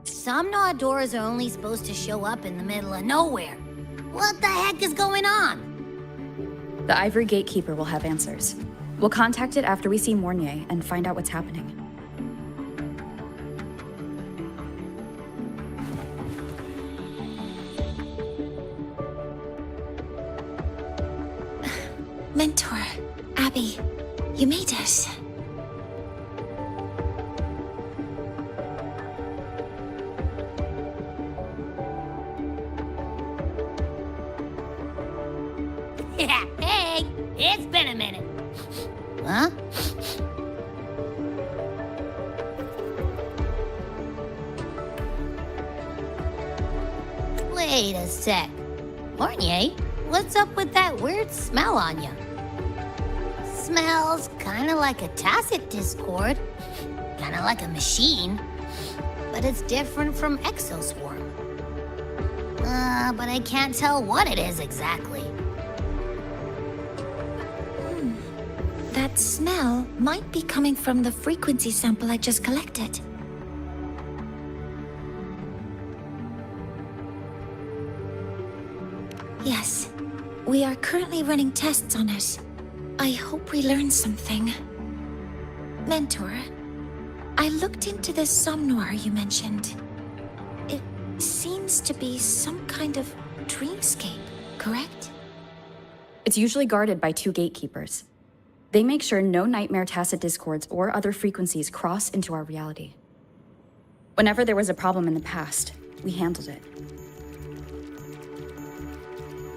Some Nod doors are only supposed to show up in the middle of nowhere. What the heck is going on? The Ivory Gatekeeper will have answers. We'll contact it after we see Mornier and find out what's happening. Mentor, Abby, you made it. Hey, it's been a minute. Huh? Wait a sec. Mornier, what's up with that weird smell on you? Smells kinda like a tacit discord. Kinda like a machine. But it's different from Exoswarm. But I can't tell what it is exactly. That smell might be coming from the frequency sample I just collected. Yes, we are currently running tests on it. I hope we learn something. Mentor, I looked into the somnoir you mentioned. It seems to be some kind of dreamscape, correct? It's usually guarded by 2 gatekeepers. They make sure no nightmare tacit discords or other frequencies cross into our reality. Whenever there was a problem in the past, we handled it.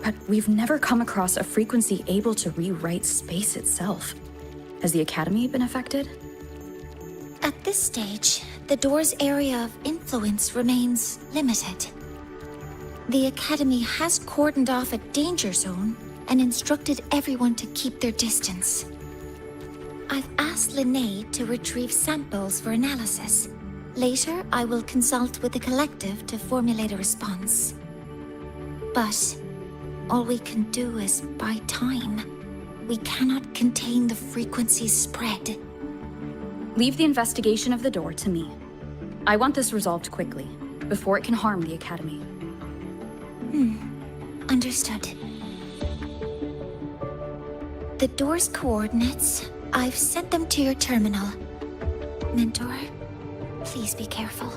But we've never come across a frequency able to rewrite space itself. Has the Academy been affected? At this stage, the door's area of influence remains limited. The Academy has cordoned off a danger zone and instructed everyone to keep their distance. I've asked Linnae to retrieve samples for analysis. Later, I will consult with the collective to formulate a response. But all we can do is buy time. We cannot contain the frequency's spread. Leave the investigation of the door to me. I want this resolved quickly, before it can harm the Academy. Understood. The door's coordinates I've sent them to your terminal. Mentor, please be careful.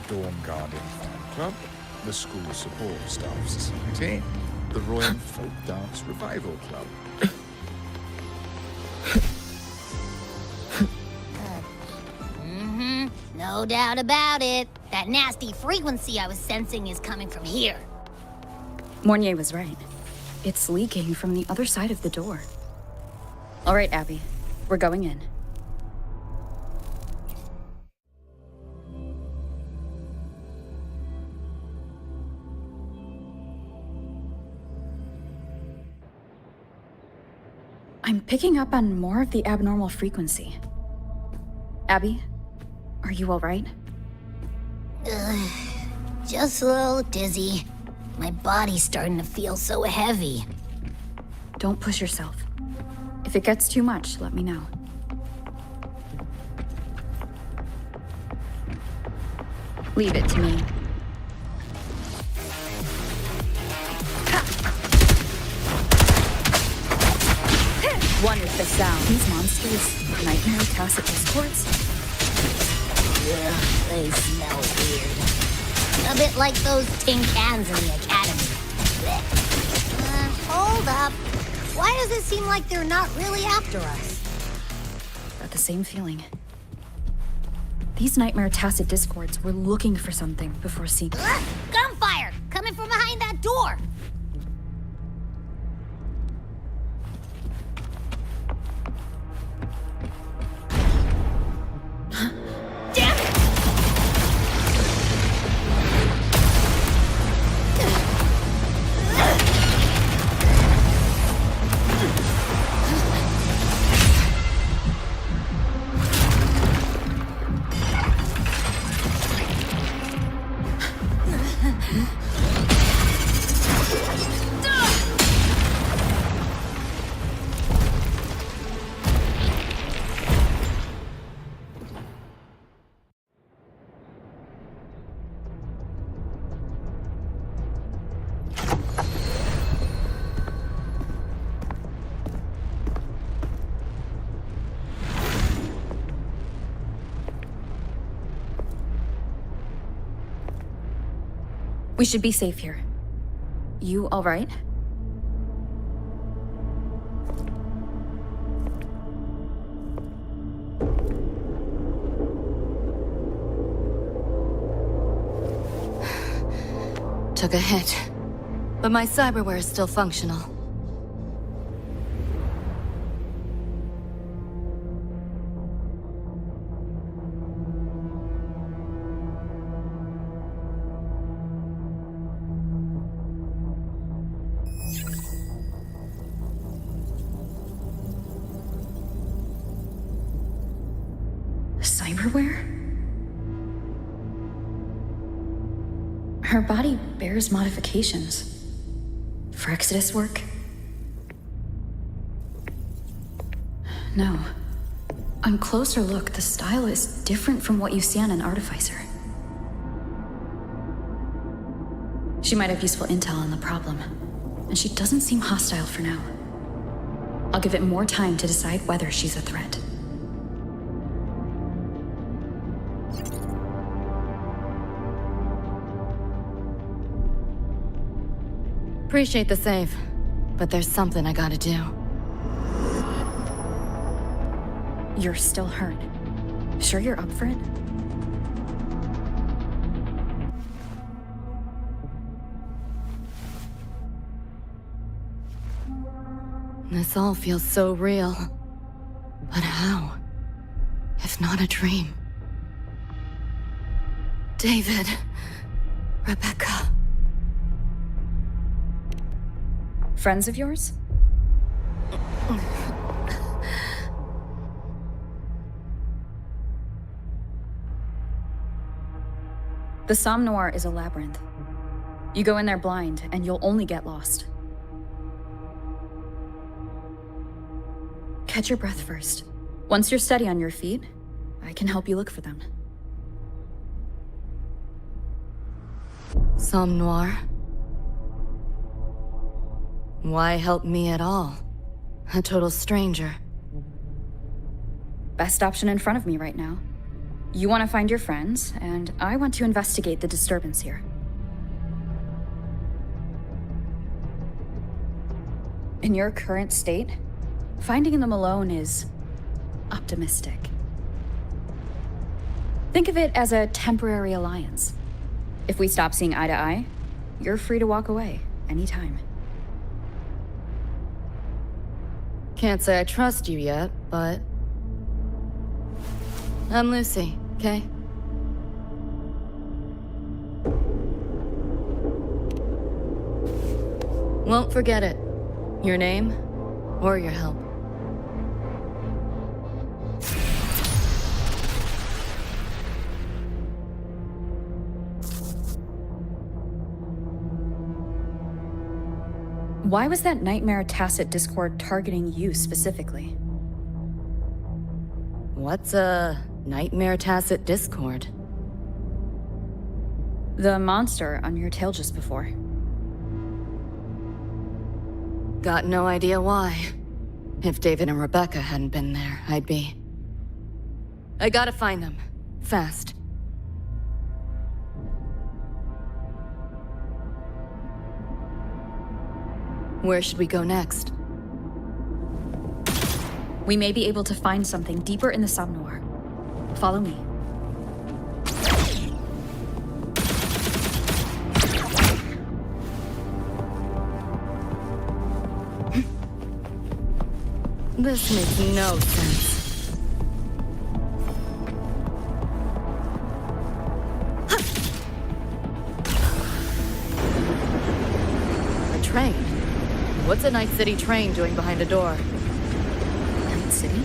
Dorm Guardian Fan Club, the School Support Staff Society, the Royal Folk Dance Revival Club. No doubt about it. That nasty frequency I was sensing is coming from here. Mornier was right. It's leaking from the other side of the door. All right, Abby. We're going in. I'm picking up on more of the abnormal frequency. Abby, are you all right? Just a little dizzy. My body's starting to feel so heavy. Don't push yourself. If it gets too much, let me know. Leave it to me. One is the sound. These monsters, nightmare tacit discords. Yeah, they smell weird. A bit like those tin cans in the academy. Hold up. Why does it seem like they're not really after us? Got the same feeling. These nightmare tacit discords were looking for something before seeing. Gunfire! Coming from behind that door! We should be safe here. You all right? Took a hit, but my cyberware is still functional. Cyberware? Her body bears modifications. For Exodus work? No. On closer look, the style is different from what you see on an artificer. She might have useful intel on the problem, and she doesn't seem hostile for now. I'll give it more time to decide whether she's a threat. Appreciate the save, but there's something I gotta do. You're still hurt. Sure you're up for it? This all feels so real. But how? If not a dream? David. Rebecca. Friends of yours? The Somme Noir is a labyrinth. You go in there blind, and you'll only get lost. Catch your breath first. Once you're steady on your feet, I can help you look for them. Somme Noir? Why help me at all? A total stranger. Best option in front of me right now. You want to find your friends, and I want to investigate the disturbance here. In your current state, finding them alone is optimistic. Think of it as a temporary alliance. If we stop seeing eye to eye, you're free to walk away anytime. Can't say I trust you yet, but... I'm Lucy, okay? Won't forget it. Your name, or your help. Why was that nightmare Tacit Discord targeting you specifically? What's a nightmare Tacit Discord? The monster on your tail just before. Got no idea why. If David and Rebecca hadn't been there, I'd be... I gotta find them. Fast. Where should we go next? We may be able to find something deeper in the Somme Noir. Follow me. This makes no sense. A train? What's a Night City train doing behind a door? Night City?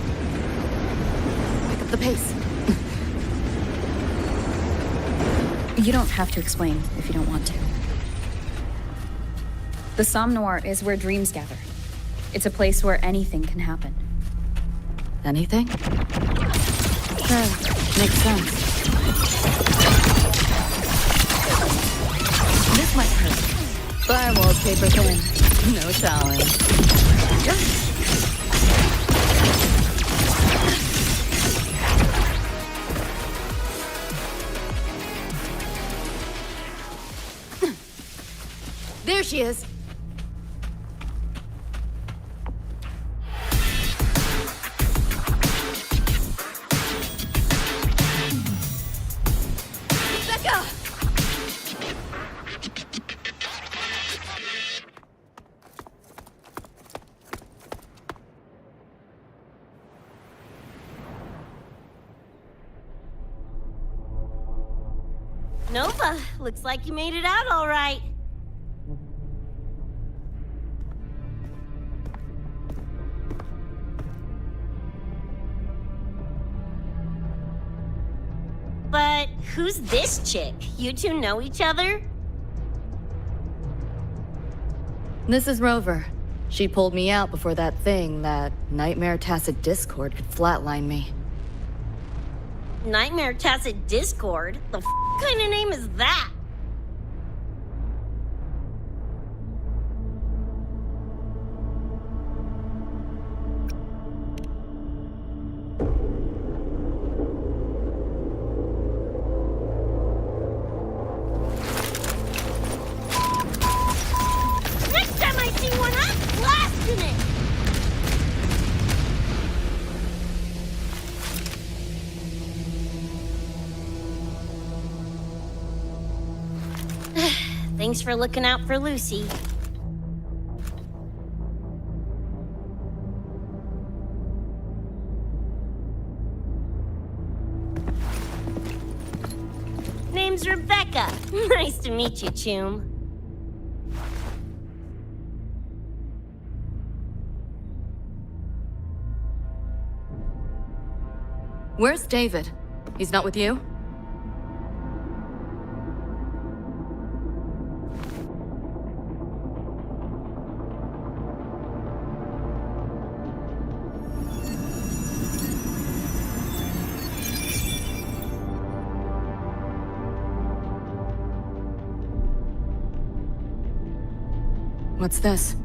Pick up the pace. You don't have to explain if you don't want to. The Somme Noir is where dreams gather. It's a place where anything can happen. Anything? Sure, makes sense. This might hurt. Firewall paper thin. No challenge. There she is. Nova, looks like you made it out all right. But who's this chick? You two know each other? This is Rover. She pulled me out before that thing, that Nightmare Tacit Discord, could flatline me. Nightmare Tacit Discord? The kind of name is that? Next time I see one, I'm blasting it! Thanks for looking out for Lucy. Name's Rebecca. Nice to meet you, Choom. Where's David? He's not with you? What's this?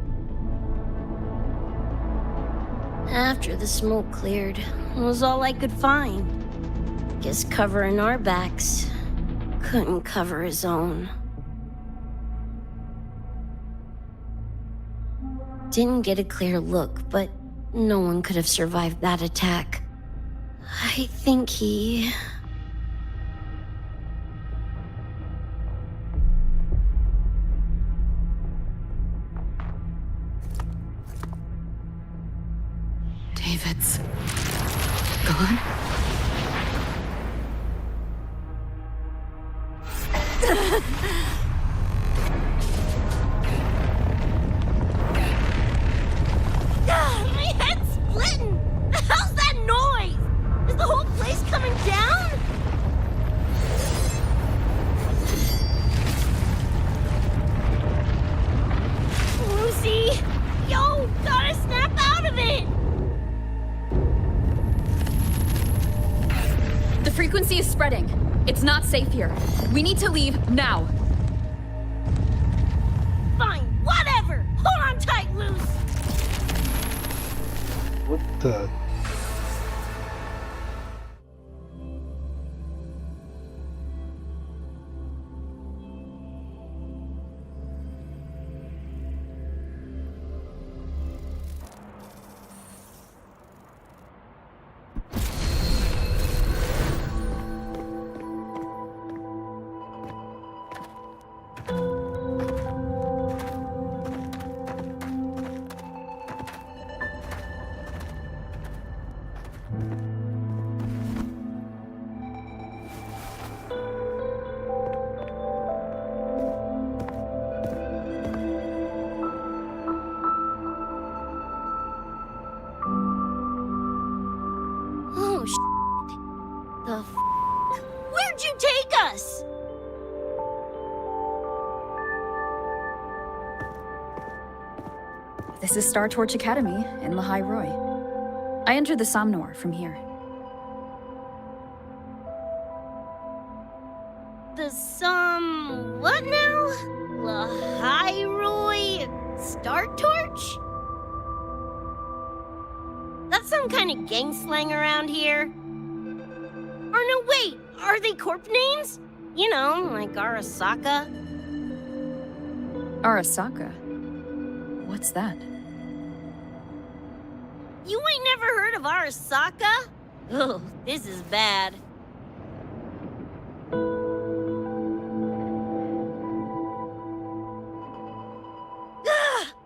After the smoke cleared, it was all I could find. Guess covering our backs couldn't cover his own. Didn't get a clear look, but no one could have survived that attack. I think he... David's gone? My head's splitting! The hell's that noise? Is the whole place coming down? Lucy! Yo, gotta snap out of it! The frequency is spreading. It's not safe here. We need to leave now. Fine, whatever! Hold on tight, Luce! What the? Oh, the f***? Where'd you take us? This is Star Torch Academy in Lahai Roy. I entered the Somnor from here. What now? Lahairoi Star Torch? That's some kind of gang slang around here. Or no, wait, are they corp names? You know, like Arasaka. Arasaka? What's that? You ain't never heard of Arasaka? Oh, this is bad.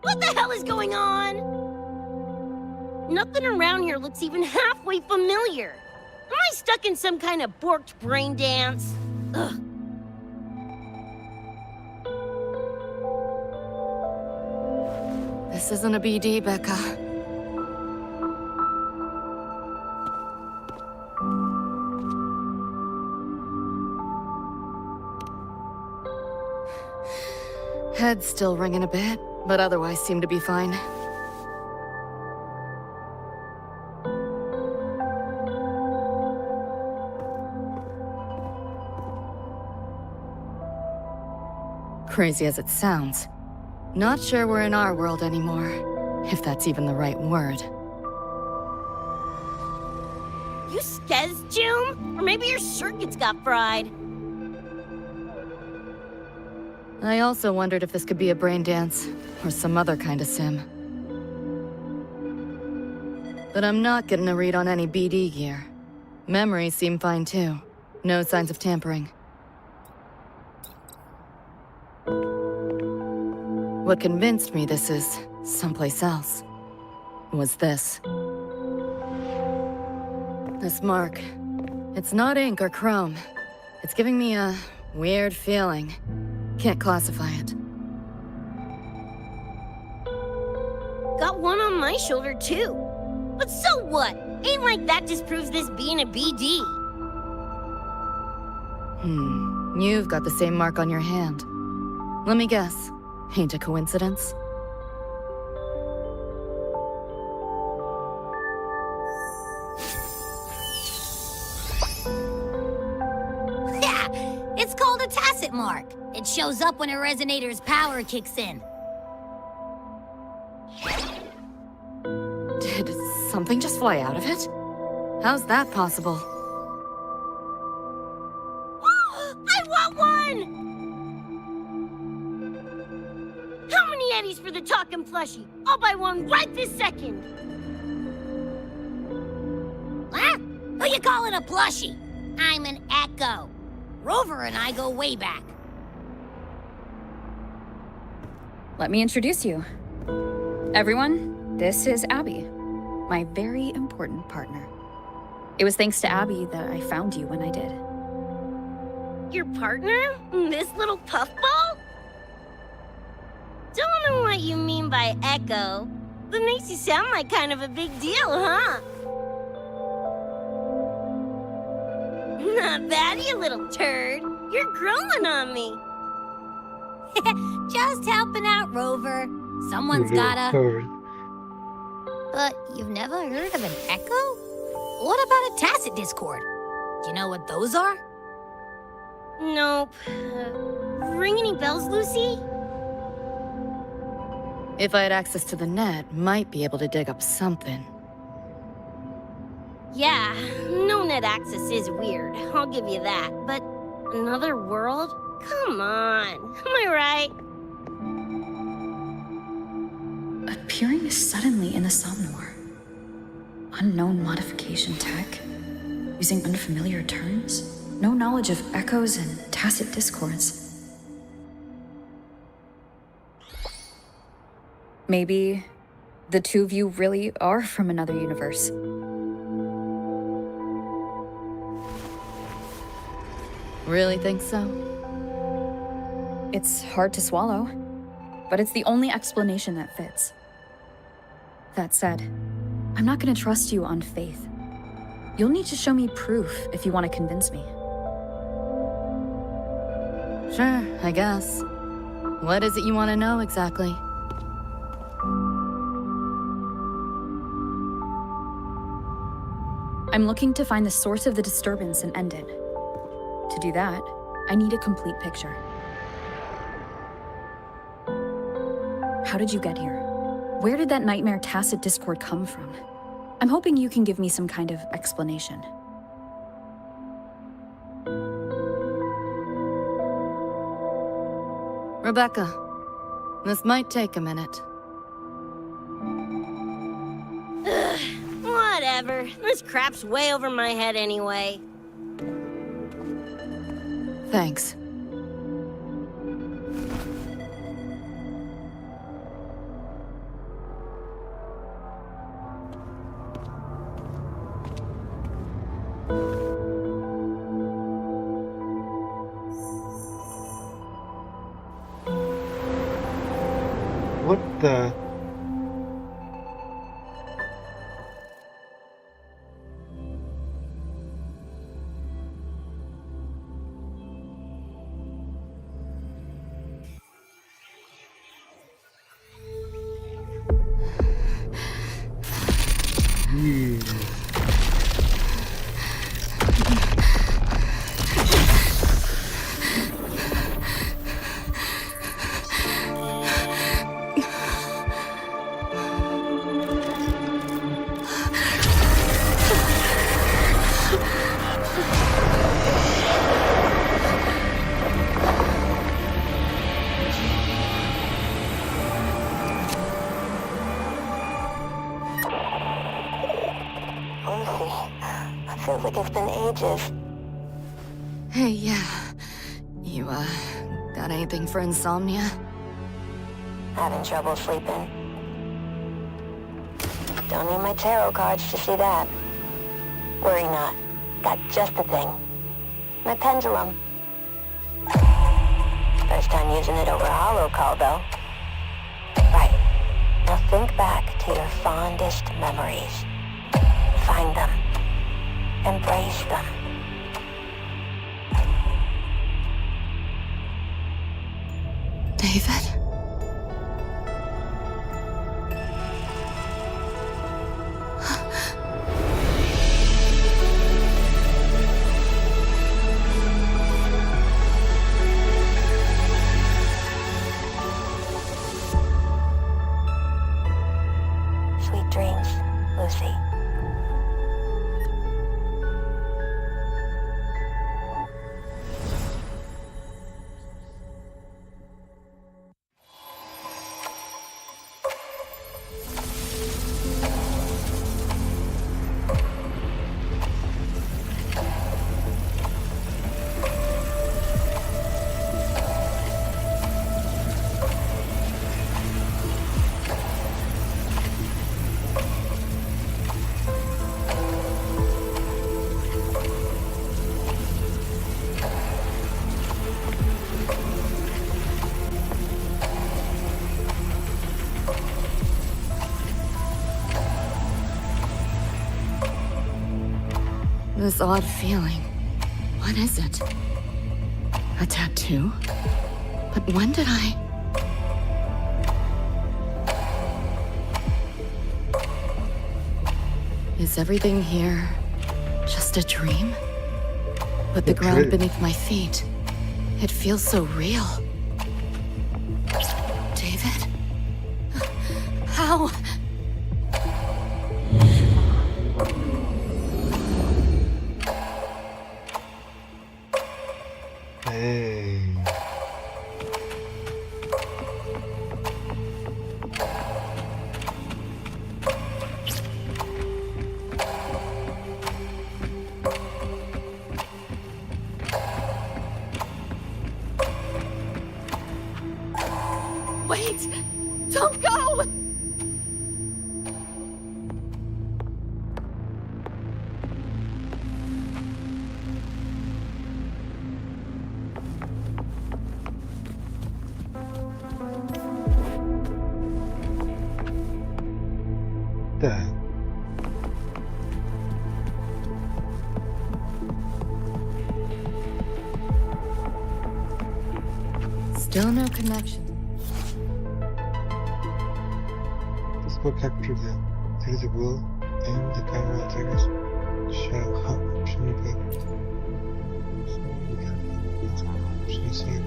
What the hell is going on? Nothing around here looks even halfway familiar. Am I stuck in some kind of borked brain dance? Ugh. This isn't a BD, Becca. Head's still ringing a bit, but otherwise seem to be fine. Crazy as it sounds, not sure we're in our world anymore, if that's even the right word. You skez, June? Or maybe your circuits got fried. I also wondered if this could be a brain dance, or some other kind of sim. But I'm not getting a read on any BD gear. Memories seem fine too. No signs of tampering. What convinced me this is someplace else was this. This mark. It's not ink or chrome. It's giving me a weird feeling. Can't classify it. Got one on my shoulder, too. But so what? Ain't like that disproves this being a BD. You've got the same mark on your hand. Let me guess. Ain't a coincidence? Yeah, it's called a tacit mark. It shows up when a resonator's power kicks in. Did something just fly out of it? How's that possible? I want one! How many eddies for the talking plushie? I'll buy one right this second. Huh? Who you calling a plushie? I'm an Echo. Rover and I go way back. Let me introduce you. Everyone, this is Abby, my very important partner. It was thanks to Abby that I found you when I did. Your partner? This little puffball? Don't know what you mean by Echo, but makes you sound like kind of a big deal, huh? Not bad, you little turd. You're growing on me. Just helping out, Rover. Someone's gotta. But you've never heard of an Echo? What about a tacit discord? Do you know what those are? Nope. Ring any bells, Lucy? If I had access to the net, might be able to dig up something. Yeah, no net access is weird. I'll give you that. But another world? Come on. Am I right? Appearing suddenly in the Somnor. Unknown modification tech. Using unfamiliar terms. No knowledge of echoes and tacit discords. Maybe the two of you really are from another universe. Really think so? It's hard to swallow, but it's the only explanation that fits. That said, I'm not gonna trust you on faith. You'll need to show me proof if you want to convince me. Sure, I guess. What is it you want to know exactly? I'm looking to find the source of the disturbance and end it. To do that, I need a complete picture. How did you get here? Where did that nightmare tacit discord come from? I'm hoping you can give me some kind of explanation. Rebecca, this might take a minute. Whatever. This crap's way over my head anyway. Thanks. What the? Feels like it's been ages. Hey, yeah. You, got anything for insomnia? Having trouble sleeping. Don't need my tarot cards to see that. Worry not. Got just the thing. My pendulum. First time using it over hollow call, though. Right. Now think back to your fondest memories. Find them. Embrace them. David? Sweet dreams, Lucy. This odd feeling. What is it? A tattoo? But when did I... Is everything here just a dream? But the ground beneath my feet, it feels so real. David? How? Hey. Wait! Don't go! There. Still no connection. Let's go capture them. There is a will, aim the camera attackers shall have option available. So we can option save.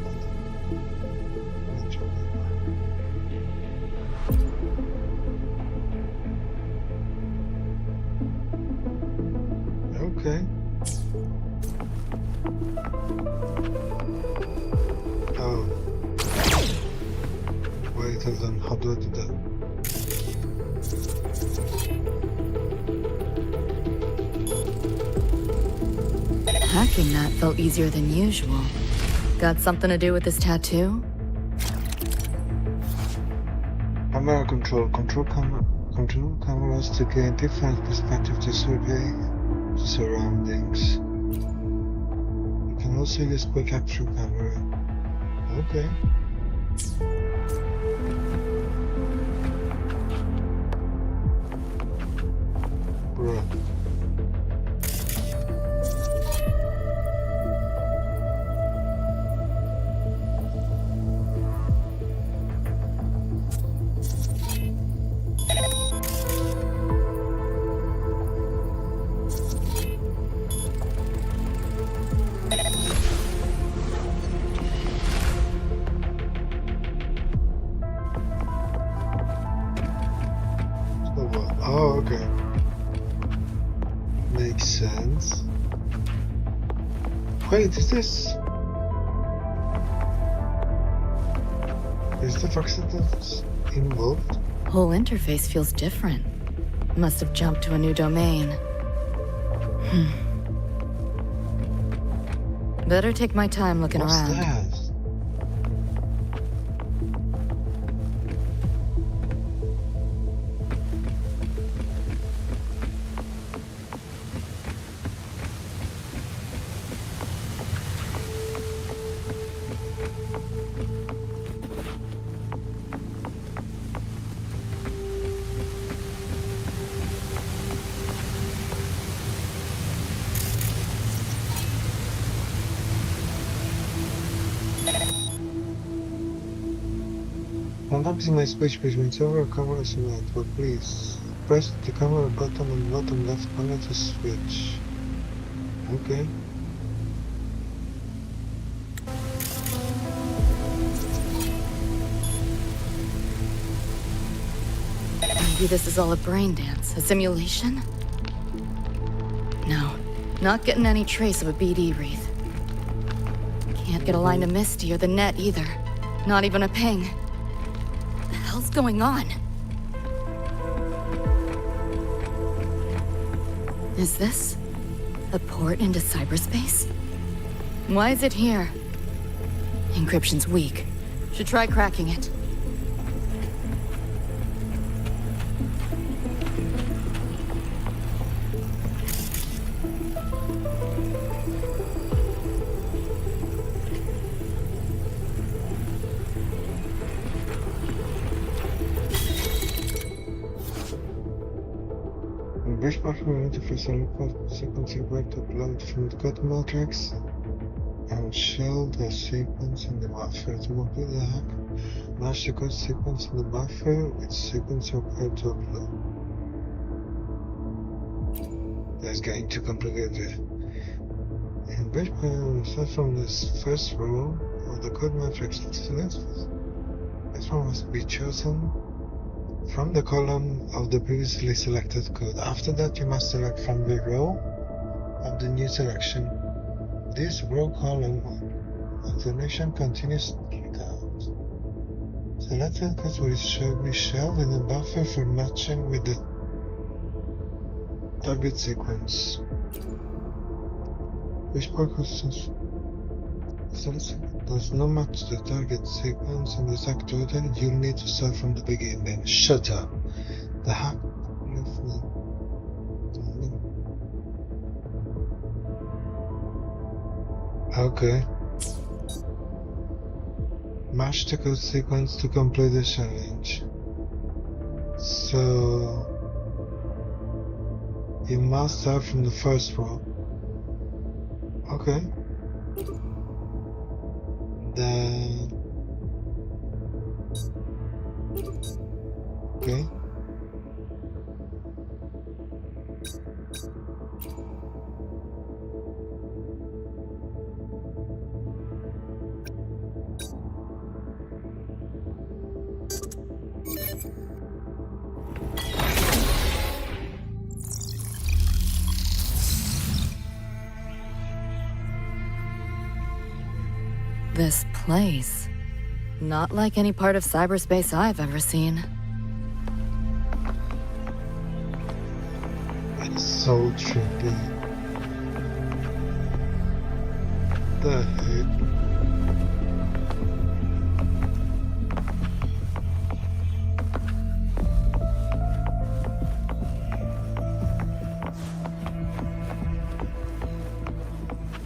Okay. Oh. Wait, hold on. How do I do that? Hacking that felt easier than usual. Got something to do with this tattoo? Camera control. Control cameras to gain different perspective to survey the surroundings. You can also use quick capture camera. Okay. Bro. Wait, is this? Is the accident involved? Whole interface feels different. Must have jumped to a new domain. Better take my time looking What's around. that? Sometimes my speech between several cameras in the network. Please press the camera button on the bottom left corner to switch. Okay. Maybe this is all a brain dance, a simulation? No, not getting any trace of a BD wreath. Can't get a line to Misty or the net either. Not even a ping. What the hell's going on? Is this a port into cyberspace? Why is it here? Encryption's weak. Should try cracking it. Which part of the interface are record sequencing going to upload from the code matrix and shell the sequence in the buffer to complete the hack. Match the code sequence in the buffer with sequence required to upload. That's getting too complicated. In which part start from this first row of the code matrix to select this one must be chosen from the column of the previously selected code. After that, you must select from the row of the new selection. This row column alternation continues out. Selected codes will be shelved in a buffer for matching with the target sequence. Which purpose does not match the target sequence in the exact order, you'll need to start from the beginning. Shut up. The hack. Okay. Match the code sequence to complete the challenge. So you must start from the first row. Okay. Then okay. This place. Not like any part of cyberspace I've ever seen. It's so trippy. The heck?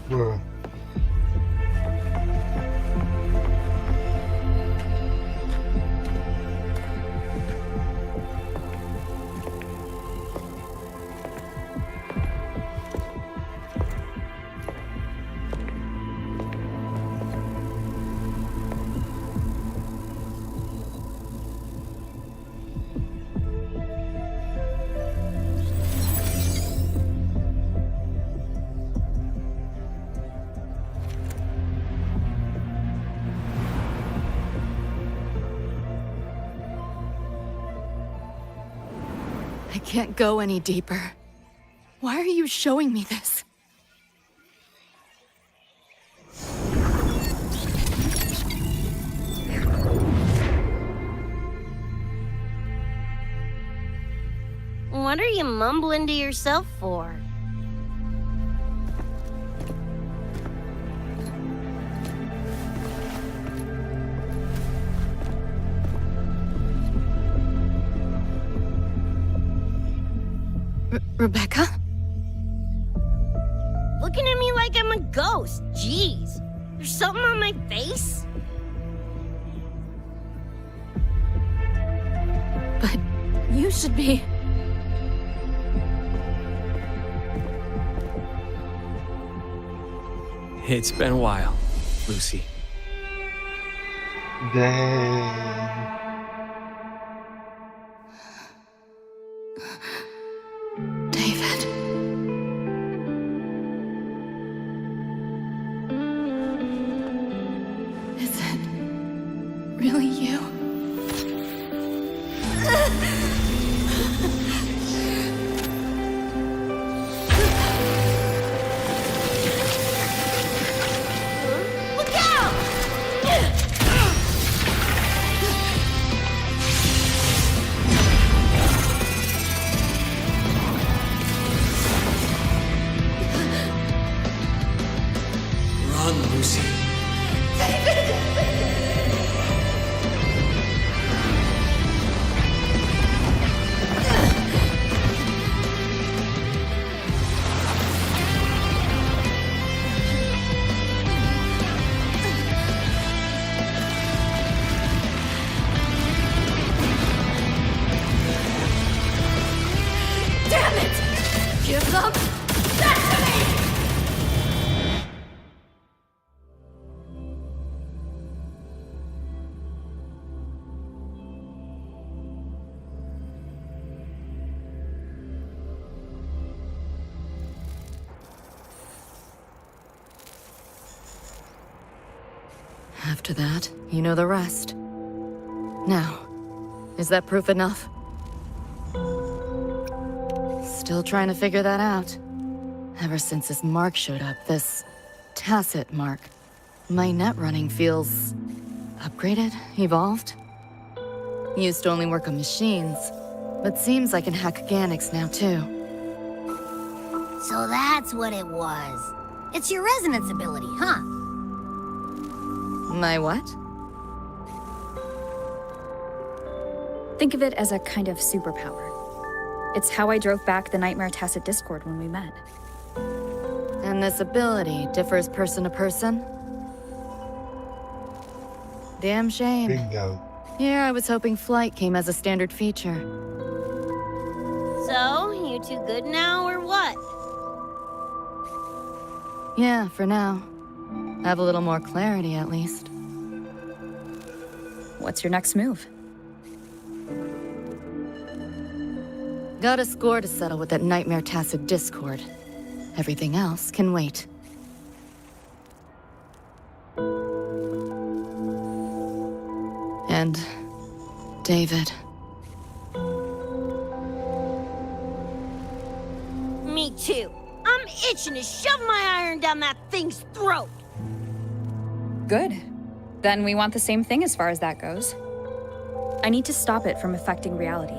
Bro. I can't go any deeper. Why are you showing me this? what are you mumbling to yourself for? Rebecca? Looking at me like I'm a ghost. Jeez. There's something on my face? But you should be... It's been a while, Lucy. Damn. David. Is it really you? Look out! Run, Lucy. Damn it! Give them that to me! After that, you know the rest. Now, is that proof enough? Still trying to figure that out. Ever since this mark showed up, this tacit mark, my net running feels upgraded, evolved. Used to only work on machines, but seems I can hack organics now too. So that's what it was. It's your resonance ability, huh? My what? Think of it as a kind of superpower. It's how I drove back the Nightmare Tacit Discord when we met. And this ability differs person to person? Damn shame. Bingo. Here I was hoping flight came as a standard feature. So, you two good now, or what? Yeah, for now. Have a little more clarity, at least. What's your next move? Got a score to settle with that Nightmare Tacit Discord. Everything else can wait. And David. Me too. I'm itching to shove my iron down that thing's throat. Good. Then we want the same thing as far as that goes. I need to stop it from affecting reality.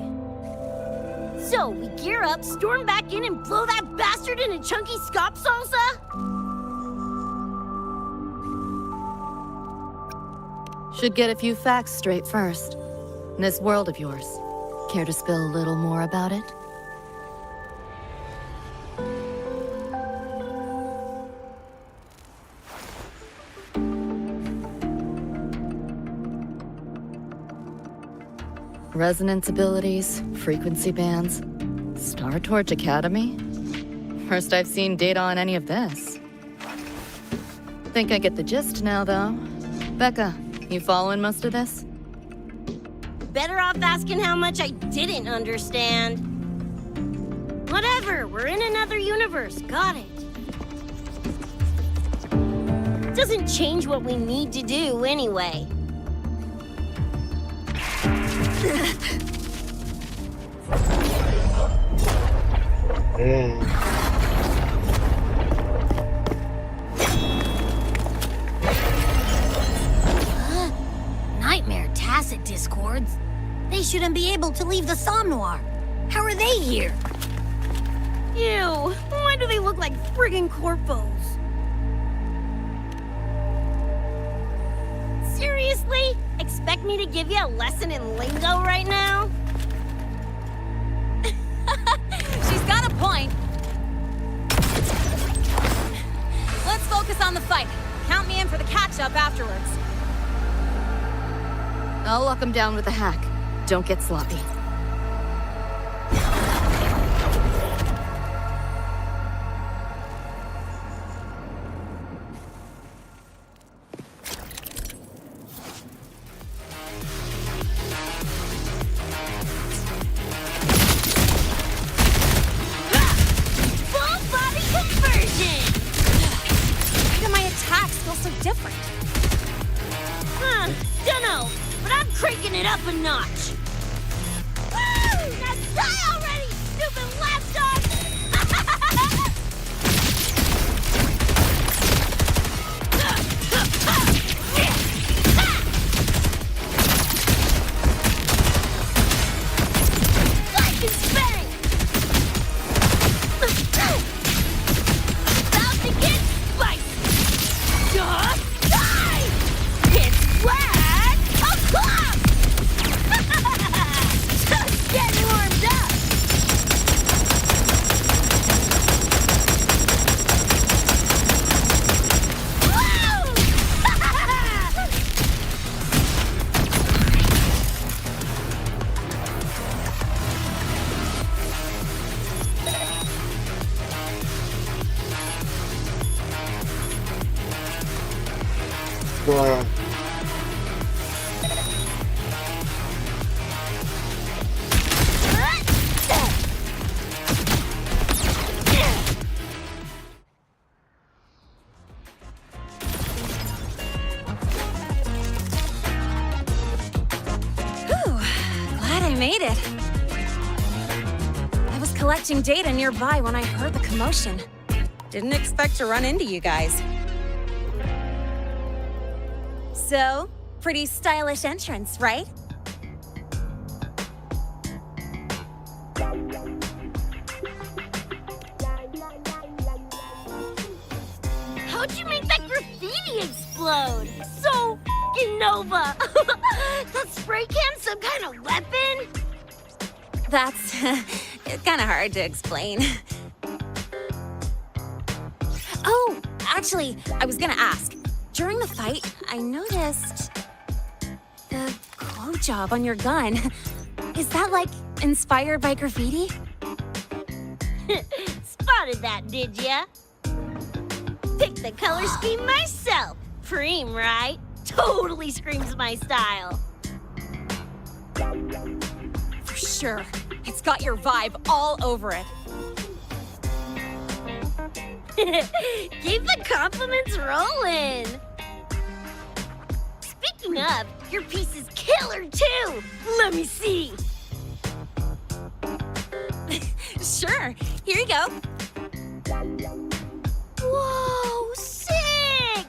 So, we gear up, storm back in, and blow that bastard in a chunky scop salsa? Should get a few facts straight first. This world of yours. Care to spill a little more about it? Resonance abilities, frequency bands, Star Torch Academy? First I've seen data on any of this. Think I get the gist now, though. Becca, you following most of this? Better off asking how much I didn't understand. Whatever, we're in another universe, got it. Doesn't change what we need to do anyway. Nightmare Tacit Discords? They shouldn't be able to leave the Somnoir. How are they here? Ew, why do they look like friggin' corpos? Seriously? Expect me to give you a lesson in lingo right now? She's got a point. Let's focus on the fight. Count me in for the catch-up afterwards. I'll lock him down with a hack. Don't get sloppy. Different. Dunno, but I'm cranking it up a notch. Woo! Now die already, stupid lapdog! Life is bang! About to get spicy! Die! It's flat! O'clock! Just getting warmed up! Wow. Glad I made it. I was collecting data nearby when I heard the commotion. Didn't expect to run into you guys. So, pretty stylish entrance, right? How'd you make that graffiti explode? So f***ing Nova! That spray can some kind of weapon? That's kind of hard to explain. Oh, actually, I was gonna ask. During the fight, I noticed the glow job on your gun. Is that, like, inspired by graffiti? Spotted that, did ya? Picked the color scheme myself. Preem, right? Totally screams my style. For sure. It's got your vibe all over it. Keep the compliments rolling. Speaking of, your piece is killer too. Let me see. Sure. Here you go. Whoa, sick!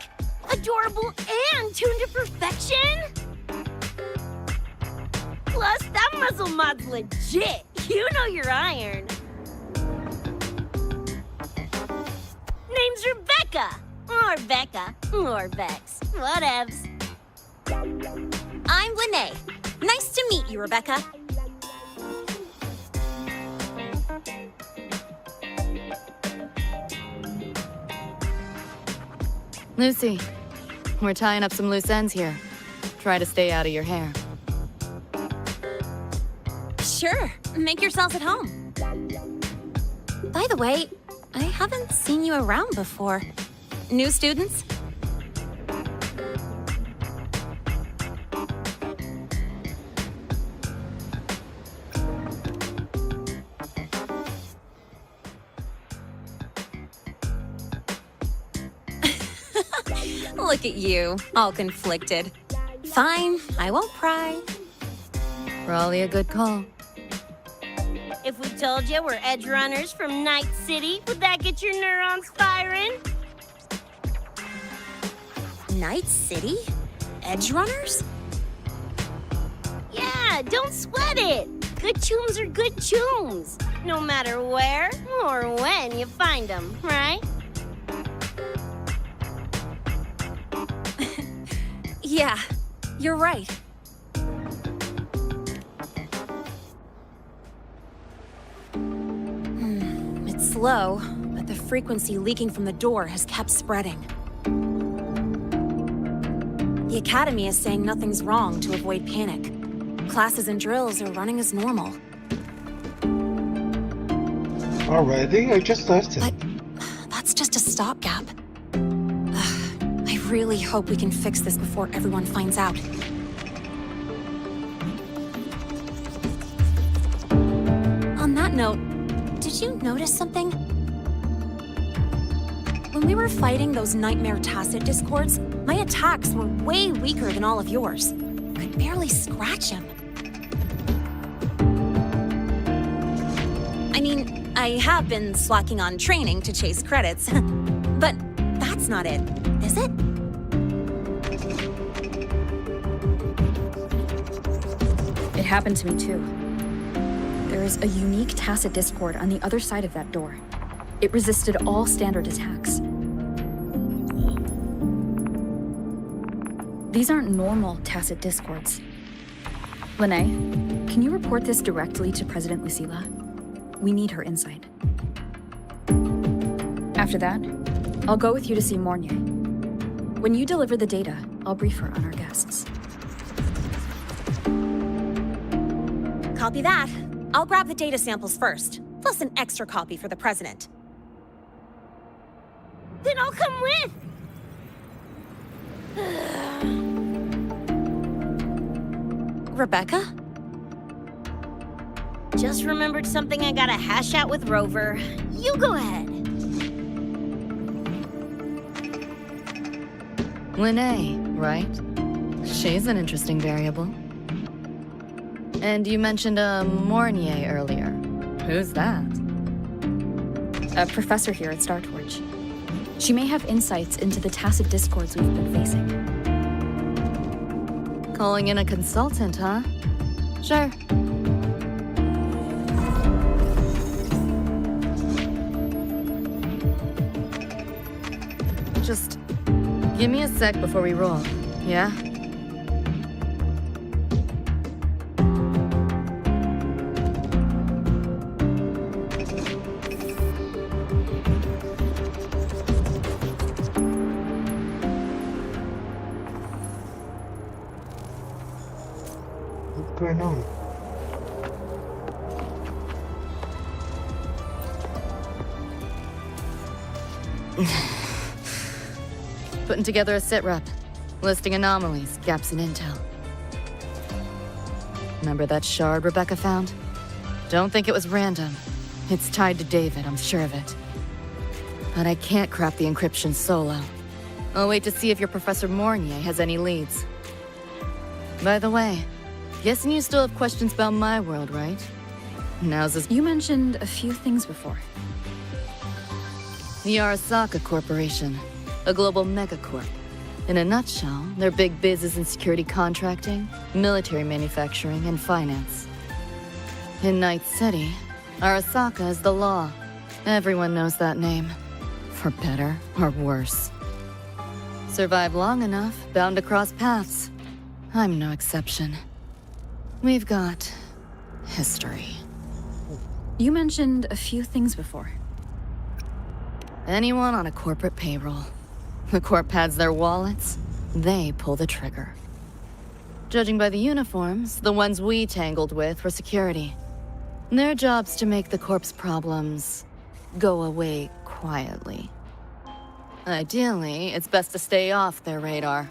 Adorable and tuned to perfection. Plus, that muzzle mod's legit. You know your iron. Name's Rebecca. Or Becca. Or Bex. Whatevs. I'm Lene. Nice to meet you, Rebecca. Lucy, we're tying up some loose ends here. Try to stay out of your hair. Sure. Make yourselves at home. By the way, I haven't seen you around before. New students? Look at you, all conflicted. Fine, I won't pry. Probably a good call. If we told you we're edge runners from Night City, would that get your neurons firing? Night City? Edge runners? Yeah, don't sweat it. Good tunes are good tunes, no matter where or when you find them, right? Yeah, you're right. It's slow, but the frequency leaking from the door has kept spreading. The Academy is saying nothing's wrong to avoid panic. Classes and drills are running as normal. Already? I just started. But that's just a stopgap. I really hope we can fix this before everyone finds out. On that note, did you notice something? When we were fighting those nightmare tacit discords, my attacks were way weaker than all of yours. Could barely scratch him. I mean, I have been slacking on training to chase credits, but that's not it, is it? It happened to me too. There is a unique tacit discord on the other side of that door. It resisted all standard attacks. These aren't normal tacit discords. Lene, can you report this directly to President Lucilla? We need her insight. After that, I'll go with you to see Mornier. When you deliver the data, I'll brief her on our guests. Copy that. I'll grab the data samples first, plus an extra copy for the president. Then I'll come with! Rebecca? Just remembered something I gotta hash out with Rover. You go ahead. Lene, right? She's an interesting variable. And you mentioned a Mornier earlier. Who's that? A professor here at StarTorch. She may have insights into the tacit discords we've been facing. Calling in a consultant, huh? Sure. Just give me a sec before we roll, yeah? What's going on? Putting together a sitrep, listing anomalies, gaps in intel. Remember that shard Rebecca found? Don't think it was random. It's tied to David, I'm sure of it. But I can't crack the encryption solo. I'll wait to see if your Professor Mornier has any leads. By the way, guessing you still have questions about my world, right? Now's as— You mentioned a few things before. The Arasaka Corporation, a global megacorp. In a nutshell, their big biz is in security contracting, military manufacturing, and finance. In Night City, Arasaka is the law. Everyone knows that name. For better or worse. Survive long enough, bound to cross paths. I'm no exception. We've got history. You mentioned a few things before. Anyone on a corporate payroll. The corp pads their wallets, they pull the trigger. Judging by the uniforms, the ones we tangled with were security. Their job's to make the corp's problems go away quietly. Ideally, it's best to stay off their radar.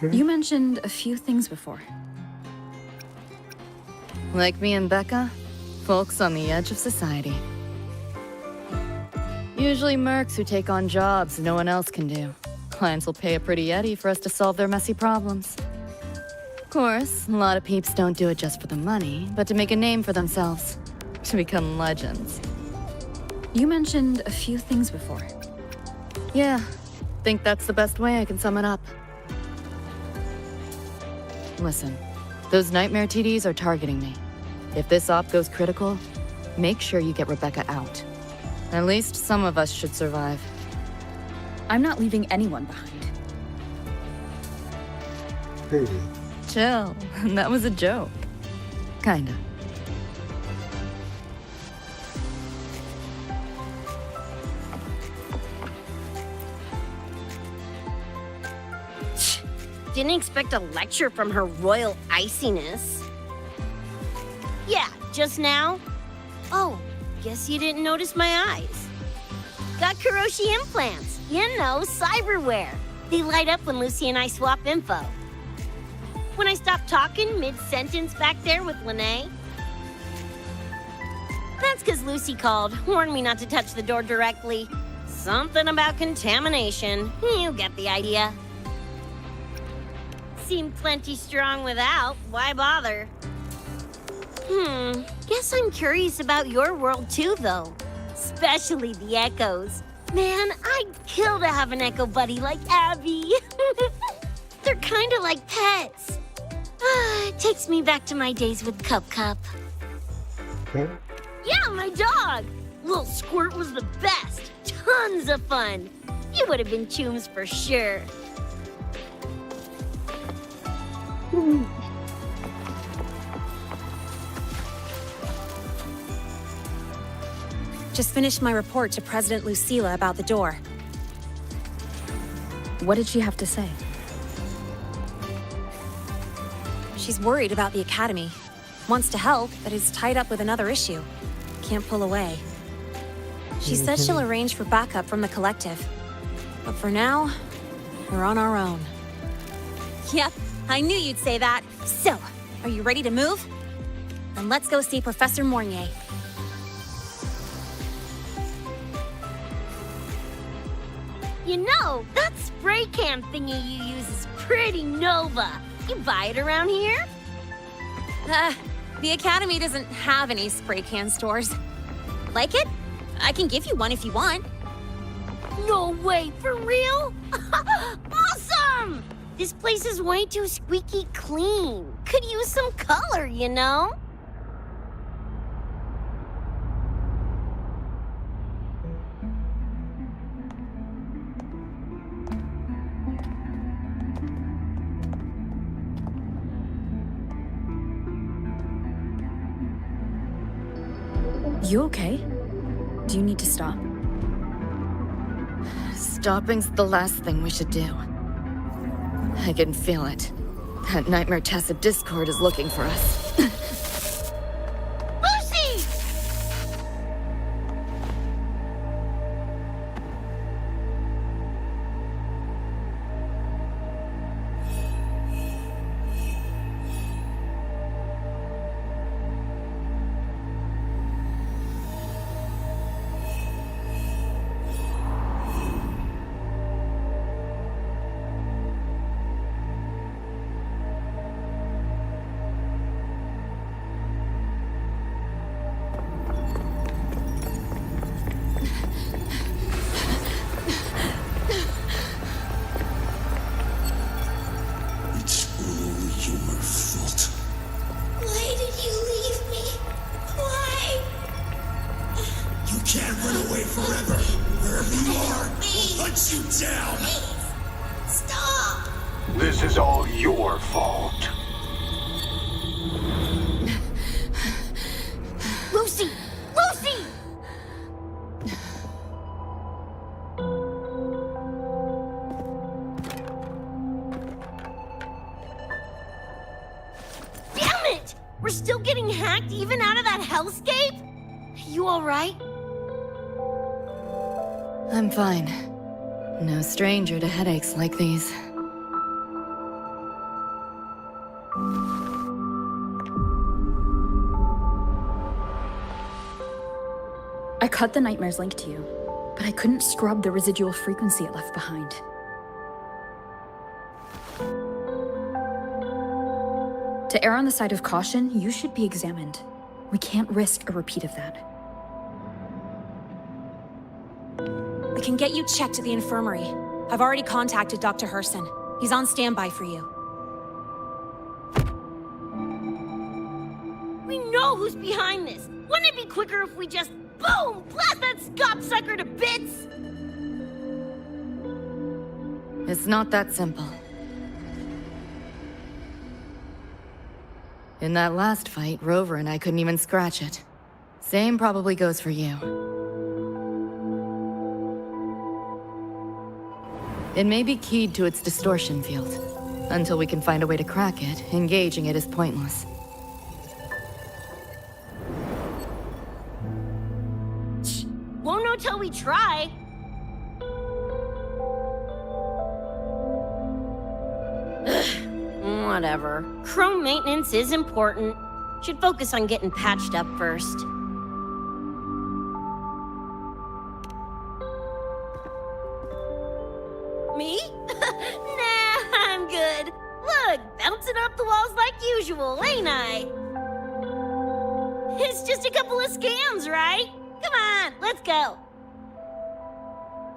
You mentioned a few things before. Like me and Becca, folks on the edge of society. Usually mercs who take on jobs no one else can do. Clients will pay a pretty eddy for us to solve their messy problems. Of course, a lot of peeps don't do it just for the money, but to make a name for themselves. To become legends. You mentioned a few things before. Yeah, think that's the best way I can sum it up. Listen, Those nightmare TDs are targeting me. If this op goes critical, make sure you get Rebecca out. At least some of us should survive. I'm not leaving anyone behind. Really? Chill. That was a joke. Kinda. Didn't expect a lecture from her royal iciness. Yeah, just now? Oh, guess you didn't notice my eyes. Got Kuroshi implants. You know, cyberware. They light up when Lucy and I swap info. When I stop talking mid-sentence back there with Lene. That's because Lucy called, warned me not to touch the door directly. Something about contamination. You get the idea. Seemed plenty strong without. Why bother? Guess I'm curious about your world too, though. Especially the echoes. Man, I'd kill to have an echo buddy like Abby. They're kind of like pets. It takes me back to my days with Cup. Huh? Yeah, my dog. Little Squirt was the best. Tons of fun. You would have been chooms for sure. Just finished my report to President Lucilla about the door. What did she have to say? She's worried about the Academy. Wants to help, but is tied up with another issue. Can't pull away. She said she'll arrange for backup from the collective. But for now, we're on our own. Yep, I knew you'd say that. So, are you ready to move? Then let's go see Professor Mornier. You know, that spray can thingy you use is pretty Nova. You buy it around here? The Academy doesn't have any spray can stores. Like it? I can give you one if you want. No way, for real? Awesome! This place is way too squeaky clean. Could use some color, you know? You okay? Do you need to stop? Stopping's the last thing we should do. I can feel it. That Nightmare Tacit Discord is looking for us. Lucy! This is all your fault. Lucy! Lucy! Damn it! We're still getting hacked even out of that hellscape? You alright? I'm fine. No stranger to headaches like these. I cut the Nightmare's link to you, but I couldn't scrub the residual frequency it left behind. To err on the side of caution, you should be examined. We can't risk a repeat of that. We can get you checked at the infirmary. I've already contacted Dr. Herson. He's on standby for you. who's behind this. Wouldn't it be quicker if we just, boom, blast that gobsucker to bits? It's not that simple. In that last fight, Rover and I couldn't even scratch it. Same probably goes for you. It may be keyed to its distortion field. Until we can find a way to crack it, engaging it is pointless. Won't know till we try. Whatever. Chrome maintenance is important. Should focus on getting patched up first. Me? Nah, I'm good. Look, bouncing off the walls like usual, ain't I? It's just a couple of scams, right? Come on, let's go.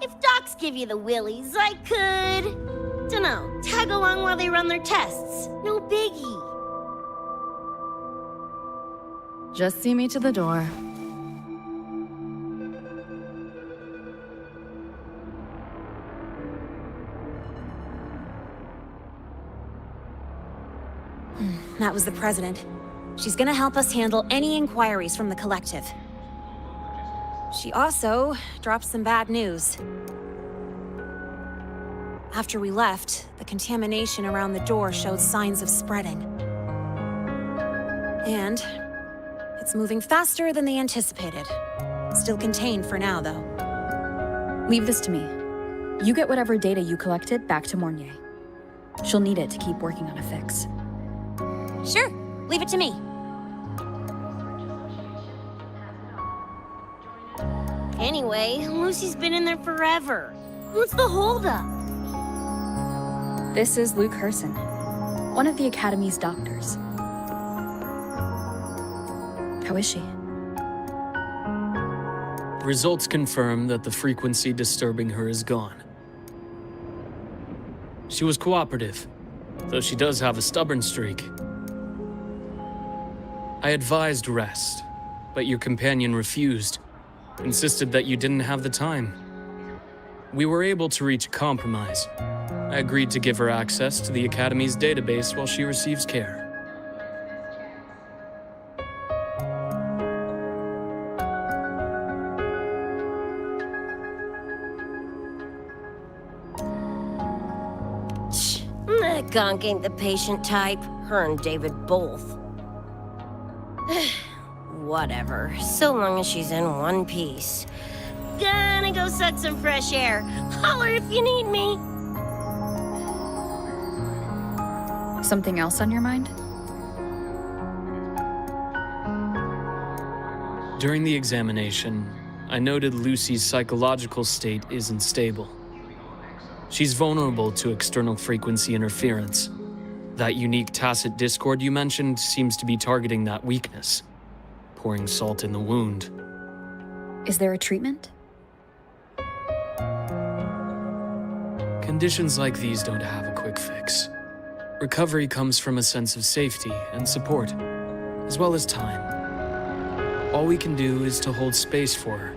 If docs give you the willies, I could... dunno, tag along while they run their tests. No biggie. Just see me to the door. That was the president. She's gonna help us handle any inquiries from the collective. She also dropped some bad news. After we left, the contamination around the door showed signs of spreading. And it's moving faster than they anticipated. Still contained for now, though. Leave this to me. You get whatever data you collected back to Mornier. She'll need it to keep working on a fix. Sure, leave it to me. Anyway, Lucy's been in there forever. What's the holdup? This is Luuk Herson, one of the Academy's doctors. How is she? Results confirm that the frequency disturbing her is gone. She was cooperative, though she does have a stubborn streak. I advised rest, but your companion refused, insisted that you didn't have the time. We were able to reach a compromise. I agreed to give her access to the Academy's database while she receives care. That gonk ain't the patient type. Her and David both. Whatever, so long as she's in one piece. Gonna go suck some fresh air. Holler if you need me. Something else on your mind? During the examination, I noted Lucy's psychological state isn't stable. She's vulnerable to external frequency interference. That unique tacit discord you mentioned seems to be targeting that weakness, pouring salt in the wound. Is there a treatment? Conditions like these don't have a quick fix. Recovery comes from a sense of safety and support, as well as time. All we can do is to hold space for her.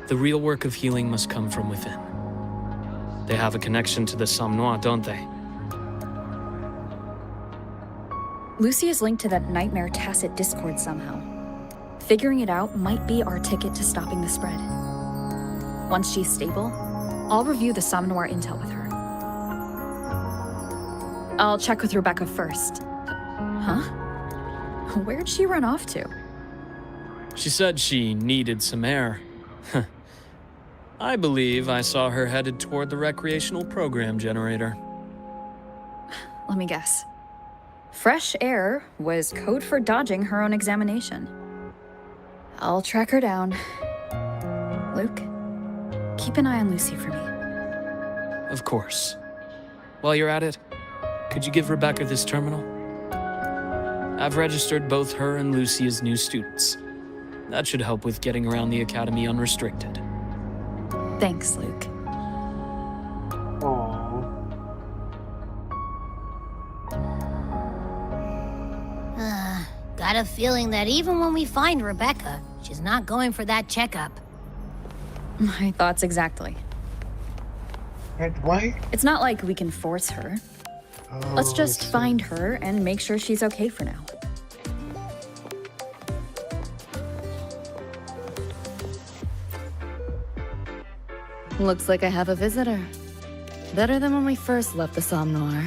The real work of healing must come from within. They have a connection to the Somnois, don't they? Lucy is linked to that nightmare tacit discord somehow. Figuring it out might be our ticket to stopping the spread. Once she's stable, I'll review the Somnoir intel with her. I'll check with Rebecca first. Huh? Where'd she run off to? She said she needed some air. I believe I saw her headed toward the recreational program generator. Let me guess. Fresh air was code for dodging her own examination. I'll track her down. Luke, keep an eye on Lucy for me. Of course. While you're at it, could you give Rebecca this terminal? I've registered both her and Lucy as new students. That should help with getting around the Academy unrestricted. Thanks, Luke. Aww. got a feeling that even when we find Rebecca, she's not going for that checkup. My thoughts exactly. And why? It's not like we can force her. Let's just find her and make sure she's okay for now. Looks like I have a visitor. Better than when we first left the Somnoir.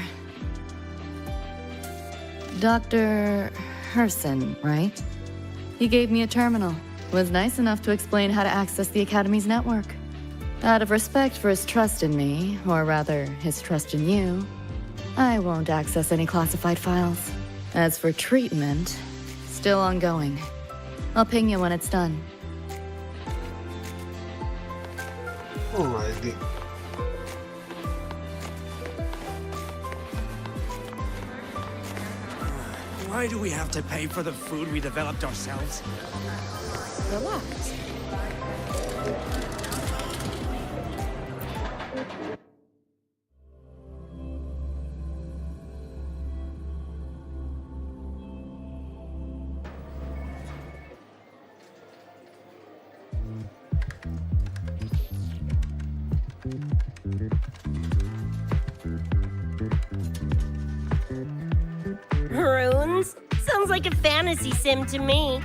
Dr. Herson, right? He gave me a terminal. Was nice enough to explain how to access the Academy's network. Out of respect for his trust in me, or rather, his trust in you, I won't access any classified files. As for treatment, still ongoing. I'll ping you when it's done. Alrighty. Why do we have to pay for the food we developed ourselves? Relax. Runes? Sounds like a fantasy sim to me.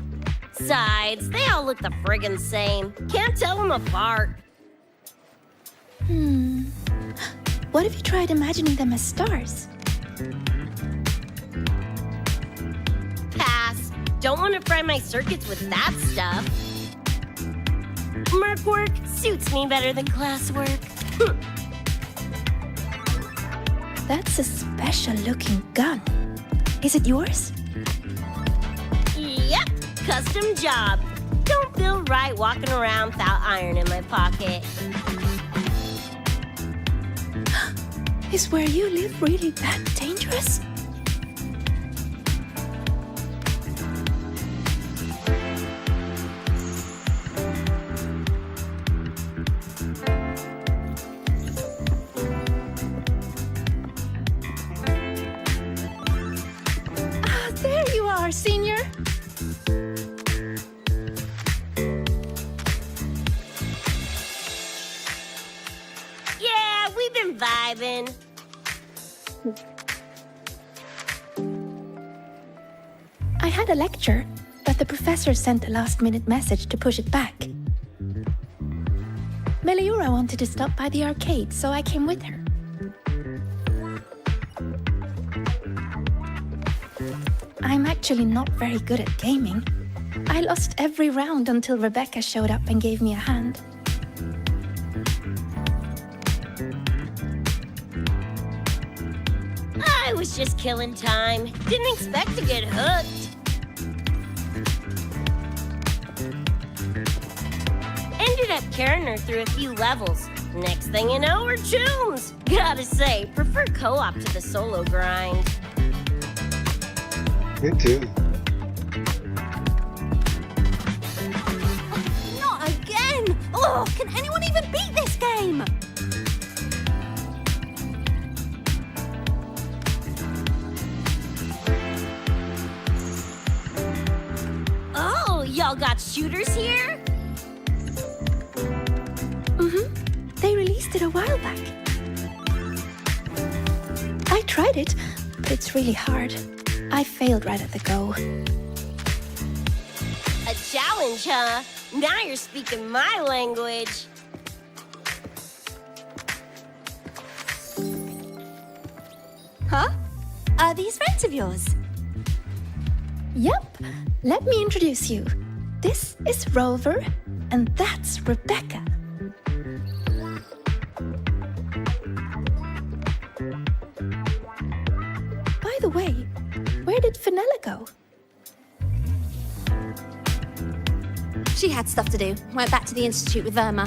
Besides, they all look the friggin' same. Can't tell them apart. What if you tried imagining them as stars? Pass. Don't want to fry my circuits with that stuff. Merc work suits me better than classwork. That's a special-looking gun. Is it yours? Yep, custom job. Don't feel right walking around without iron in my pocket. Is where you live really that dangerous? There you are, Senior. Yeah, we've been vibing. I had a lecture, but the professor sent a last-minute message to push it back. Meliura wanted to stop by the arcade, so I came with her. I'm actually not very good at gaming. I lost every round until Rebecca showed up and gave me a hand. I was just killing time. Didn't expect to get hooked. Ended up carrying her through a few levels. Next thing you know, we're chums. Gotta say, prefer co-op to the solo grind. Me too. Not again! Oh, can anyone even beat this game? Oh, y'all got shooters here? They released it a while back. I tried it, but it's really hard. I failed right at the go. A challenge, huh? Now you're speaking my language. Huh? Are these friends of yours? Yep. Let me introduce you. This is Rover, and that's Rebecca. By the way, where did Fenella go? She had stuff to do. Went back to the Institute with Irma.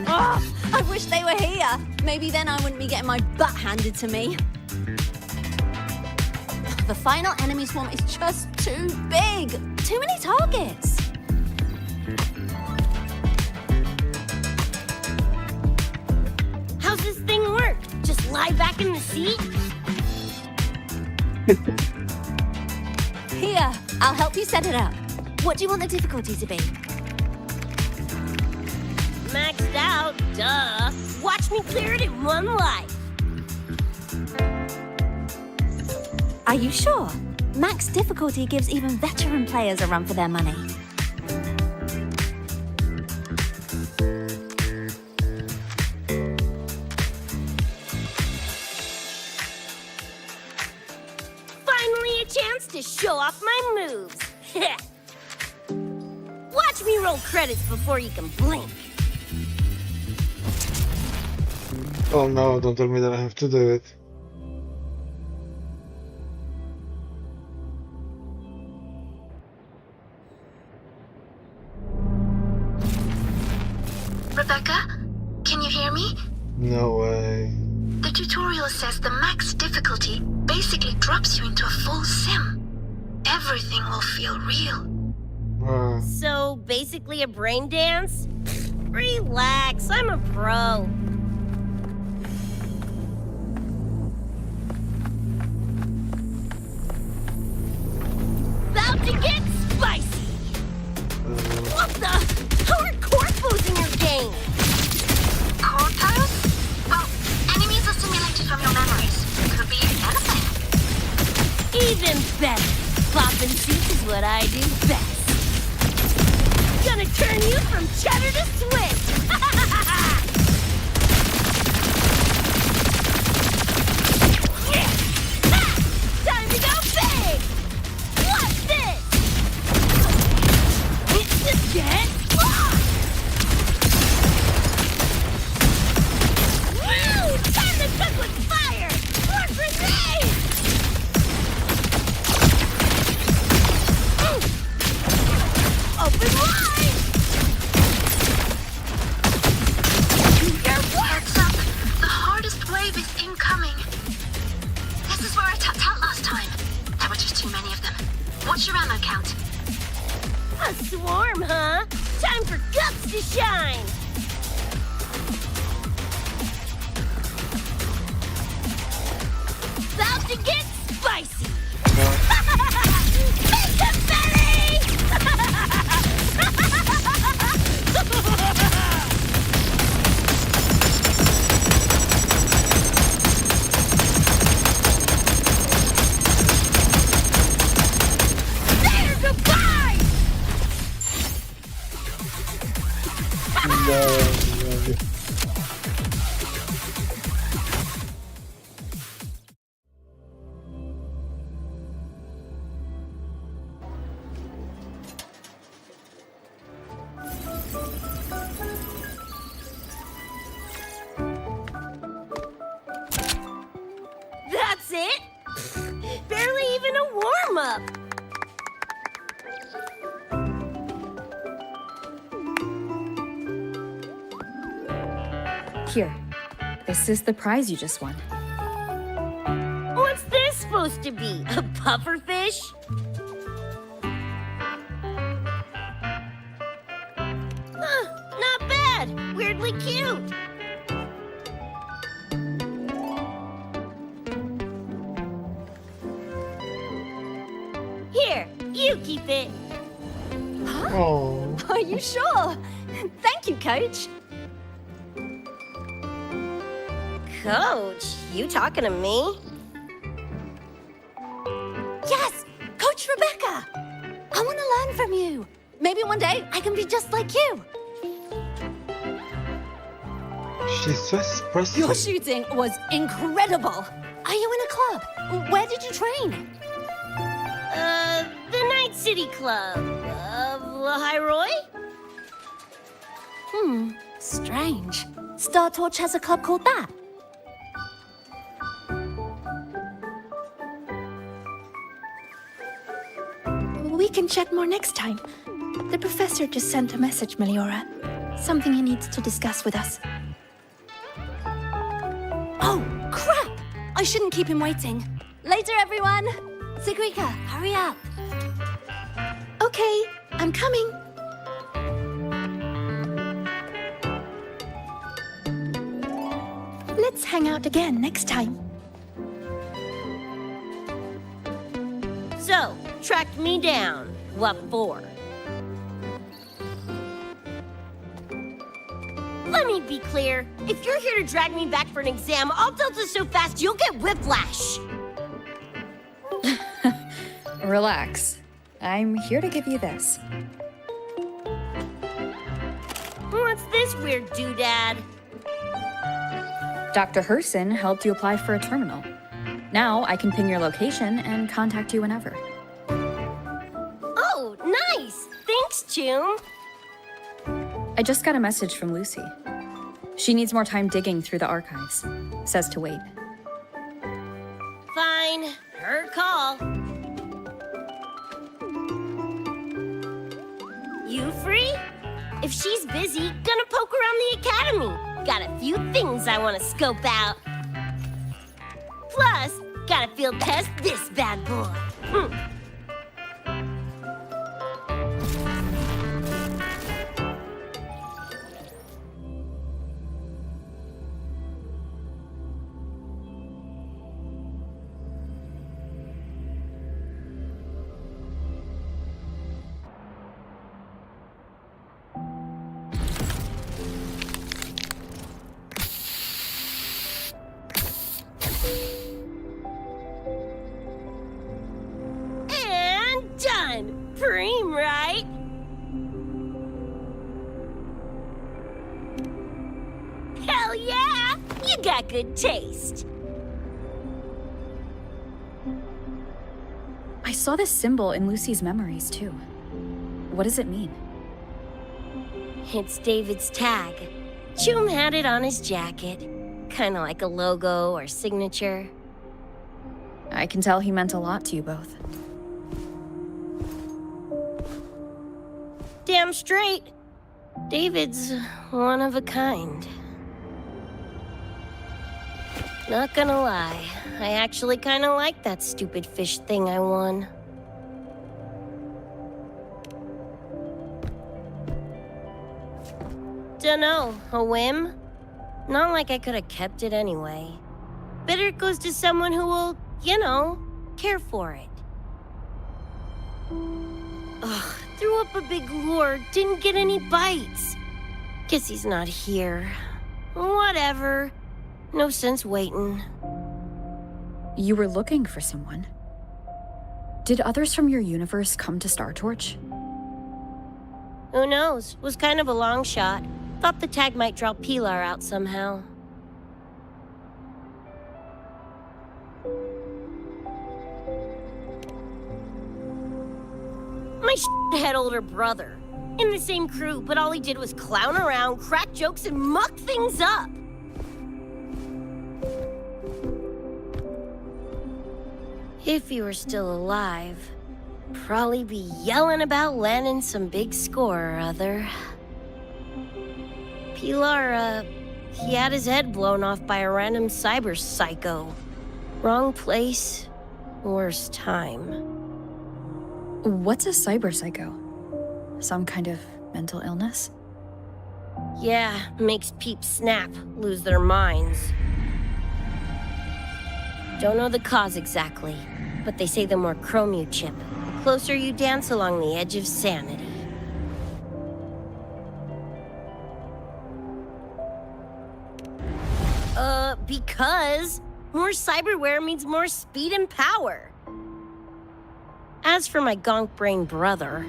Oh, I wish they were here. Maybe then I wouldn't be getting my butt handed to me. The final enemy swarm is just too big. Too many targets. How's this thing work? Just lie back in the seat? Here, I'll help you set it up. What do you want the difficulty to be? Maxed out, duh. Watch me clear it in one life. Are you sure? Max difficulty gives even veteran players a run for their money. Finally a chance to show off my moves. Watch me roll credits before you can blink. Oh no, don't tell me that I have to do it. Rebecca, can you hear me? No way. The tutorial says the max difficulty basically drops you into a full sim. Everything will feel real. So, basically a brain dance? Relax, I'm a pro. About to get spicy! What the? How are core flows in your game? Core tiles? Well, enemies are simulated from your memories. Could be anything. Even better. Poppin' suits is what I do best. Gonna turn you from cheddar to Swiss. Time to go big! What's this? It's the get lost! Woo! Time to cook with fire! More grenades! Open wide! Heads up! The hardest wave is incoming. This is where I tapped out last time. There were just too many of them. What's your ammo count? A swarm, huh? Time for guts to shine! About to get spicy! Make them There, goodbye! That's it? Barely even a warm-up. Here. This is the prize you just won. What's this supposed to be? A pufferfish? Not bad. Weirdly cute. Here, you keep it. Oh. Are you sure? Thank you, Coach. Coach, you talking to me? Yes! Coach Rebecca! I want to learn from you. Maybe one day I can be just like you. She's so expressive. Your shooting was incredible. Are you in a club? Where did you train? The Night City Club of Lahiroy? Strange. Star Torch has a club called that. We can chat more next time. The professor just sent a message, Meliora. Something he needs to discuss with us. Oh, crap! I shouldn't keep him waiting. Later, everyone! Sigrika, hurry up. Okay, I'm coming. Let's hang out again next time. tracked me down. What for? Let me be clear. If you're here to drag me back for an exam, I'll delta so fast you'll get whiplash. Relax. I'm here to give you this. What's this weird doodad? Dr. Herson helped you apply for a terminal. Now I can ping your location and contact you whenever. Oh, nice! Thanks, Choom. I just got a message from Lucy. She needs more time digging through the archives. Says to wait. Fine. Her call. You free? If she's busy, gonna poke around the academy. Got a few things I want to scope out. Plus, gotta field test this bad boy. And done! Preem, right? Hell yeah! You got good taste. I saw this symbol in Lucy's memories, too. What does it mean? It's David's tag. Choom had it on his jacket. Kinda like a logo or signature. I can tell he meant a lot to you both. Damn straight. David's one of a kind. Not gonna lie, I actually kinda like that stupid fish thing I won. Dunno, a whim? Not like I could have kept it anyway. Better it goes to someone who will, you know, care for it. Ugh, threw up a big lure, didn't get any bites. Guess he's not here. Whatever. No sense waiting. You were looking for someone. Did others from your universe come to Star Torch? Who knows? Was kind of a long shot. Thought the tag might draw Pilar out somehow. My shithead older brother. In the same crew, but all he did was clown around, crack jokes, and muck things up. If he were still alive, probably be yelling about landing some big score or other. Pilar, he had his head blown off by a random cyber psycho. Wrong place, worst time. What's a cyber psycho? Some kind of mental illness? Yeah, makes peeps snap, lose their minds. Don't know the cause exactly, but they say the more chrome you chip, the closer you dance along the edge of sanity. Because more cyberware means more speed and power. As for my gonk-brained brother,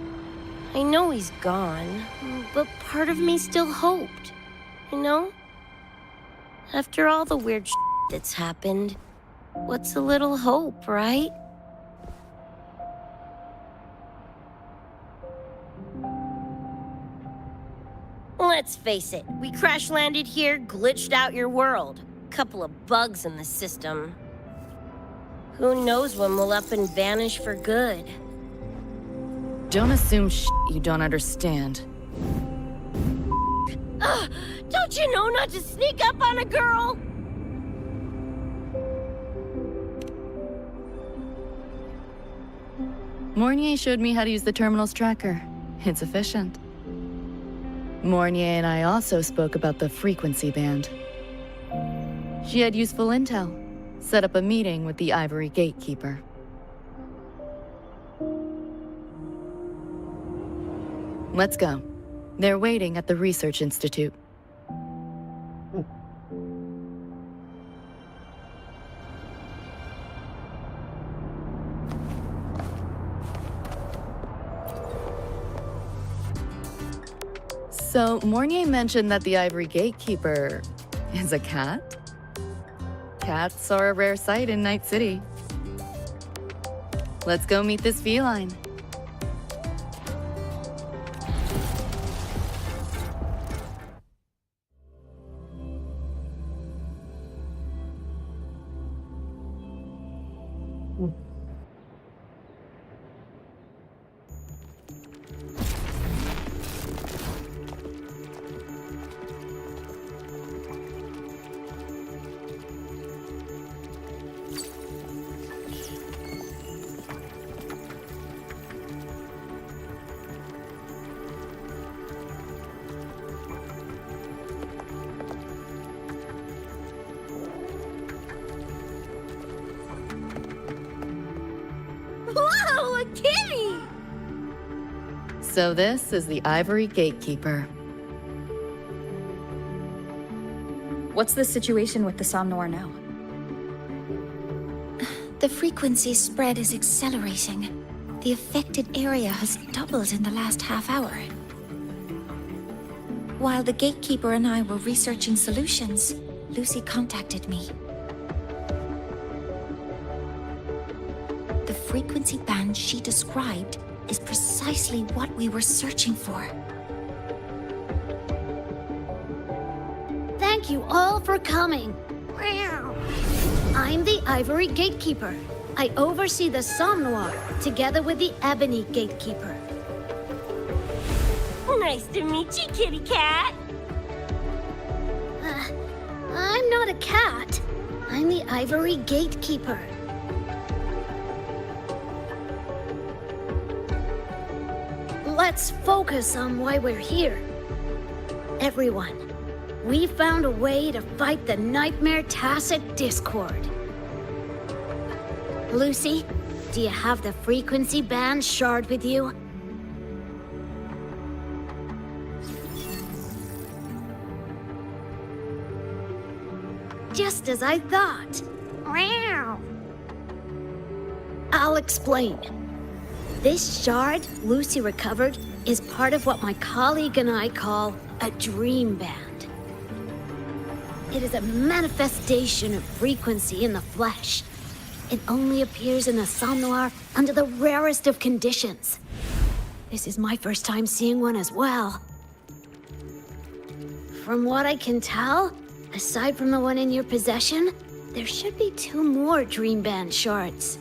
I know he's gone, but part of me still hoped, you know? After all the weird shit that's happened, what's a little hope, right? Let's face it, we crash-landed here, glitched out your world. Couple of bugs in the system. Who knows when we'll up and vanish for good? Don't assume you don't understand. Don't you know not to sneak up on a girl? Mornier showed me how to use the terminal's tracker. It's efficient. Mornier and I also spoke about the frequency band. She had useful intel. Set up a meeting with the Ivory Gatekeeper. Let's go. They're waiting at the Research Institute. So, Mornier mentioned that the Ivory Gatekeeper is a cat? Cats are a rare sight in Night City. Let's go meet this feline. Whoa, a kitty! So this is the Ivory Gatekeeper. What's the situation with the Somnoir now? The frequency spread is accelerating. The affected area has doubled in the last half hour. While the Gatekeeper and I were researching solutions, Lucy contacted me. The frequency band she described is precisely what we were searching for. Thank you all for coming. I'm the Ivory Gatekeeper. I oversee the Somnoir, together with the Ebony Gatekeeper. Nice to meet you, kitty cat. I'm not a cat. I'm the Ivory Gatekeeper. Let's focus on why we're here. Everyone, we found a way to fight the Nightmare Tacit Discord. Lucy, do you have the frequency band shard with you? Just as I thought. I'll explain. This shard Lucy recovered is part of what my colleague and I call a dream band. It is a manifestation of frequency in the flesh. It only appears in the Somnoir under the rarest of conditions. This is my first time seeing one as well. From what I can tell, aside from the one in your possession, there should be 2 more dream band shards.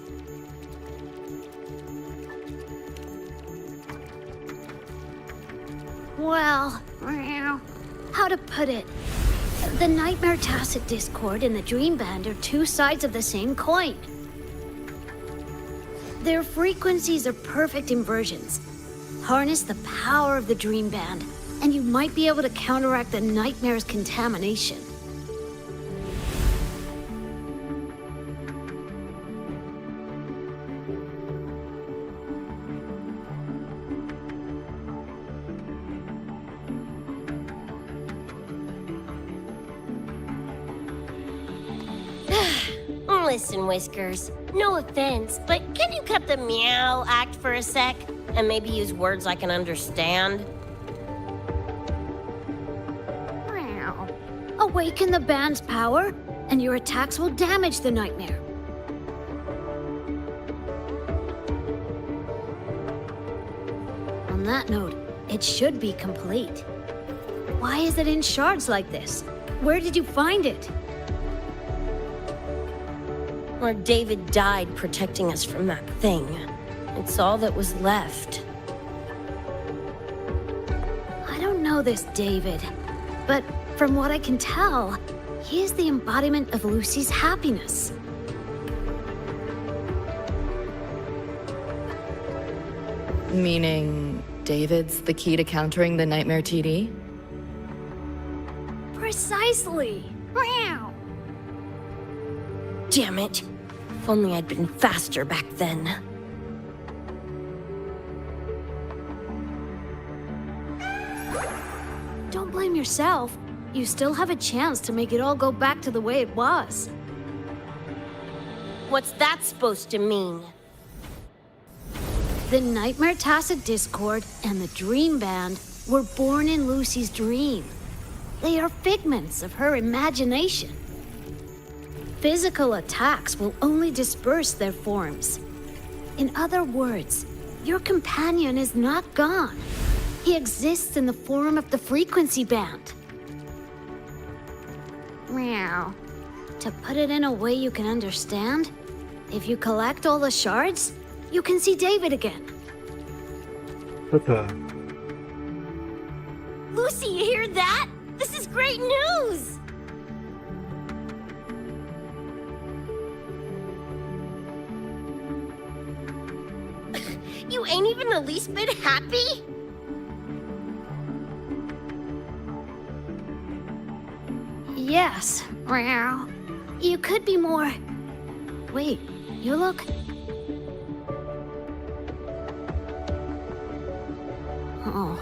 Well, how to put it? The Nightmare Tacit Discord and the Dream Band are 2 sides of the same coin. Their frequencies are perfect inversions. Harness the power of the Dream Band, and you might be able to counteract the Nightmare's contamination. Listen, Whiskers, no offense, but can you cut the meow act for a sec? And maybe use words I can understand? Awaken the band's power, and your attacks will damage the Nightmare. On that note, it should be complete. Why is it in shards like this? Where did you find it? Where David died protecting us from that thing. It's all that was left. I don't know this David, but from what I can tell, he is the embodiment of Lucy's happiness. Meaning, David's the key to countering the Nightmare TD? Precisely! Damn it. If only I'd been faster back then. time yourself, you still have a chance to make it all go back to the way it was. What's that supposed to mean? The Nightmare Tacit Discord and the Dream Band were born in Lucy's dream. They are figments of her imagination. Physical attacks will only disperse their forms. In other words, your companion is not gone. He exists in the form of the frequency band. Meow. To put it in a way you can understand, if you collect all the shards, you can see David again. Papa. Lucy, you hear that? This is great news! You ain't even the least bit happy? Yes. Meow. You could be more... Wait, you look... Oh.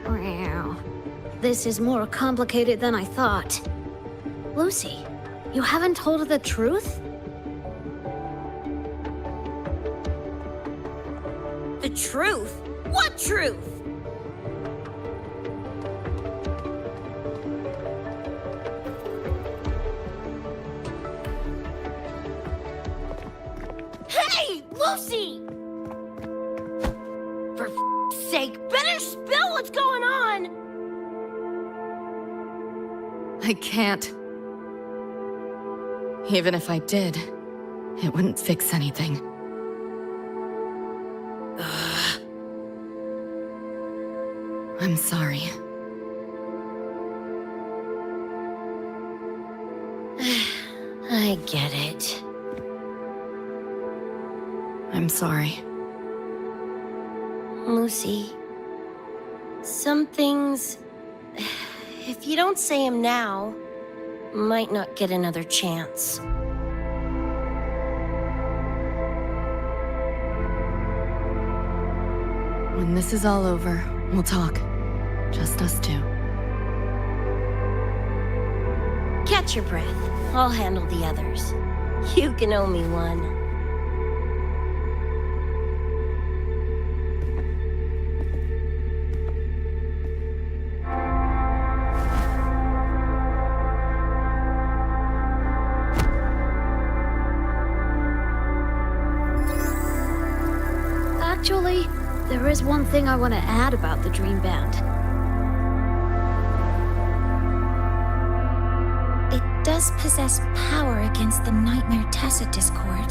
Meow. This is more complicated than I thought. Lucy, you haven't told her the truth? The truth? What truth? Hey, Lucy! For f***'s sake, better spill what's going on! I can't. Even if I did, it wouldn't fix anything. I'm sorry. I get it. I'm sorry. Lucy, some things, if you don't say them now, might not get another chance. When this is all over, we'll talk. Just us two. Catch your breath. I'll handle the others. You can owe me one. Actually, there is one thing I want to add about the Dream Band. It does possess power against the Nightmare Tacit Discord,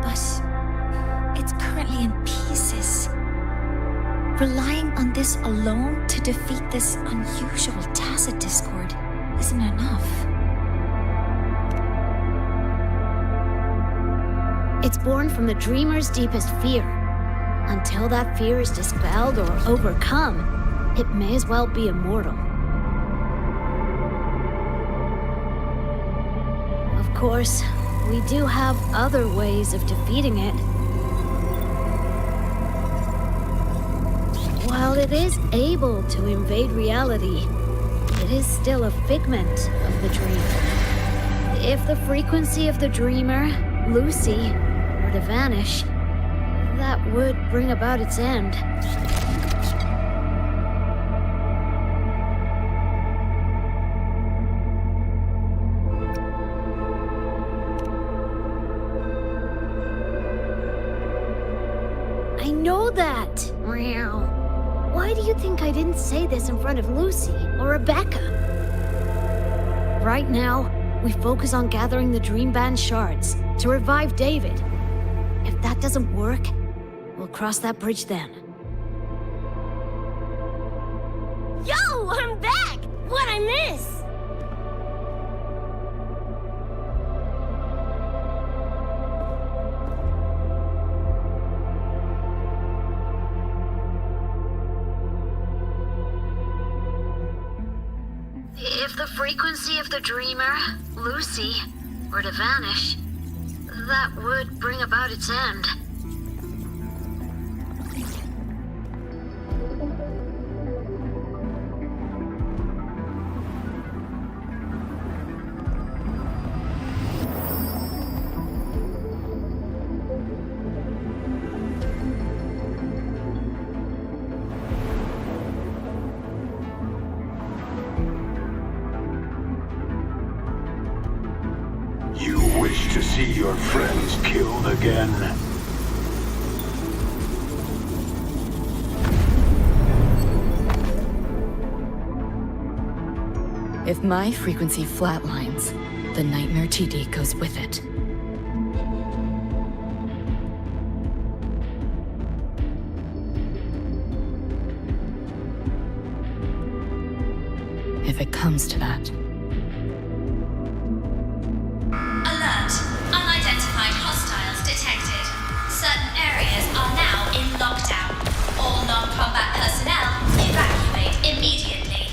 but it's currently in pieces. Relying on this alone to defeat this unusual Tacit Discord isn't enough. It's born from the dreamer's deepest fear. Until that fear is dispelled or overcome, it may as well be immortal. Of course, we do have other ways of defeating it. While it is able to invade reality, it is still a figment of the dream. If the frequency of the dreamer, Lucy, were to vanish, that would bring about its end. I know that! Meow. Why do you think I didn't say this in front of Lucy or Rebecca? Right now, we focus on gathering the Dream Band shards to revive David. If that doesn't work, we'll cross that bridge then. Yo, I'm back! What'd I miss? If the frequency of the dreamer, Lucy, were to vanish, that would bring about its end. You wish to see your friends killed again? If my frequency flatlines, the Nightmare TD goes with it. If it comes to that. Alert! Unidentified hostiles detected. Certain areas are now in lockdown. All non-combat personnel evacuate immediately.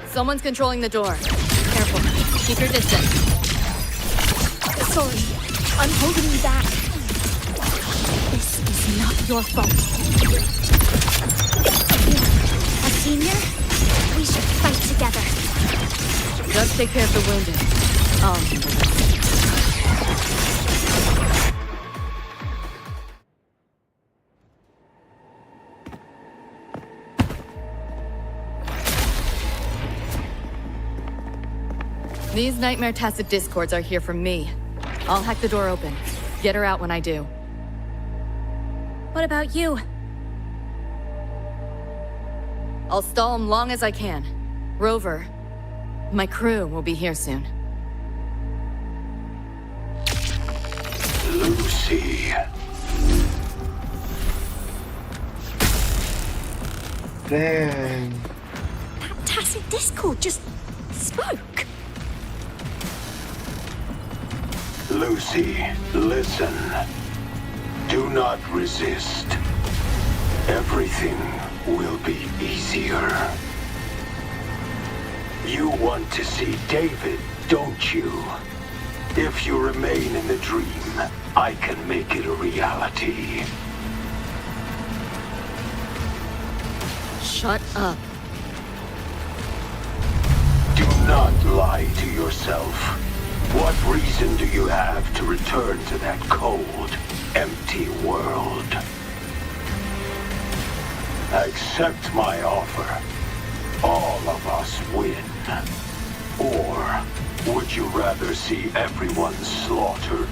Someone's controlling the door. Careful. Keep your distance. Sorry, I'm holding you back. This is not your fault. A senior? We should fight together. Just take care of the wounded. I'll handle this. These Nightmare Tacit Discords are here from me. I'll hack the door open. Get her out when I do. What about you? I'll stall them long as I can. Rover, my crew will be here soon. Lucy. Damn. That tacit discord just spoke. Lucy, listen. Do not resist. Everything will be easier. You want to see David, don't you? If you remain in the dream, I can make it a reality. Shut up. Do not lie to yourself. What reason do you have to return to that cold, empty world? Accept my offer. All of us win. Or would you rather see everyone slaughtered?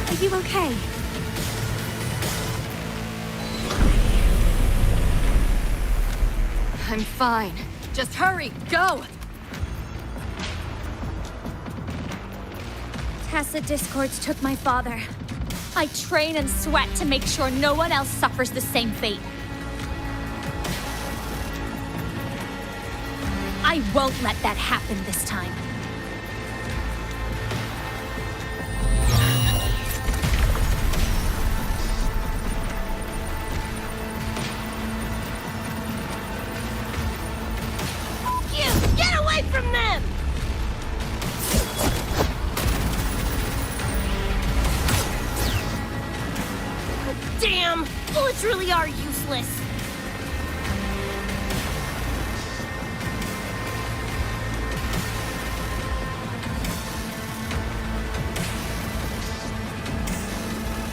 Are you okay? I'm fine. Just hurry, go! Tacit Discords took my father. I train and sweat to make sure no one else suffers the same fate. I won't let that happen this time. Get away from them! Oh, damn! Bullets really are useless.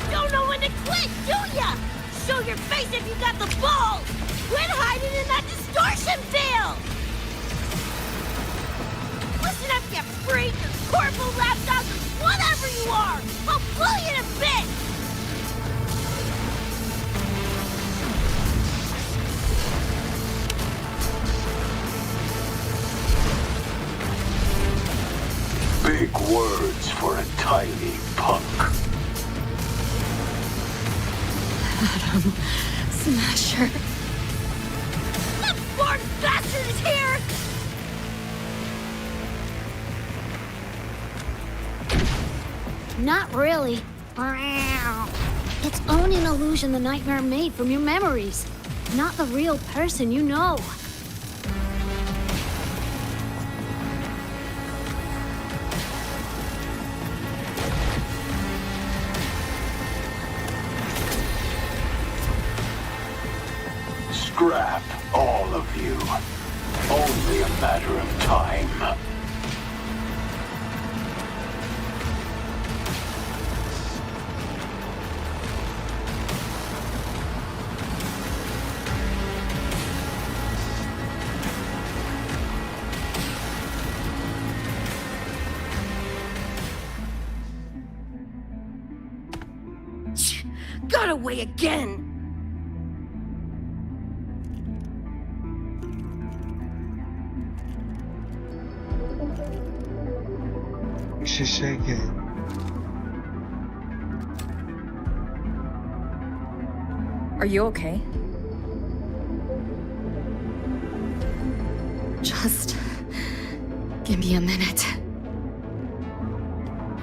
Don't know when to quit, do ya? Show your face if you got the balls! Quit hiding in that distortion field! Listen up, you freak, or corporal lapdogs, or whatever you are! I'll blow you to bits! Big words for a tiny punk. Atom Smasher. That Lord bastard is here! Not really. It's only an illusion the nightmare made from your memories, not the real person you know. Scrap, all of you. Only a matter of time. Got away again! She's shaking. Are you okay? Just give me a minute.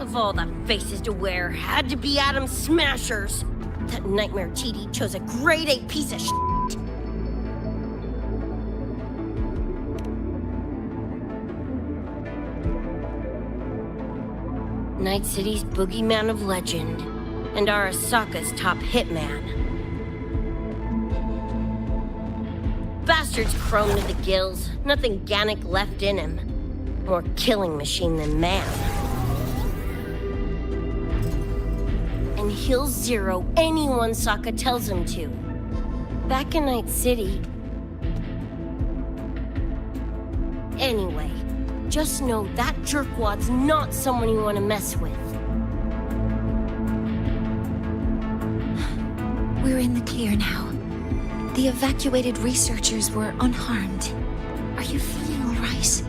Of all the faces to wear, had to be Atom Smashers. That nightmare TD chose a grade A piece of shit. Night City's boogeyman of legend, and Arasaka's top hitman. Bastard's chrome to the gills, nothing Gannic left in him. More killing machine than man. And he'll zero anyone Sokka tells him to. Back in Night City... Anyway, just know that jerkwad's not someone you want to mess with. We're in the clear now. The evacuated researchers were unharmed. Are you feeling all right?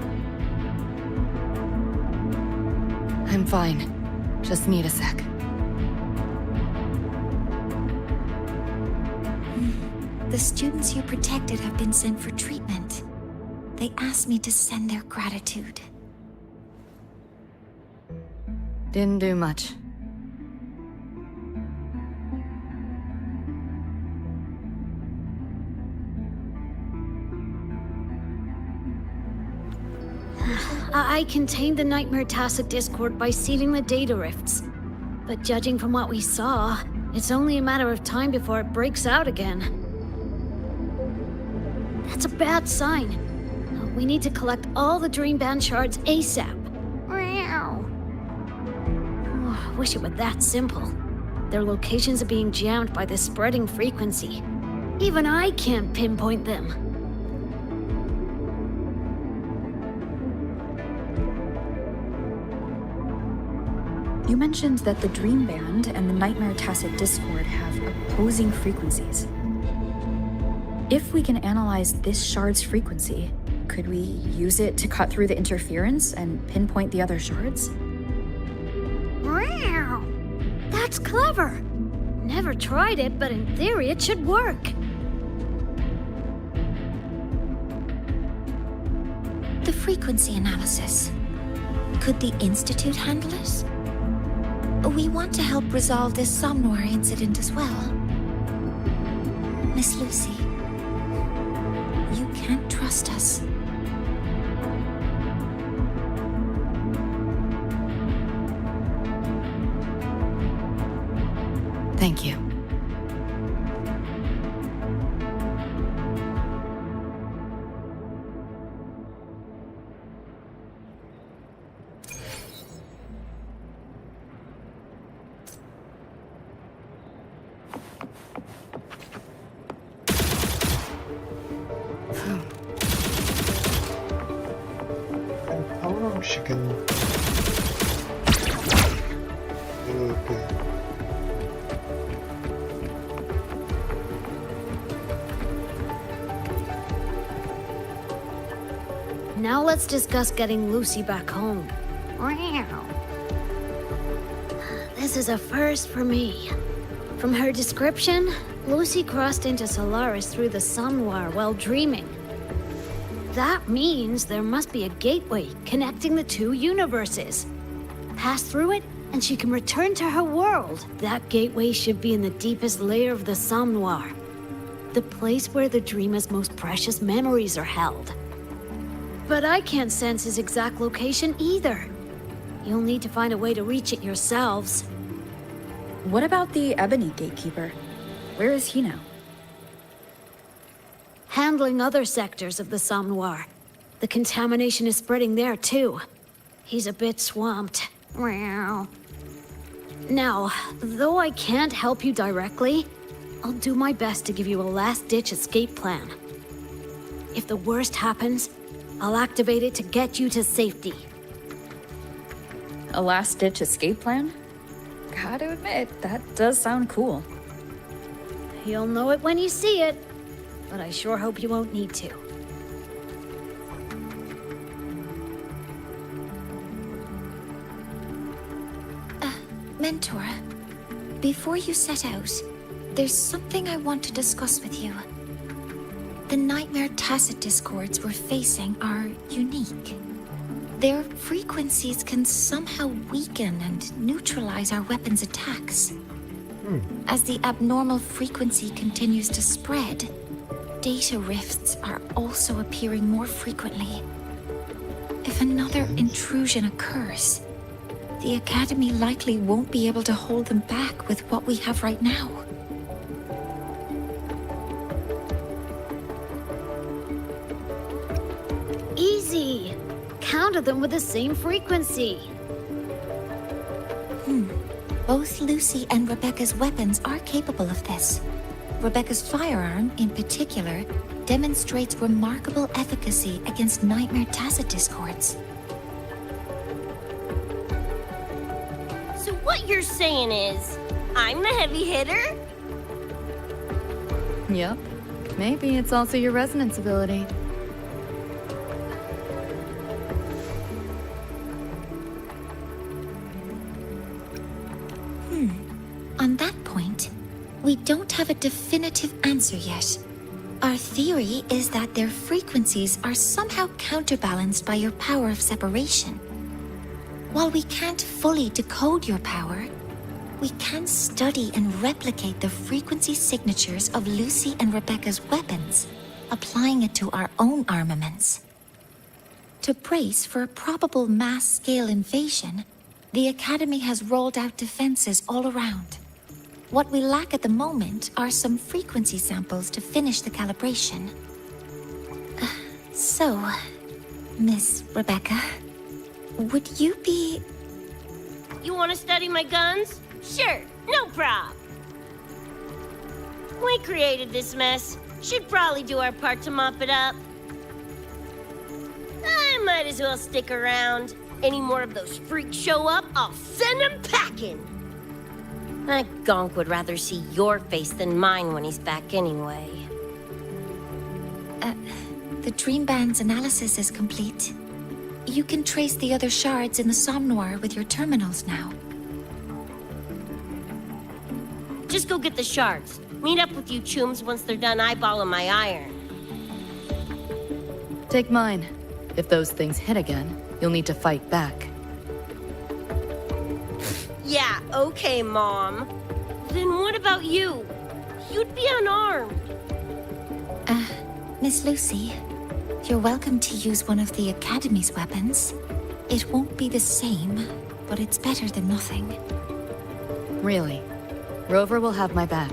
I'm fine. Just need a sec. The students you protected have been sent for treatment. They asked me to send their gratitude. Didn't do much. I contained the Nightmare Tacit Discord by sealing the data rifts. But judging from what we saw, it's only a matter of time before it breaks out again. That's a bad sign. We need to collect all the Dream Band shards ASAP. Oh, wish it were that simple. Their locations are being jammed by the spreading frequency. Even I can't pinpoint them. You mentioned that the Dream Band and the Nightmare Tacit Discord have opposing frequencies. If we can analyze this shard's frequency, could we use it to cut through the interference and pinpoint the other shards? Wow! That's clever! Never tried it, but in theory it should work. The frequency analysis. Could the Institute handle it? We want to help resolve this Somnoir incident as well. Miss Lucy, you can't trust us. Thank you. How long she can... Okay. Now let's discuss getting Lucy back home. Wow. This is a first for me. From her description, Lucy crossed into Solaris through the Somnoir while dreaming. That means there must be a gateway connecting the two universes. Pass through it, and she can return to her world. That gateway should be in the deepest layer of the Somnoir, the place where the dreamer's most precious memories are held. But I can't sense his exact location either. You'll need to find a way to reach it yourselves. What about the Ebony Gatekeeper? Where is he now? Handling other sectors of the Somnoir. The contamination is spreading there too. He's a bit swamped. Now, though I can't help you directly, I'll do my best to give you a last-ditch escape plan. If the worst happens, I'll activate it to get you to safety. A last-ditch escape plan? Gotta admit, that does sound cool. You'll know it when you see it, but I sure hope you won't need to. Mentor, before you set out, there's something I want to discuss with you. The Nightmare Tacet discords we're facing are unique. Their frequencies can somehow weaken and neutralize our weapons' attacks. As the abnormal frequency continues to spread, data rifts are also appearing more frequently. If another intrusion occurs, the Academy likely won't be able to hold them back with what we have right now. Easy! Counter them with the same frequency. Both Lucy and Rebecca's weapons are capable of this. Rebecca's firearm, in particular, demonstrates remarkable efficacy against Nightmare Tacet discords. So what you're saying is, I'm the heavy hitter? Yep. Maybe it's also your resonance ability. On that point, we don't have a definitive answer yet. Our theory is that their frequencies are somehow counterbalanced by your power of separation. While we can't fully decode your power, we can study and replicate the frequency signatures of Lucy and Rebecca's weapons, applying it to our own armaments. To brace for a probable mass-scale invasion, the Academy has rolled out defenses all around. What we lack at the moment are some frequency samples to finish the calibration. So, Miss Rebecca, would you be... You want to study my guns? Sure, no prob. We created this mess. Should probably do our part to mop it up. I might as well stick around. Any more of those freaks show up, I'll send them packing. That gonk would rather see your face than mine when he's back anyway. The Dream Band's analysis is complete. You can trace the other shards in the Somnoir with your terminals now. Just go get the shards. Meet up with you chooms once they're done eyeballing my iron. Take mine. If those things hit again, you'll need to fight back. Yeah, okay, Mom. Then what about you? You'd be unarmed. Miss Lucy, you're welcome to use one of the Academy's weapons. It won't be the same, but it's better than nothing. Really? Rover will have my back.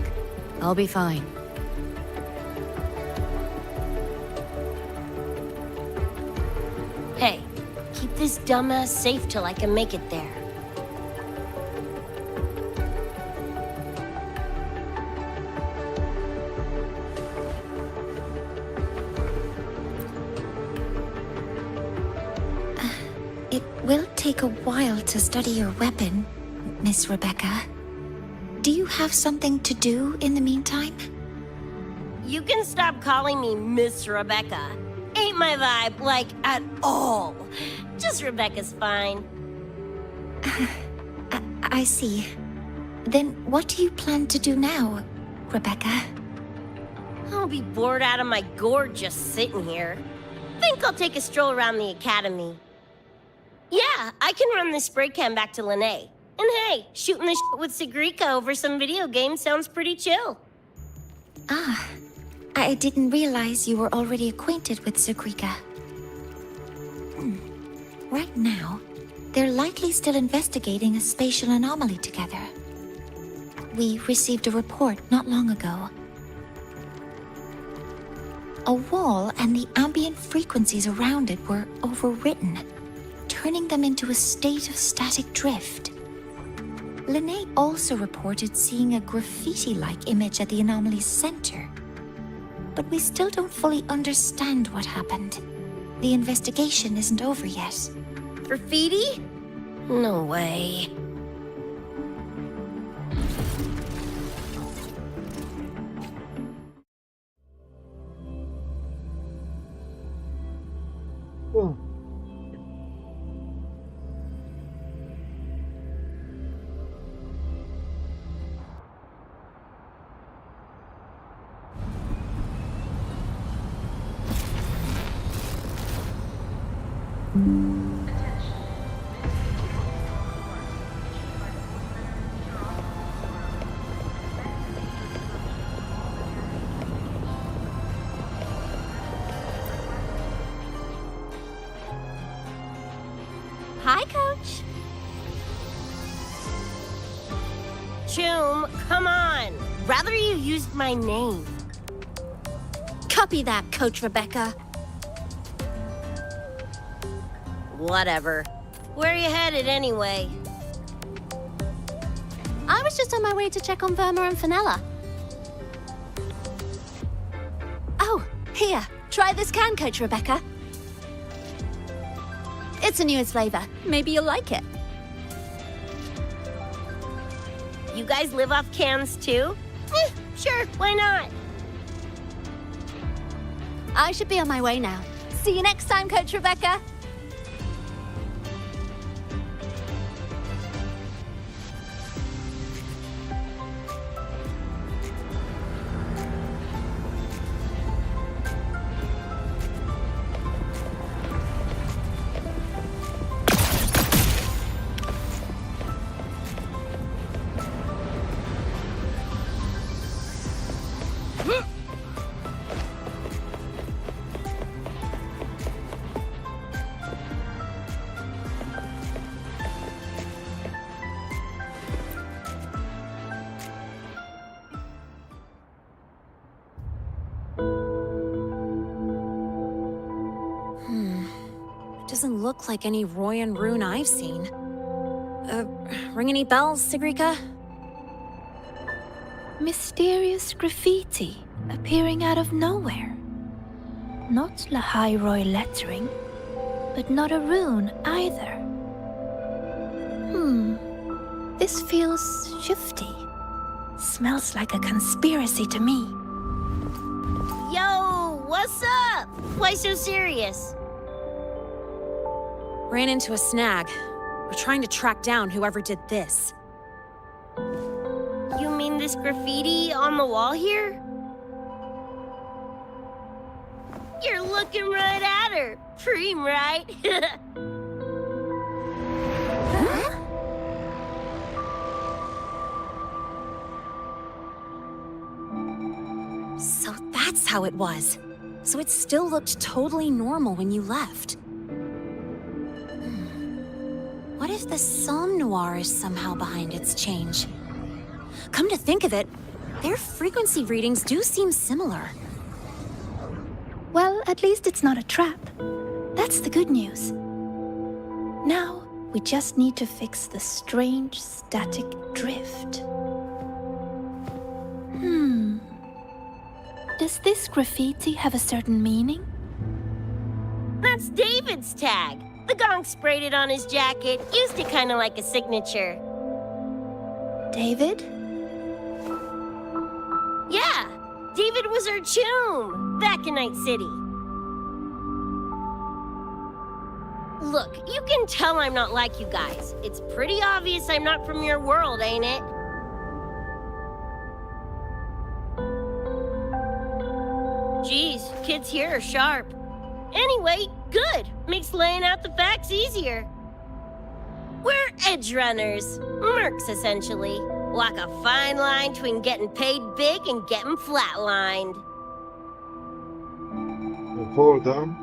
I'll be fine. Hey, keep this dumbass safe till I can make it there. It will take a while to study your weapon, Miss Rebecca. Do you have something to do in the meantime? You can stop calling me Miss Rebecca. Ain't my vibe, like, at all. Just Rebecca's fine. I see. Then what do you plan to do now, Rebecca? I'll be bored out of my gourd just sitting here. Think I'll take a stroll around the academy. Yeah, I can run this spray can back to Lene. And hey, shooting the shit with Sigrika over some video games sounds pretty chill. Ah, I didn't realize you were already acquainted with Sigrika. Right now, they're likely still investigating a spatial anomaly together. We received a report not long ago. A wall and the ambient frequencies around it were overwritten, turning them into a state of static drift. Lene also reported seeing a graffiti-like image at the anomaly's center. But we still don't fully understand what happened. The investigation isn't over yet. Graffiti? No way. Oh. Hi, Coach. Choom, come on. Rather you used my name. Copy that, Coach Rebecca. Whatever. Where are you headed anyway? I was just on my way to check on Verma and Fenella. Oh, here. Try this can, Coach Rebecca. It's a newest flavor. Maybe you'll like it. You guys live off cans too? Sure, why not? I should be on my way now. See you next time, Coach Rebecca. Doesn't look like any Royan rune I've seen. Ring any bells, Sigrika? Mysterious graffiti appearing out of nowhere. Not Lahai lettering, but not a rune either. This feels shifty. Smells like a conspiracy to me. Yo, what's up? Why so serious? Ran into a snag. We're trying to track down whoever did this. You mean this graffiti on the wall here? You're looking right at her. Preem, right? So that's how it was. So it still looked totally normal when you left. What if the Somme Noir is somehow behind its change? Come to think of it, their frequency readings do seem similar. Well, at least it's not a trap. That's the good news. Now, we just need to fix the strange static drift. Does this graffiti have a certain meaning? That's David's tag. The gong sprayed it on his jacket, used it kind of like a signature. David? Yeah, David was our choom back in Night City. Look, you can tell I'm not like you guys. It's pretty obvious I'm not from your world, ain't it? kids here are sharp. Anyway, good. Makes laying out the facts easier. We're edge runners. Mercs, essentially. Walk a fine line between getting paid big and getting flatlined. Hold on.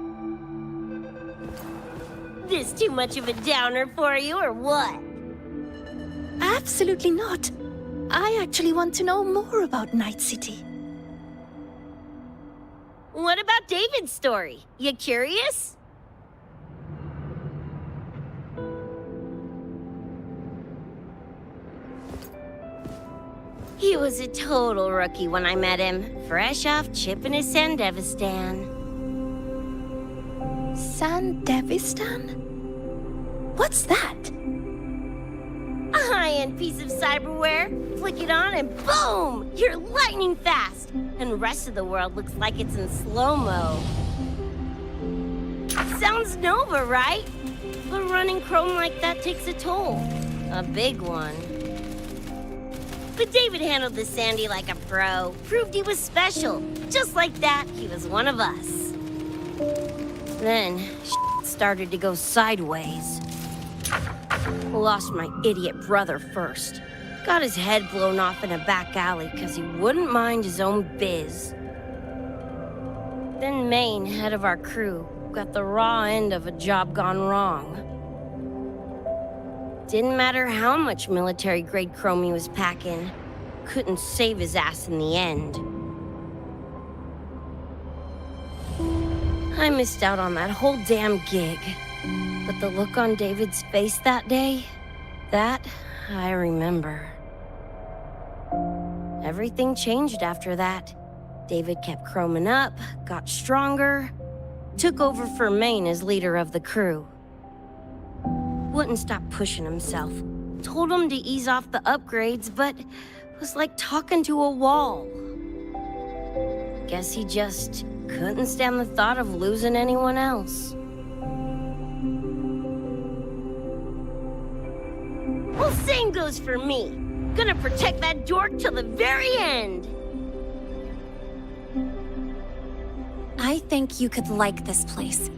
This too much of a downer for you, or what? Absolutely not. I actually want to know more about Night City. What about David's story? You curious? He was a total rookie when I met him, fresh off chipping his Sandevistan. Sandevistan? What's that? A high-end piece of cyberware. Flick it on and boom! You're lightning fast! And the rest of the world looks like it's in slow-mo. Sounds Nova, right? But running chrome like that takes a toll. A big one. But David handled the Sandy like a pro. Proved he was special. Just like that, he was one of us. Then, started to go sideways. Lost my idiot brother first. Got his head blown off in a back alley because he wouldn't mind his own biz. Then Maine, head of our crew, got the raw end of a job gone wrong. Didn't matter how much military-grade chrome he was packing. Couldn't save his ass in the end. I missed out on that whole damn gig. But the look on David's face that day, that I remember. Everything changed after that. David kept chroming up, got stronger, took over for Maine as leader of the crew. Wouldn't stop pushing himself. Told him to ease off the upgrades, but was like talking to a wall. Guess he just couldn't stand the thought of losing anyone else. Well, same goes for me. Gonna protect that dork till the very end. I think you could like this place.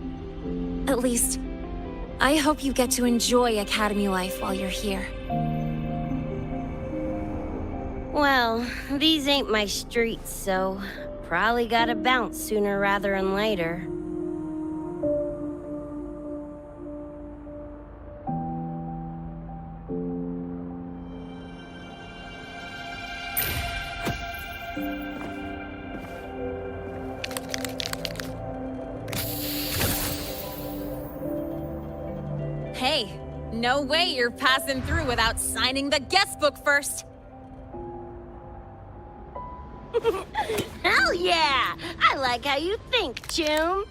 At least, I hope you get to enjoy Academy life while you're here. Well, these ain't my streets, so probably gotta bounce sooner rather than later. Hey, no way you're passing through without signing the guest book first. Hell yeah! I like how you think, Choom.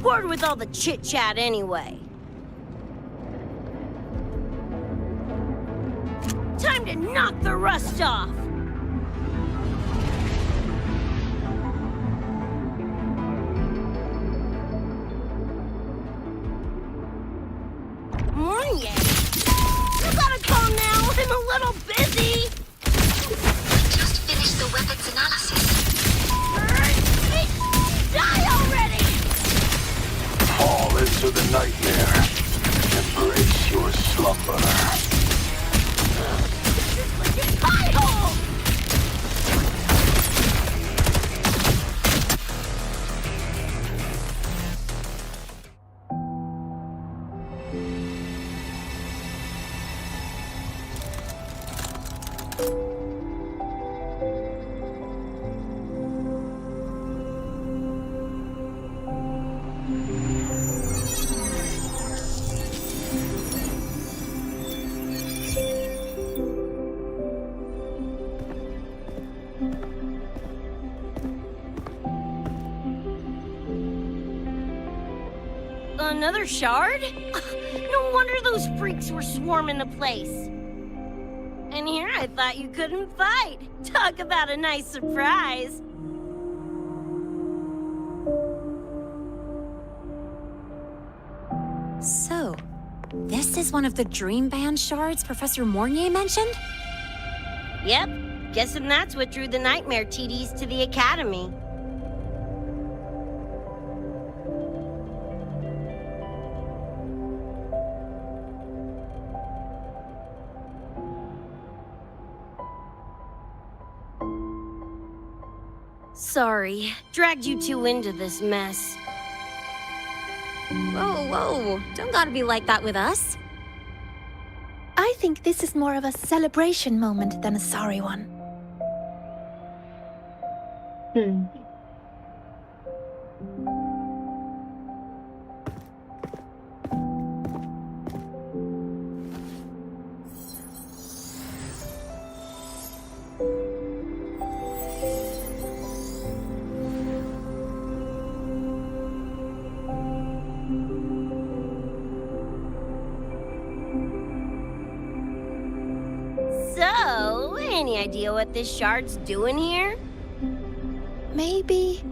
Bored with all the chit-chat anyway. Time to knock the rust off! Morning, yeah. You gotta call now, I'm a little busy! Just finished the weapons analysis. Die already! Fall into the nightmare. Embrace your slumber. This is like a pie hole! Another shard? No wonder those freaks were swarming the place. And here I thought you couldn't fight. Talk about a nice surprise. So, this is one of the Dream Band shards Professor Mornier mentioned? Yep. Guessing that's what drew the Nightmare TDs to the Academy. Sorry, dragged you two into this mess. Whoa, whoa, don't gotta be like that with us. I think this is more of a celebration moment than a sorry one. So, any idea what this shard's doing here? Maybe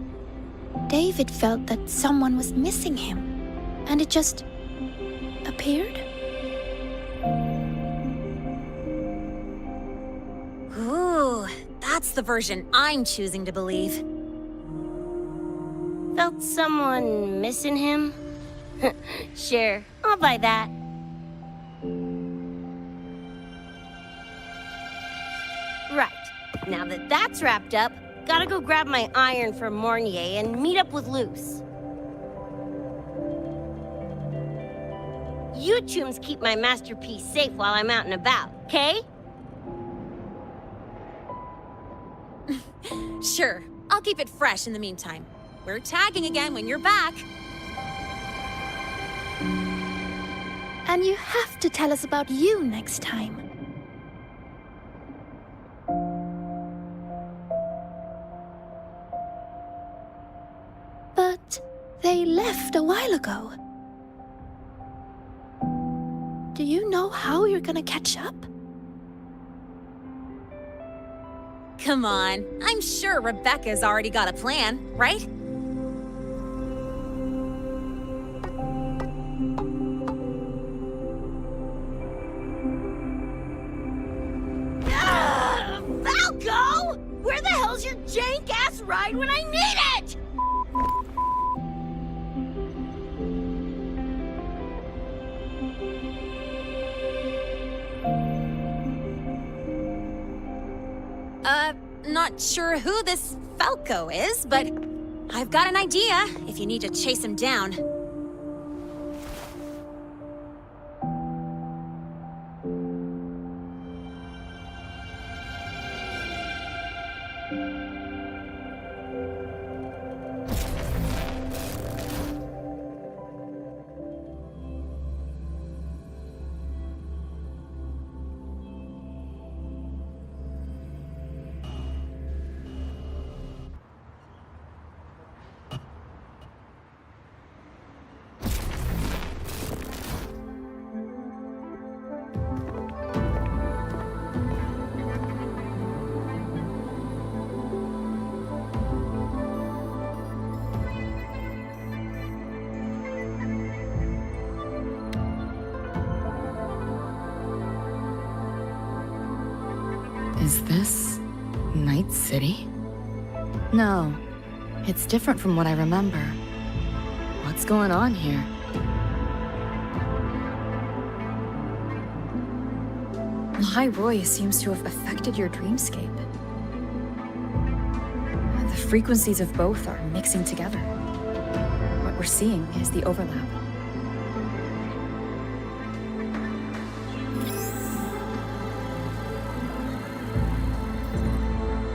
David felt that someone was missing him, and it just appeared? Ooh, that's the version I'm choosing to believe. Felt someone missing him? Sure, I'll buy that. Right, now that that's wrapped up, gotta go grab my iron from Mornier and meet up with Luce. You chums keep my masterpiece safe while I'm out and about, okay? Sure, I'll keep it fresh in the meantime. We're tagging again when you're back. And you have to tell us about you next time. But they left a while ago. Do you know how you're gonna catch up? Come on, I'm sure Rebecca's already got a plan, right? Falco! Where the hell's your jank-ass ride when I need it? Not sure who this Falco is, but I've got an idea if you need to chase him down. Is this Night City? No, it's different from what I remember. What's going on here? Lahai Roy seems to have affected your dreamscape. The frequencies of both are mixing together. What we're seeing is the overlap.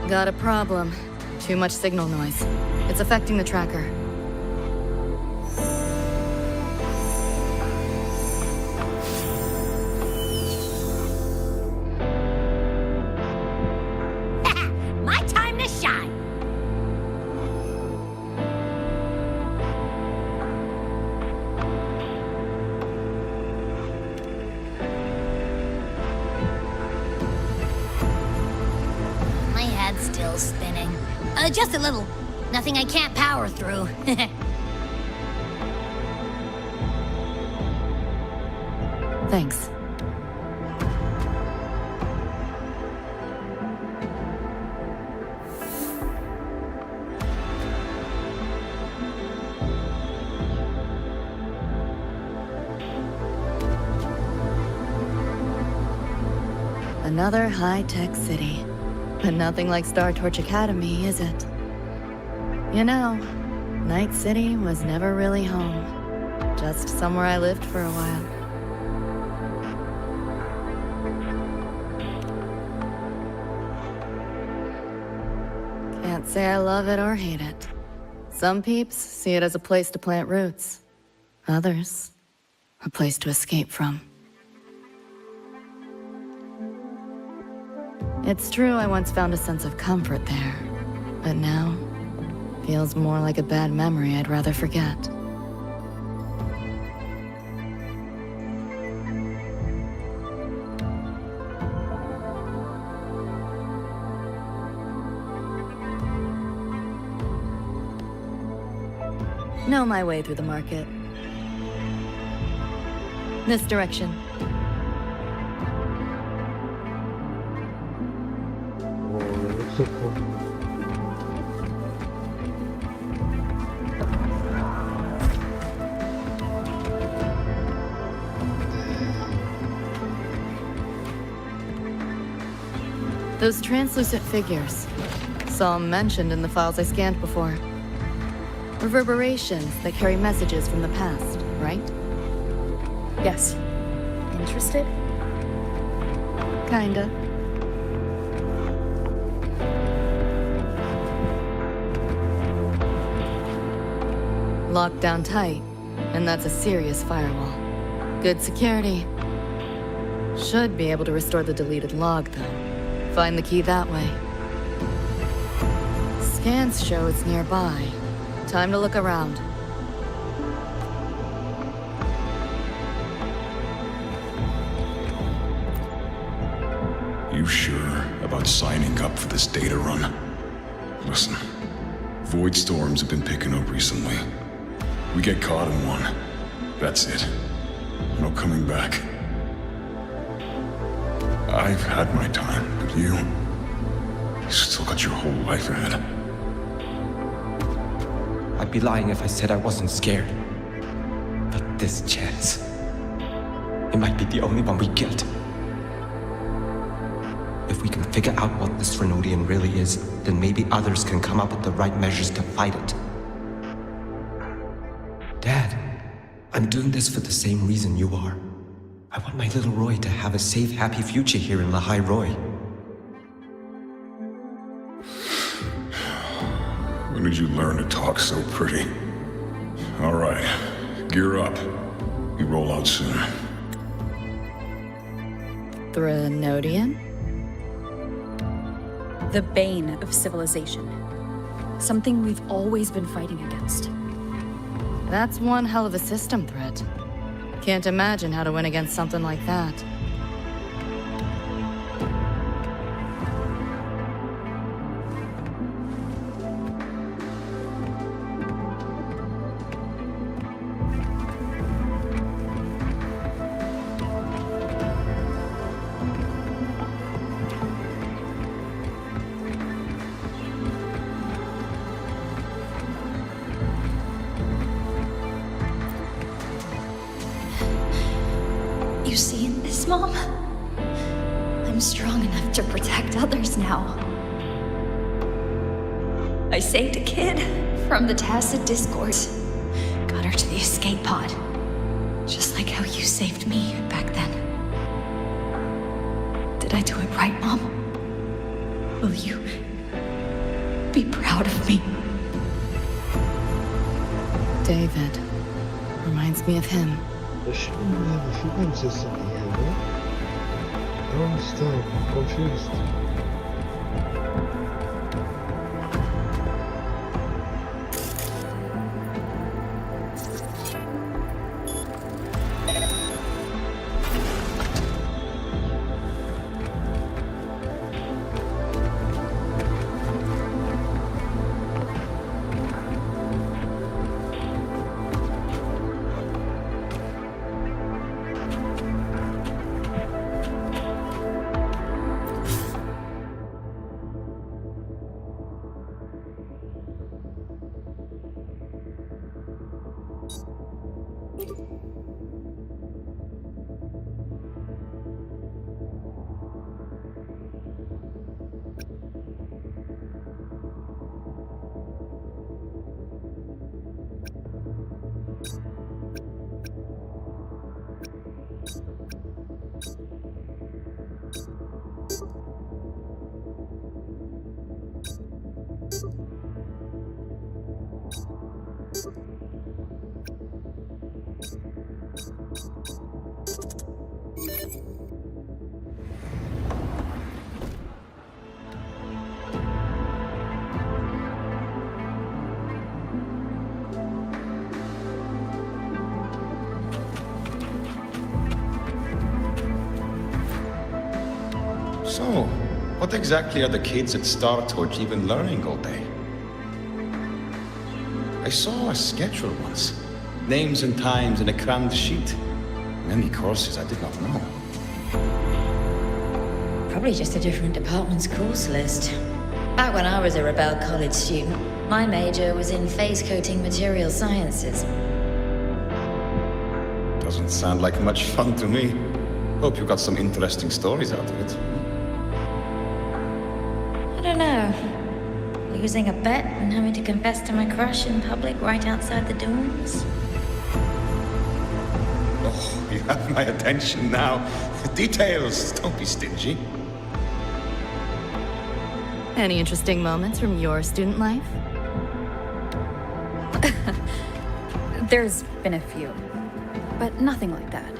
Got a problem. Too much signal noise. It's affecting the tracker. My time to shine! still spinning. Just a little. Nothing I can't power through. Thanks. Another high-tech city. But nothing like Star Torch Academy, is it? You know, Night City was never really home. Just somewhere I lived for a while. Can't say I love it or hate it. Some peeps see it as a place to plant roots. Others, a place to escape from. It's true I once found a sense of comfort there, but now, feels more like a bad memory I'd rather forget. Know my way through the market. This direction. So cool. Those translucent figures. Saw them mentioned in the files I scanned before. Reverberations that carry messages from the past, right? Yes. Interested? Kinda. Locked down tight, and that's a serious firewall. Good security. Should be able to restore the deleted log, though. Find the key that way. Scans show it's nearby. Time to look around. You sure about signing up for this data run? Listen, void storms have been picking up recently. We get caught in one. That's it. No coming back. I've had my time, but you still got your whole life ahead. I'd be lying if I said I wasn't scared. But this chance, it might be the only one we get. If we can figure out what this Renodian really is, then maybe others can come up with the right measures to fight it. Dad, I'm doing this for the same reason you are. I want my little Roy to have a safe, happy future here in Lahai Roy. When did you learn to talk so pretty? All right, gear up. We roll out soon. Renodian? The bane of civilization. Something we've always been fighting against. That's one hell of a system threat. Can't imagine how to win against something like that. You seeing this, Mom? I'm strong enough to protect others now. I saved a kid from the Tacit Discord. Got her to the escape pod. Just like how you saved me back then. Did I do it right, Mom? Will you be proud of me? David. Reminds me of him. There shouldn't have a frequency system here, no? I don't understand. I'm confused. So, what exactly are the kids at Star Torch even learning all day? I saw a schedule once. Names and times in a crammed sheet. Many courses I did not know. Probably just a different department's course list. Back when I was a Rebel College student, my major was in phase coating material sciences. Doesn't sound like much fun to me. Hope you got some interesting stories out of it. I don't know. Losing a bet and having to confess to my crush in public right outside the dorms. Oh, you have my attention now. Details, don't be stingy. Any interesting moments from your student life? There's been a few, but nothing like that.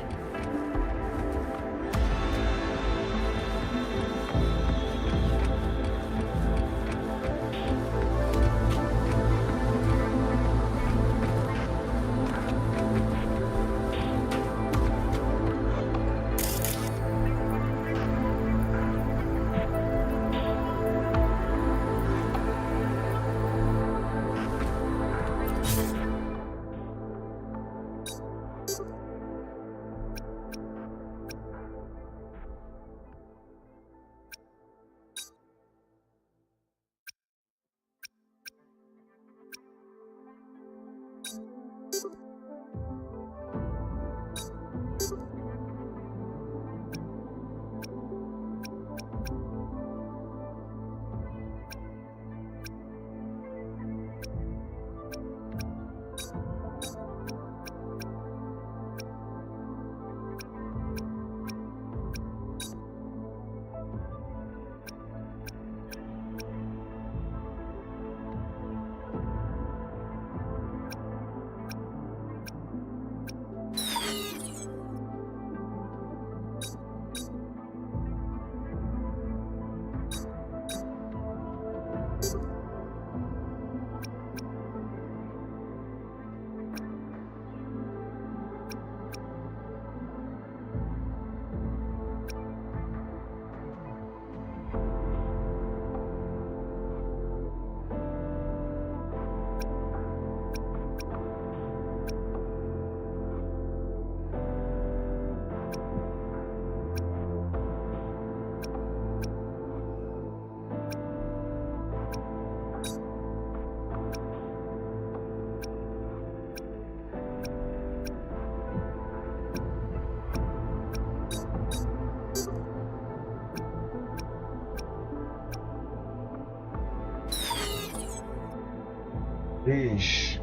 Yeesh.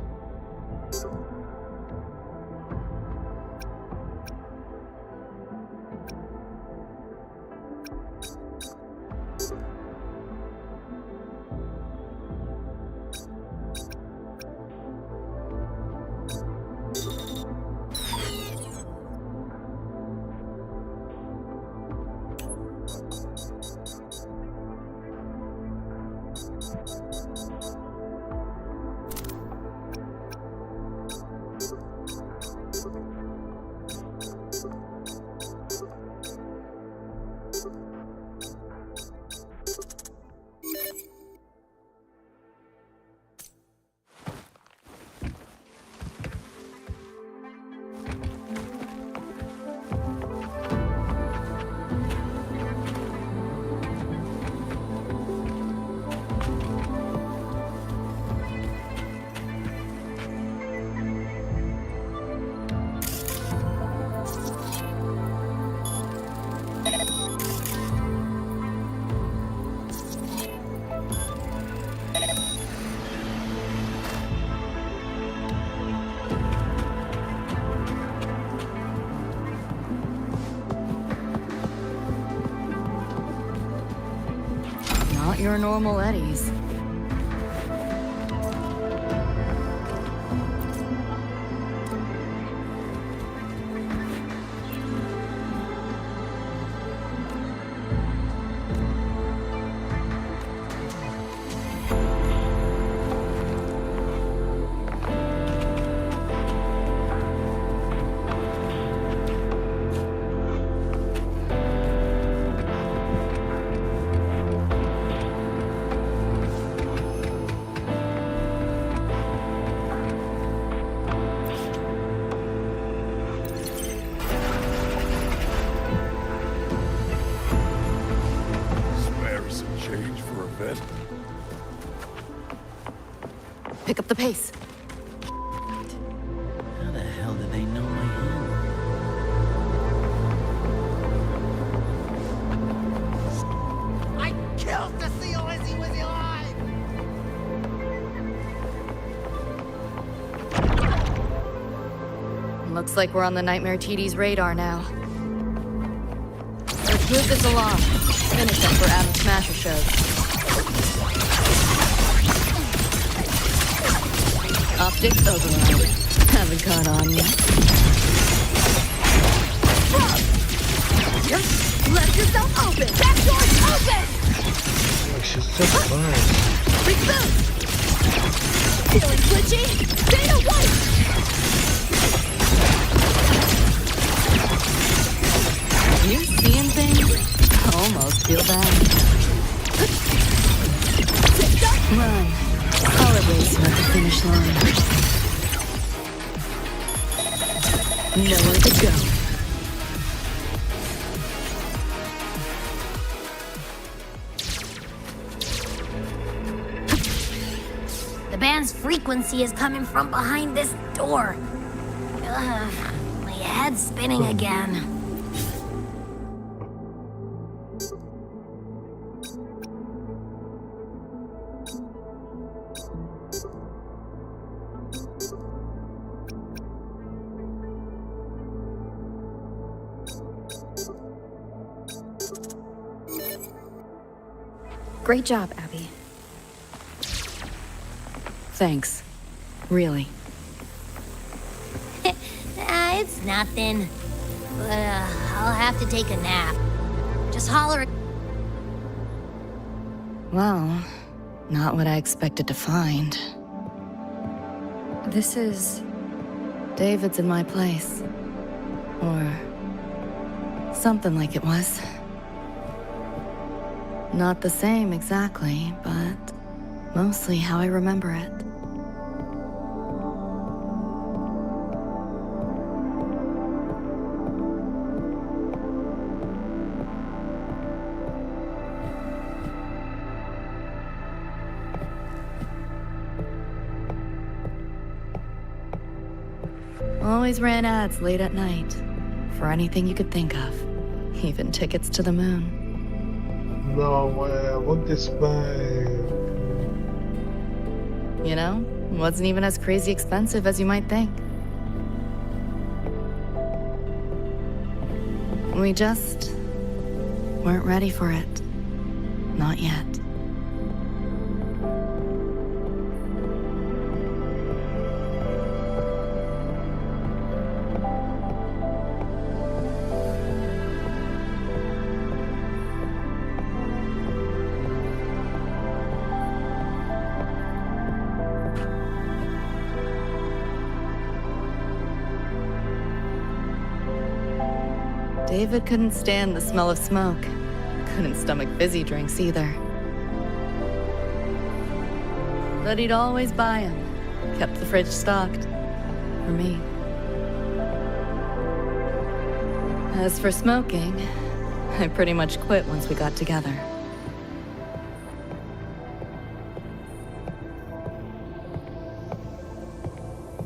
Not your normal Eddies. bed. Pick up the pace. How the hell did they know my hand? I killed the seal as he was alive! Looks like we're on the Nightmare TD's radar now. Let's move this along. Finish up for Adam Smasher shows. Optics override. Haven't caught on yet. Left yourself open! Back door's open! Oh, she's so fast. Reboot! Feeling glitchy? Data white! You seeing things? Almost feel bad. Run. Call it racing at the finish line. Nowhere to go. The band's frequency is coming from behind this door. Ugh, my head's spinning again. Great job, Abby. Thanks. Really. It's nothing. But I'll have to take a nap. Just holler. Well, not what I expected to find. This is... David's in my place. Or... something like it was. Not the same exactly, but mostly how I remember it. Always ran ads late at night, for anything you could think of. Even tickets to the moon. No way, I want this bag. You know, wasn't even as crazy expensive as you might think. We just weren't ready for it. Not yet. David couldn't stand the smell of smoke. Couldn't stomach fizzy drinks either. But he'd always buy them. Kept the fridge stocked. For me. As for smoking, I pretty much quit once we got together.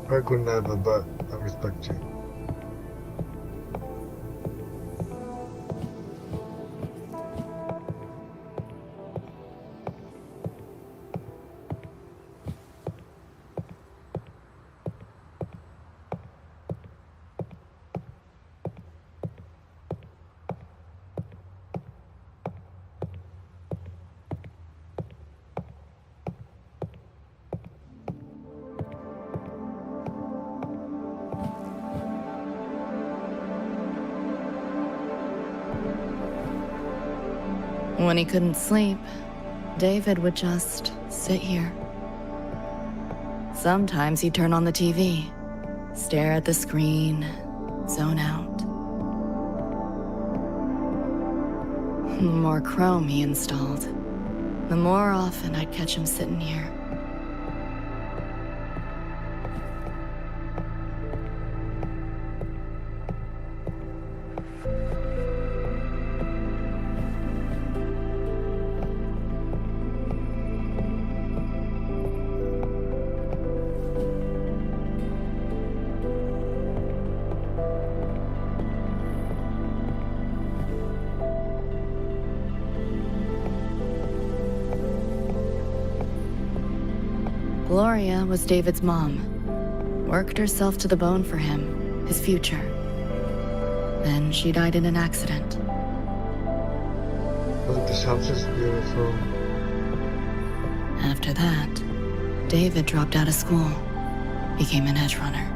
I could never, but I respect you. When he couldn't sleep, David would just sit here. Sometimes he'd turn on the TV, stare at the screen, zone out. The more Chrome he installed, the more often I'd catch him sitting here. Gloria was David's mom. Worked herself to the bone for him, his future. Then she died in an accident. But this house is beautiful. After that, David dropped out of school, became an edge runner.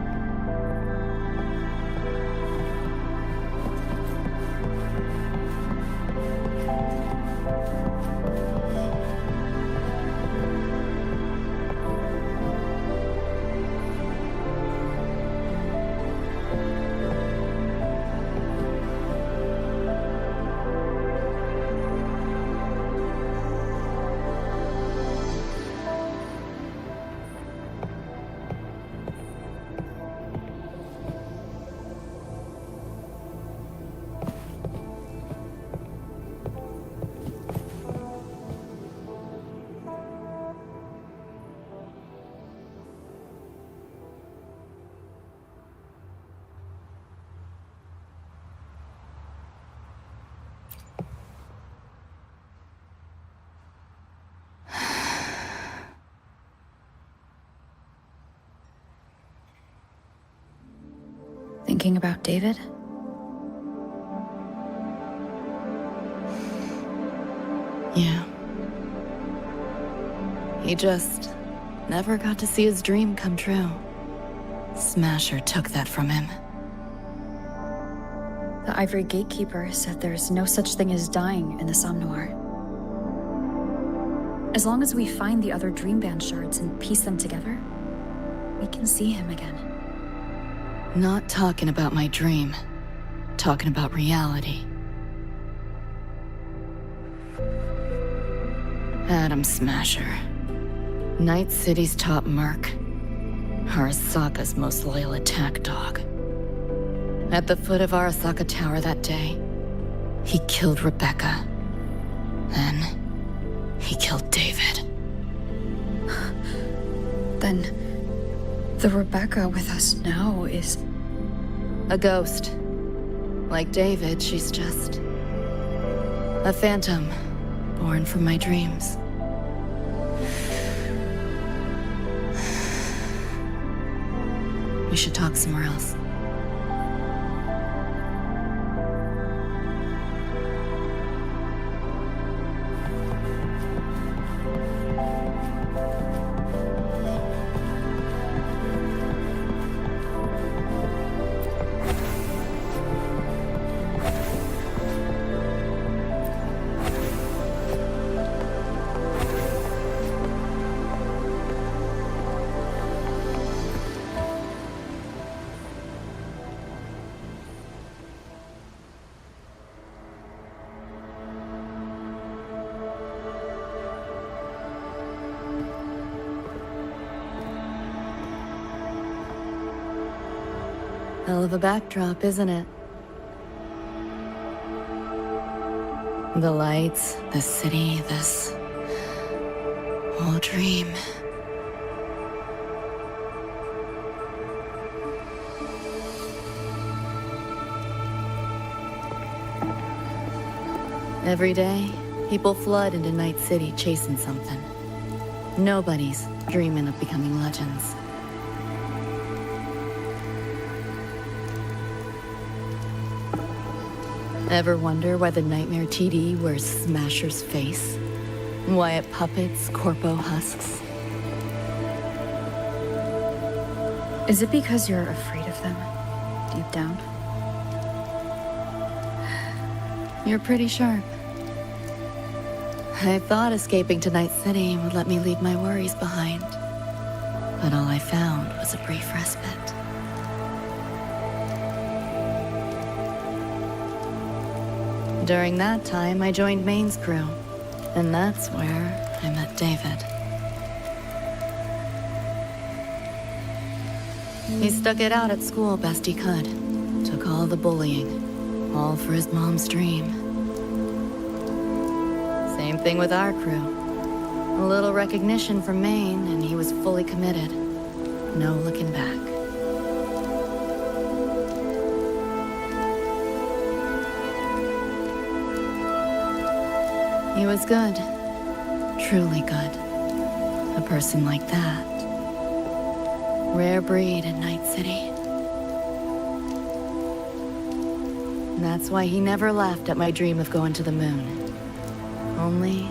Thinking about David? Yeah. He just never got to see his dream come true. Smasher took that from him. The Ivory Gatekeeper said there's no such thing as dying in the Somme Noir. As long as we find the other Dreamband shards and piece them together, we can see him again. Not talking about my dream. Talking about reality. Adam Smasher. Night City's top merc. Arasaka's most loyal attack dog. At the foot of Arasaka Tower that day, he killed Rebecca. Then, he killed David. Then, the Rebecca with us now is... a ghost. Like David, she's just... a phantom, born from my dreams. We should talk somewhere else. Hell of a backdrop, isn't it? The lights, the city, this whole dream. Every day, people flood into Night City chasing something. Nobody's dreaming of becoming legends. Ever wonder why the Nightmare TD wears Smasher's face? Why it puppets Corpo husks? Is it because you're afraid of them, deep down? You're pretty sharp. I thought escaping to Night City would let me leave my worries behind. But all I found was a brief respite. During that time, I joined Maine's crew. And that's where I met David. He stuck it out at school best he could. Took all the bullying. All for his mom's dream. Same thing with our crew. A little recognition from Maine, and he was fully committed. No looking back. He was good. Truly good. A person like that Rare breed in Night City. That's why he never laughed at my dream of going to the moon. Only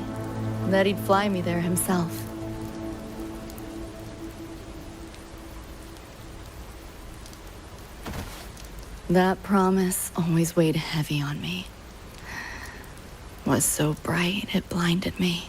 that he'd fly me there himself. That promise always weighed heavy on me. Was so bright it blinded me.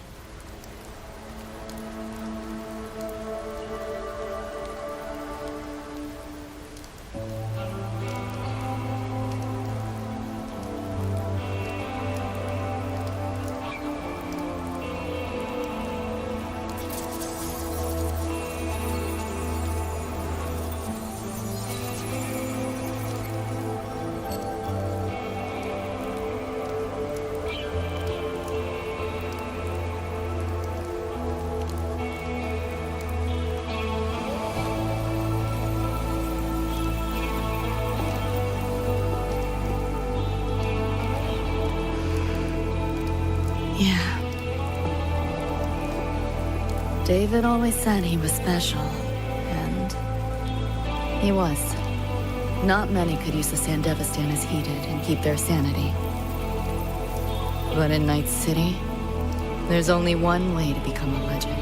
Yeah. David always said he was special, and he was. Not many could use the Sandevistan as he did and keep their sanity. But in Night City, there's only one way to become a legend.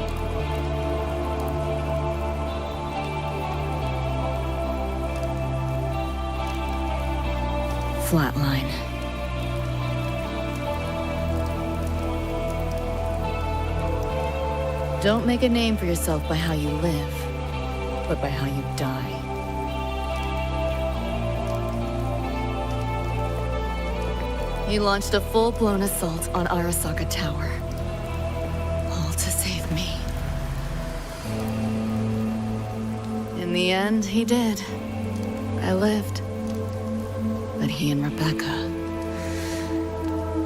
Flatline. Don't make a name for yourself by how you live, but by how you die. He launched a full-blown assault on Arasaka Tower. All to save me. In the end, he did. I lived. But he and Rebecca,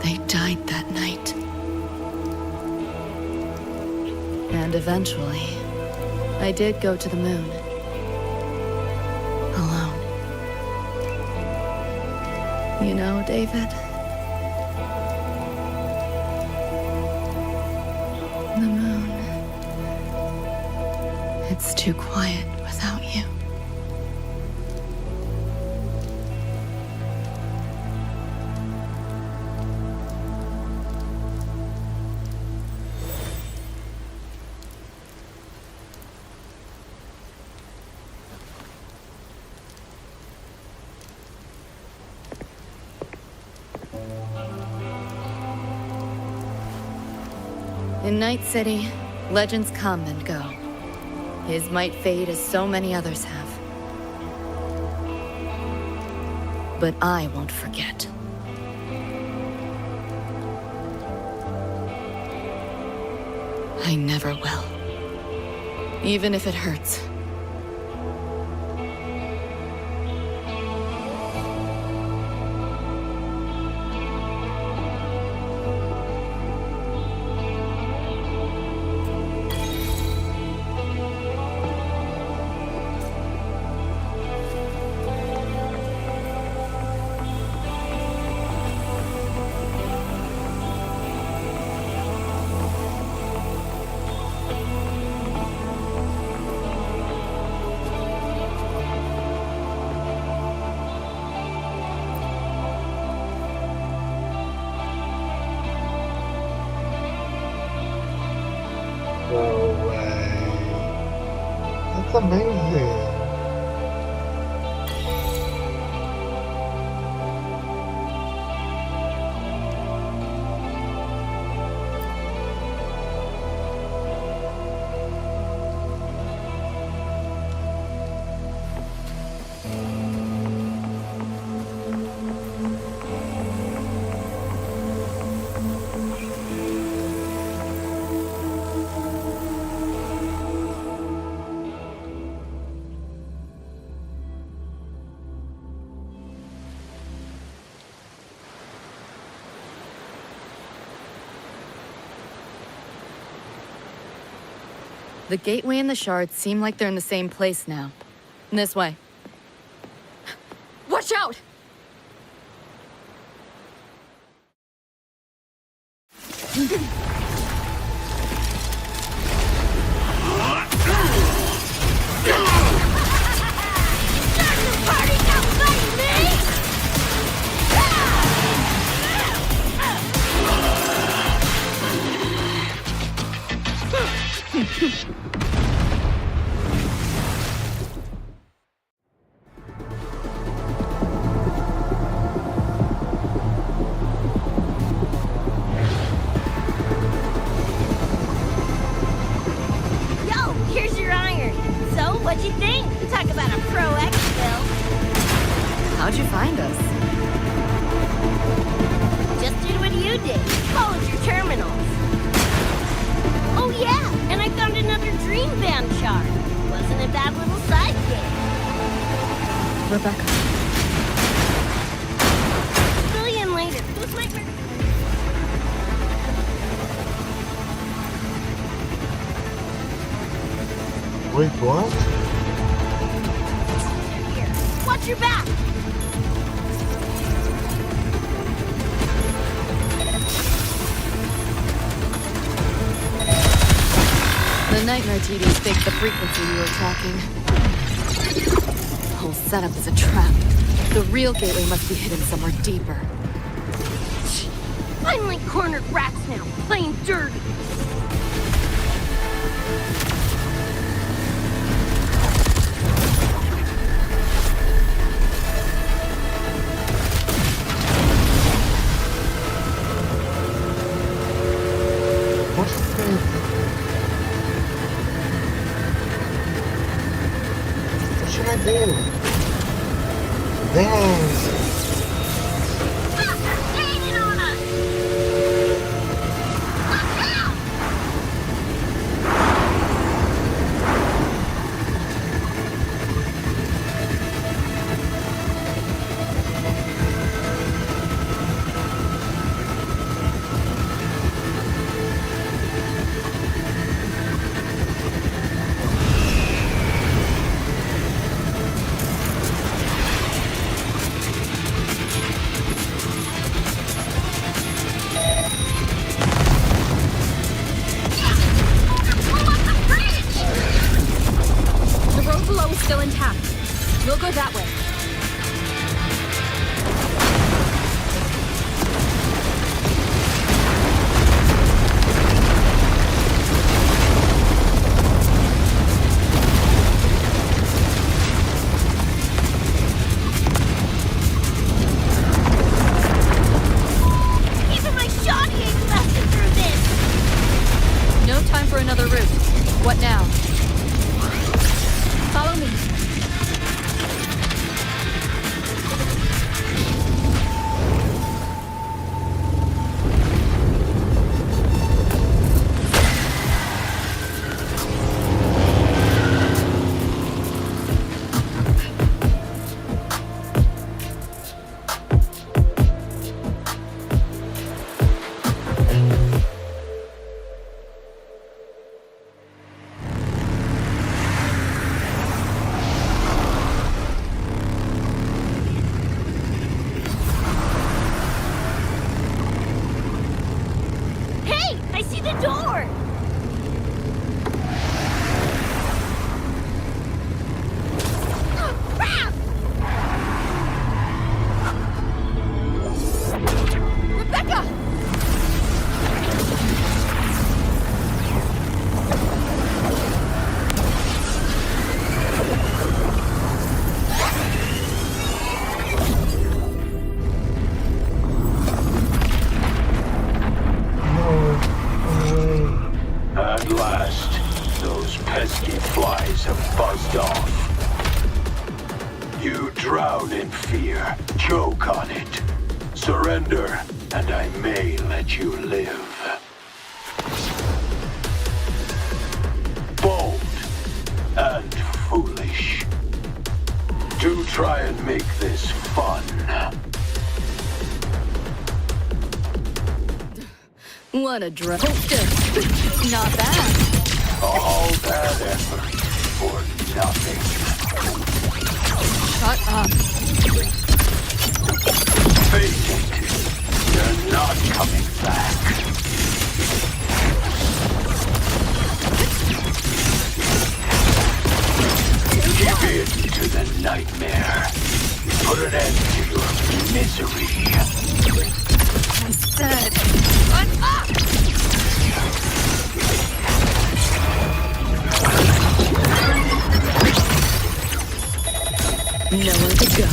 they died that night. And eventually, I did go to the moon. Alone. You know, David? The moon. It's too quiet without you. In Night City, legends come and go. His might fade as so many others have. But I won't forget. I never will. Even if it hurts. No way. That's amazing. The gateway and the shards seem like they're in the same place now. This way. Watch out! Yo, here's your iron. So, what'd you think? Talk about a pro exfil. How'd you find us? Just did what you did. Followed your terminals. Oh yeah, and I found another dream band shard. Wasn't a bad little side gig. Rebecca. Billion later. Who's my... Wait, what? Here, watch your back. The nightmare TVs faked the frequency we were tracking. The whole setup is a trap. The real gateway must be hidden somewhere deeper. Finally cornered rats now, playing dirty. What's this? What should I do? Dance! Still intact. We'll go that way. Even my shoddy ain't lasted through this. No time for another route. What now? Follow me. Drown in fear, choke on it. Surrender, and I may let you live. Bold and foolish. Do try and make this fun. What a drop. Not bad. All that effort for nothing. Shut up. Face it. You're not coming back. Give in to the nightmare. Put an end to your misery. I said, shut up! Nowhere to go.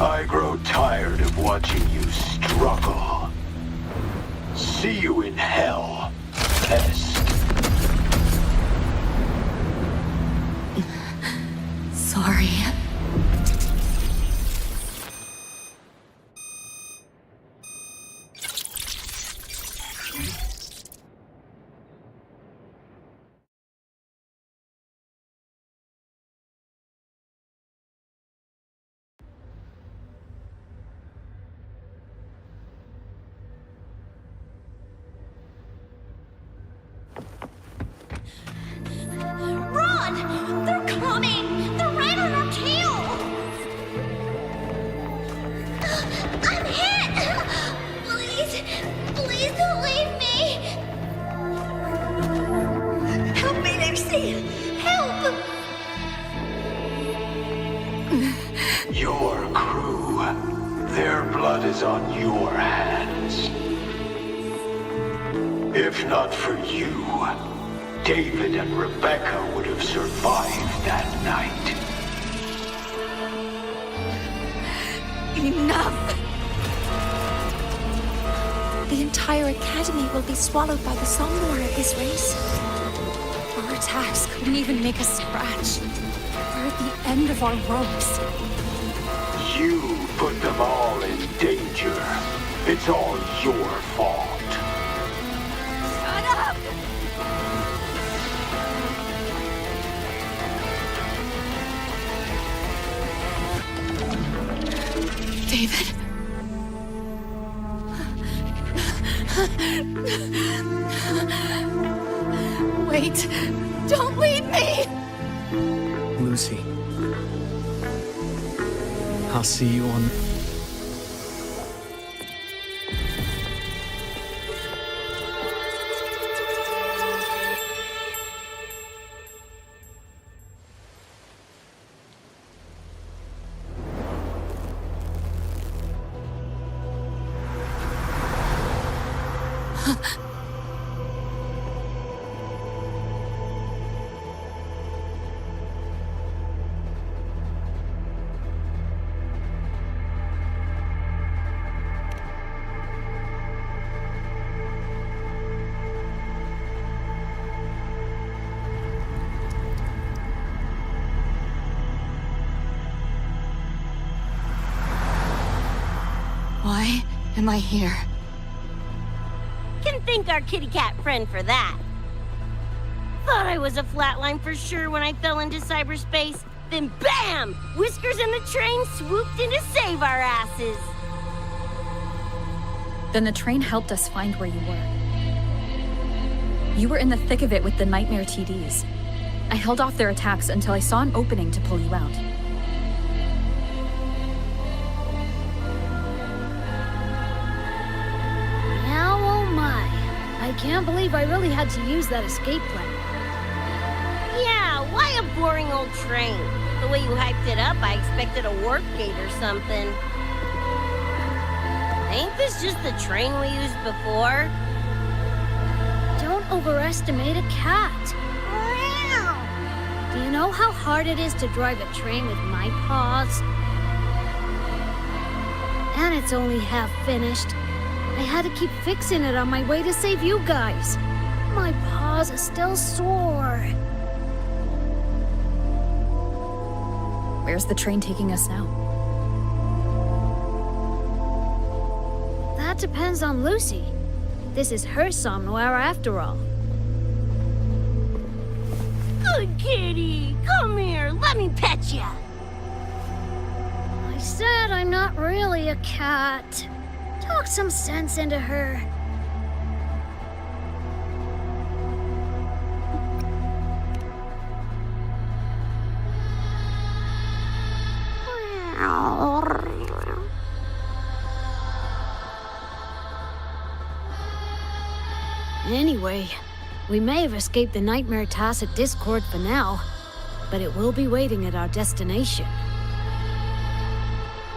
I grow tired of watching you struggle. See you in hell, pest. Sorry. Run! They're coming! They're right on our tail! I'm hit! Please, please don't leave me! Help me, Lucy! Help! Your crew, their blood is on your hands. If not for you, David and Rebecca would have survived that night. Enough! The entire academy will be swallowed by the Somnor at this rate. Our attacks couldn't even make a scratch. We're at the end of our ropes. You put them all in danger. It's all your fault. Shut up! David. Wait. Don't leave me! Lucy. I'll see you on... Why am I here? Can thank our kitty cat friend for that. Thought I was a flatline for sure when I fell into cyberspace. Then BAM! Whiskers and the train swooped in to save our asses. Then the train helped us find where you were. You were in the thick of it with the Nightmare TDs. I held off their attacks until I saw an opening to pull you out. Now, oh my. I can't believe I really had to use that escape plan. Yeah, why a boring old train? The way you hyped it up, I expected a warp gate or something. Ain't this just the train we used before? Don't overestimate a cat. Do you know how hard it is to drive a train with my paws? And it's only half finished. I had to keep fixing it on my way to save you guys. My paws are still sore. Where's the train taking us now? That depends on Lucy. This is her somnwhere after all. Good kitty, come here, let me pet ya. I said I'm not really a cat. Talk some sense into her. Anyway, we may have escaped the Nightmare Tacit Discord for now, but it will be waiting at our destination.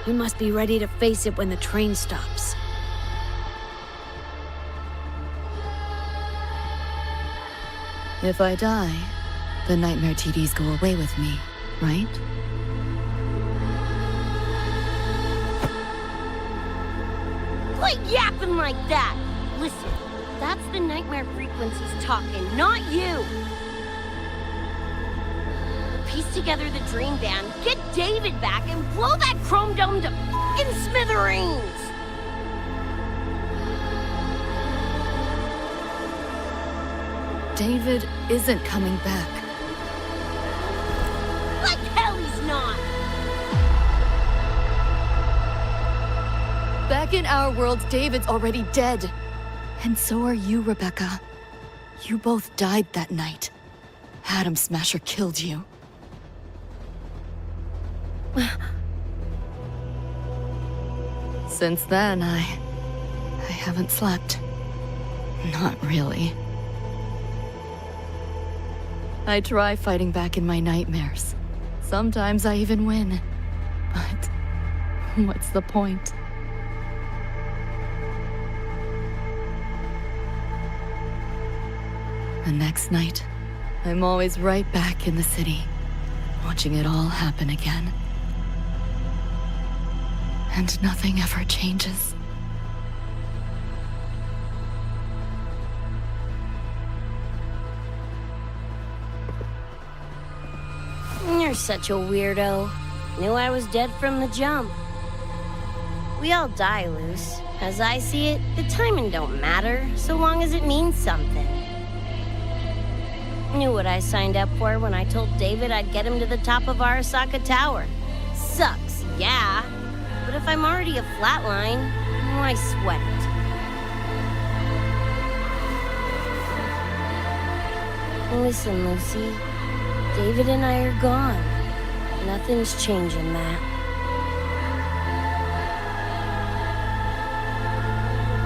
We must be ready to face it when the train stops. If I die, the Nightmare TDs go away with me, right? Quit yapping like that! Listen, that's the nightmare frequencies talking, not you! Piece together the dream band, get David back, and blow that chrome dome to f***ing smithereens! David isn't coming back. Like hell he's not! Back in our world, David's already dead. And so are you, Rebecca. You both died that night. Atom Smasher killed you. Since then, I haven't slept. Not really. I try fighting back in my nightmares. Sometimes I even win. But what's the point? The next night, I'm always right back in the city, watching it all happen again. And nothing ever changes. You're such a weirdo. Knew I was dead from the jump. We all die, Luce. As I see it, the timing don't matter, so long as it means something. Knew what I signed up for when I told David I'd get him to the top of Arasaka Tower. Sucks, yeah. But if I'm already a flatline, why sweat it? Listen, Lucy. David and I are gone. Nothing's changing that.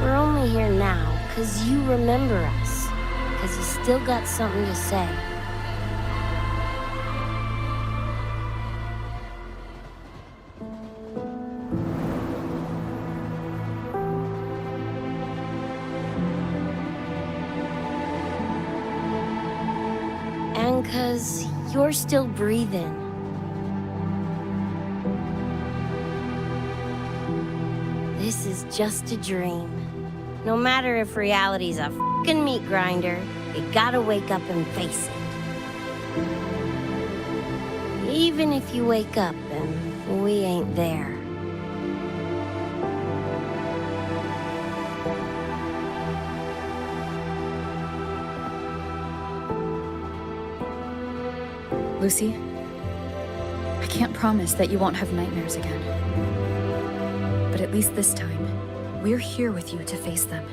We're only here now because you remember us. Because you still got something to say. And because you're still breathing. This is just a dream. No matter if reality's a f***ing meat grinder, you gotta wake up and face it. Even if you wake up and we ain't there. Lucy, I can't promise that you won't have nightmares again. But at least this time, we're here with you to face them.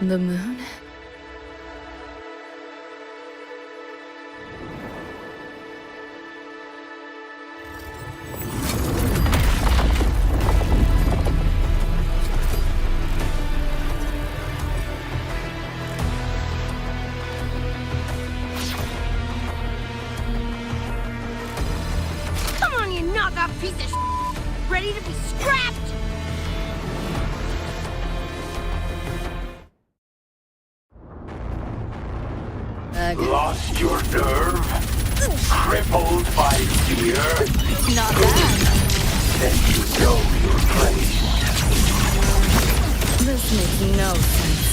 The moon? Come on, you knockoff piece of shit! Ready to be scrapped? Lost your nerve? Crippled? Crippled by fear? Not bad. Then you know your place. This makes no sense.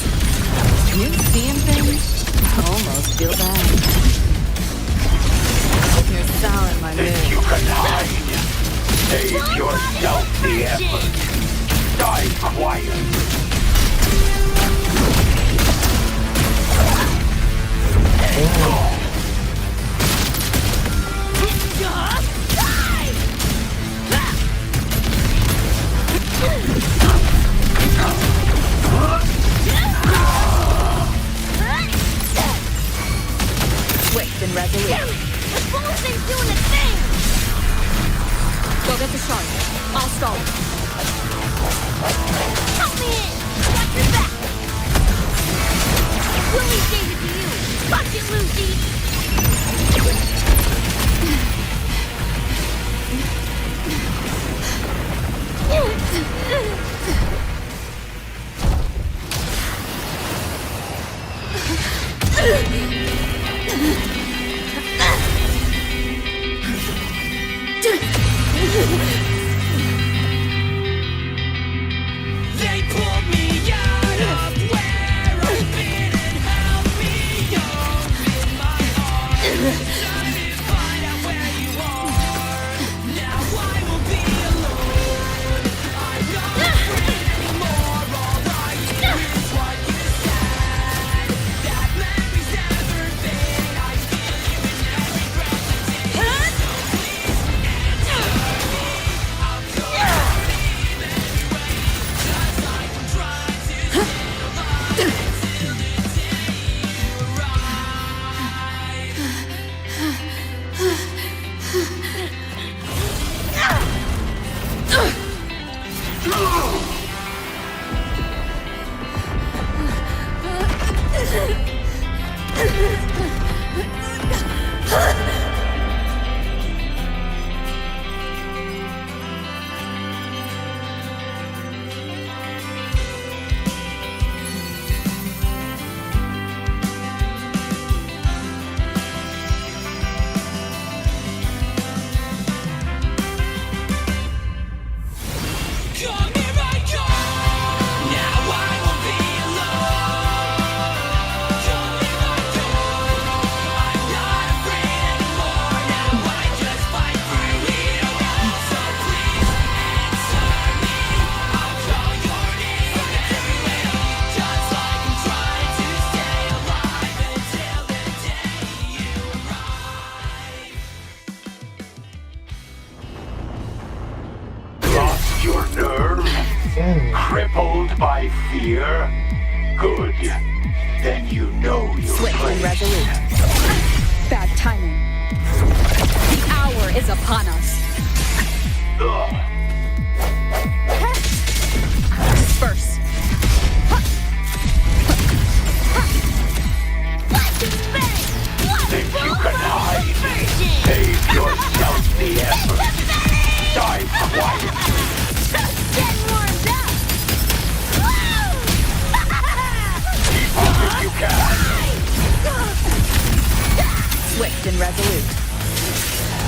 You seeing things? I almost feel bad. You're souring my mood. Think you can hide? Save yourself the effort. Die quiet. Swift and resolute. The bull thing's doing its thing! Go get the shard. I'll stall it. Help me in! Watch your back! Willie gave it to you! Watch it, Lucy! They pulled me out of where I've been and held me up in my arms. Time to find out where you are. Now I will be alone. I'm not afraid anymore. All I hear is what you said. That memories never fade. I feel you in every breath I take. So please answer me. I'll go believe anyway. Just like I'm trying to stay alive until the day you Come here I come. Now I will be alone. Come here I come. I'm not afraid anymore. Now I just fight through it all. So please answer me. I'll call your name everywhere. Just like I'm trying to stay alive until the day you arrive. Lost your nerve? Crippled by fear? Good. Then you know your Swift and place. resolute. Bad timing. The hour is upon us. Disperse. Think you can hide? Save yourself the effort. Die quiet. Getting warmed up! Keep up if you can. Swift and resolute.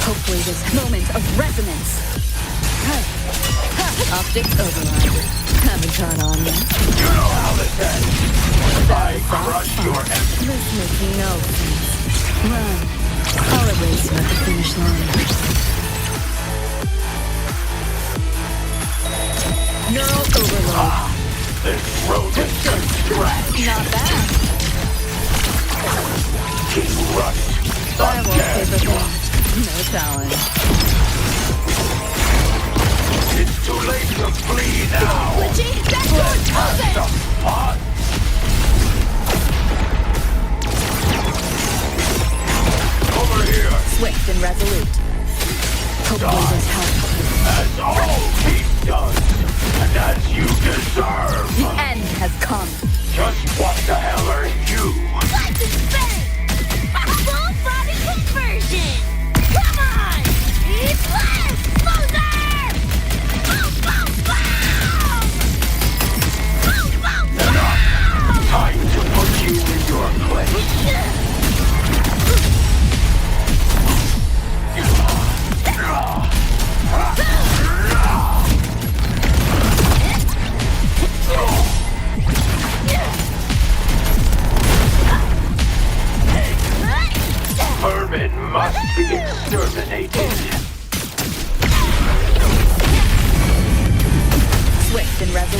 Hopefully this moment of resonance. Optics override. Haven't turned on yet. You know how this ends. I crush your effort. This makes no sense. Run. I'll erase you at the finish line. Neural overload. This road is construct. Not bad. King Rush. Firewall paper thing. No challenge. It's too late to flee now. Glitchy, that door's open! The pot. Over here. Swift and resolute. Hopefully this helps. As all be done. And as you deserve. The end has come. Just what the hell are you? Let's spin! Full body conversion! Come on! It's less! Loser! Boom, boom, boom! Boom, boom, boom! Time to put you in your place.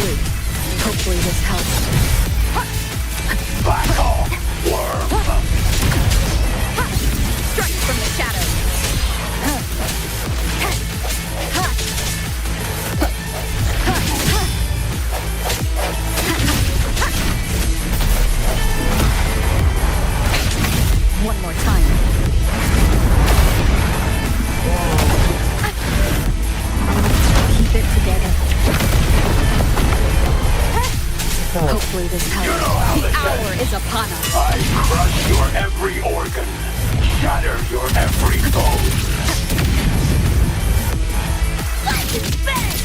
Liuk. Hopefully this helps. Back off, worm! Strike from the shadows! One more time. Keep it together. Hopefully this helps. You know how The this hour ends. is upon us. I crush your every organ, shatter your every bone. Life is best!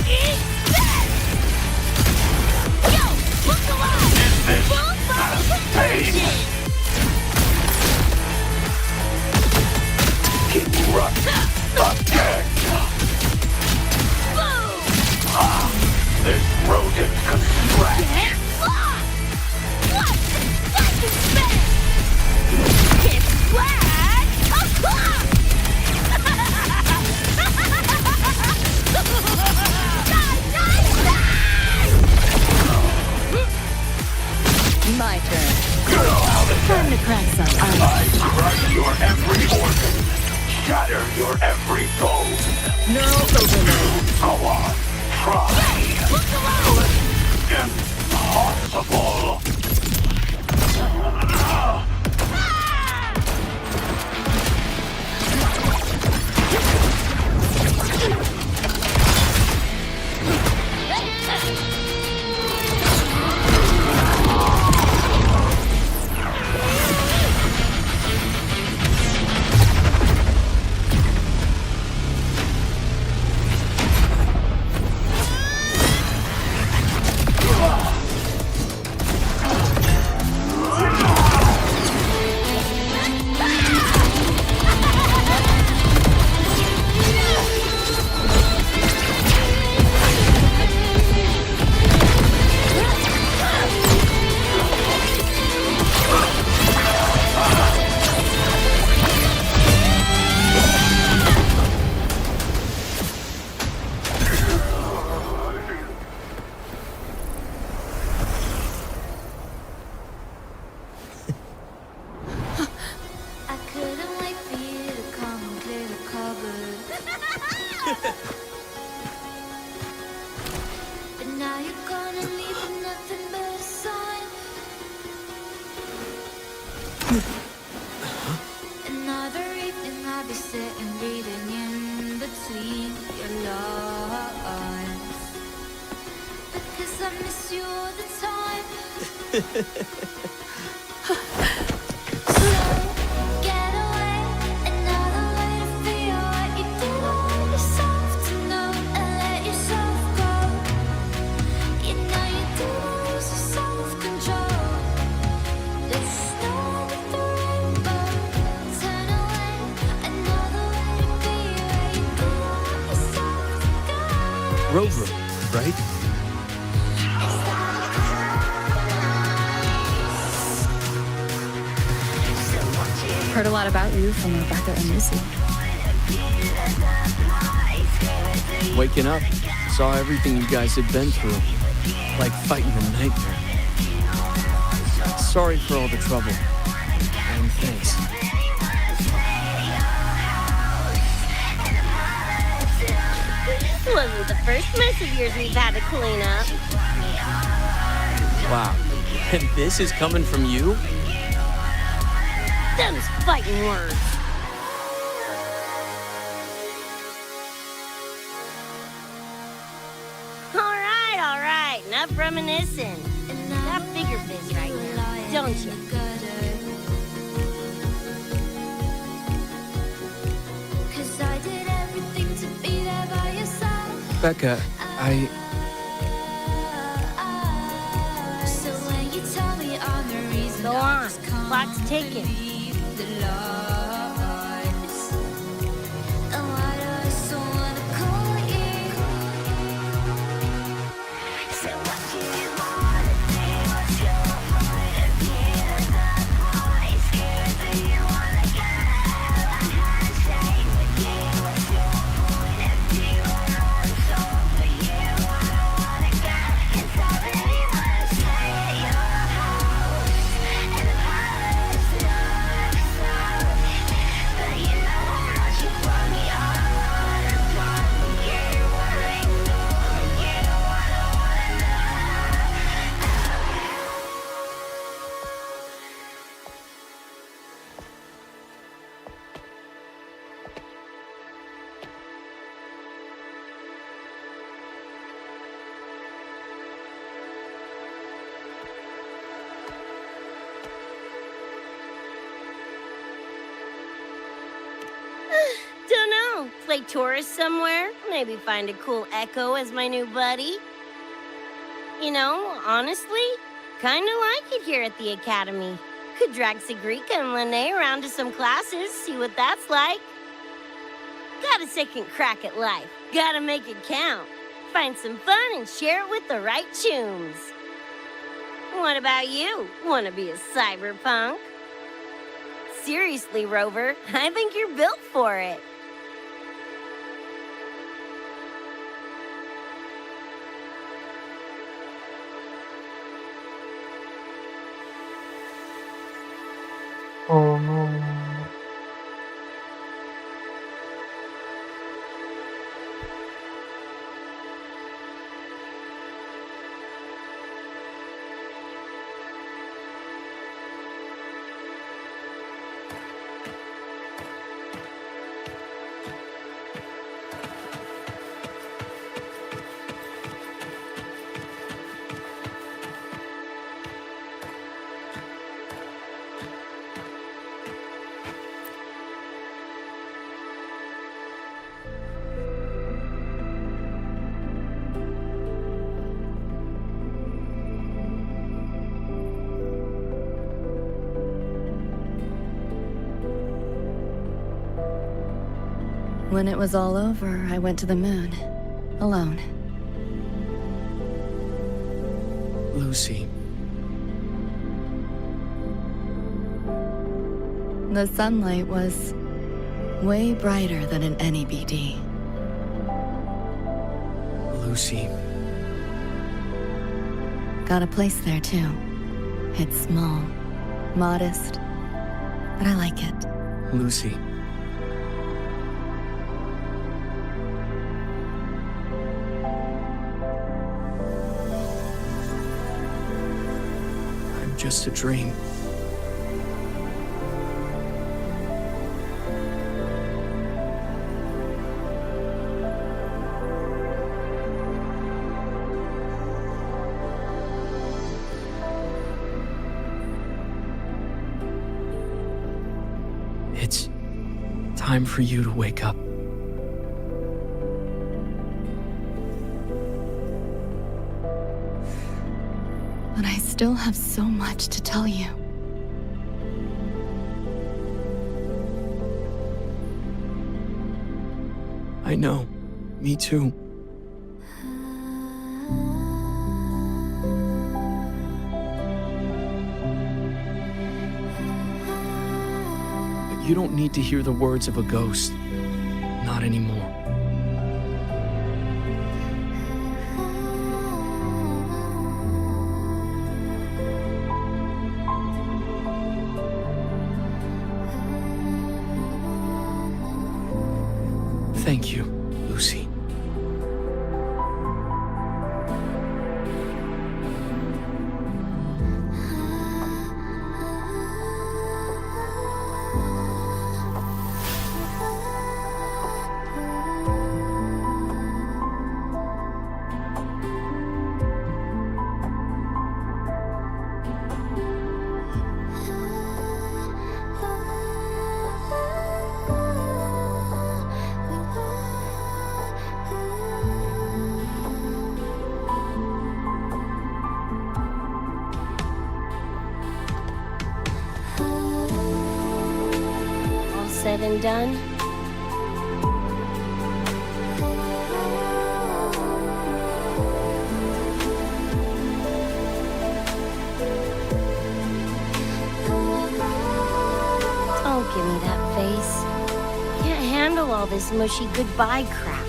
Eat best! Yo, look alive! This Full body pain. conversion! King Rut again. Boom! This rodent can scratch. Get lost! What? Life is best! Get flat! My turn. You know how this Time to ends. crack some ice. I crush your every organ, shatter your every bone. Neural overload. Go on, try. Impossible. I couldn't wait for you to come and clear the cupboard. But now you're gonna leave with nothing but a sign. Another evening I'll be sitting reading in between your lines. Because I miss you all the time. Get away, another way to feel what you do on yourself to know and let yourself go. You know you do lose your self-control. There's no end to the rainbow. Turn away, another way to be where you do want yourself to go. Rover, right? Heard a lot about you from Rebecca and Lucy. Waking up, saw everything you guys had been through. Like fighting a nightmare. Sorry for all the trouble. And thanks. This wasn't the first mess of yours we've had to clean up. Wow. And this is coming from you? Them's fighting words. All right. Enough reminiscing. Got bigger biz right now, don't you? Cause I did everything to be there by your side. Becca, So when you tell me I'm the reason, Go on. Clock's ticking. the lies. And why do I so wanna call you? So what do you wanna do? What's your point of view? That voice scared that you wanna get a handshake with you. What's your point of view? I know it's all for you. I don't wanna get play tourist somewhere. Maybe find a cool Echo as my new buddy. You know, honestly, kinda like it here at the Academy. Could drag Sigrika and Lene around to some classes, see what that's like. Got a second crack at life. Gotta make it count. Find some fun and share it with the right chooms. What about you? Wanna be a cyberpunk? Seriously, Rover, I think you're built for it. Oh no. When it was all over, I went to the moon. Alone. Lucy. The sunlight was way brighter than in any BD. Lucy. Got a place there too. It's small, modest, but I like it. Lucy. I'm just a dream. It's time for you to wake up. But I still have so much to tell you. I know. Me too. But you don't need to hear the words of a ghost. Not anymore. Thank you, Lucy. All said and done? Don't give me that face. Can't handle all this mushy goodbye crap.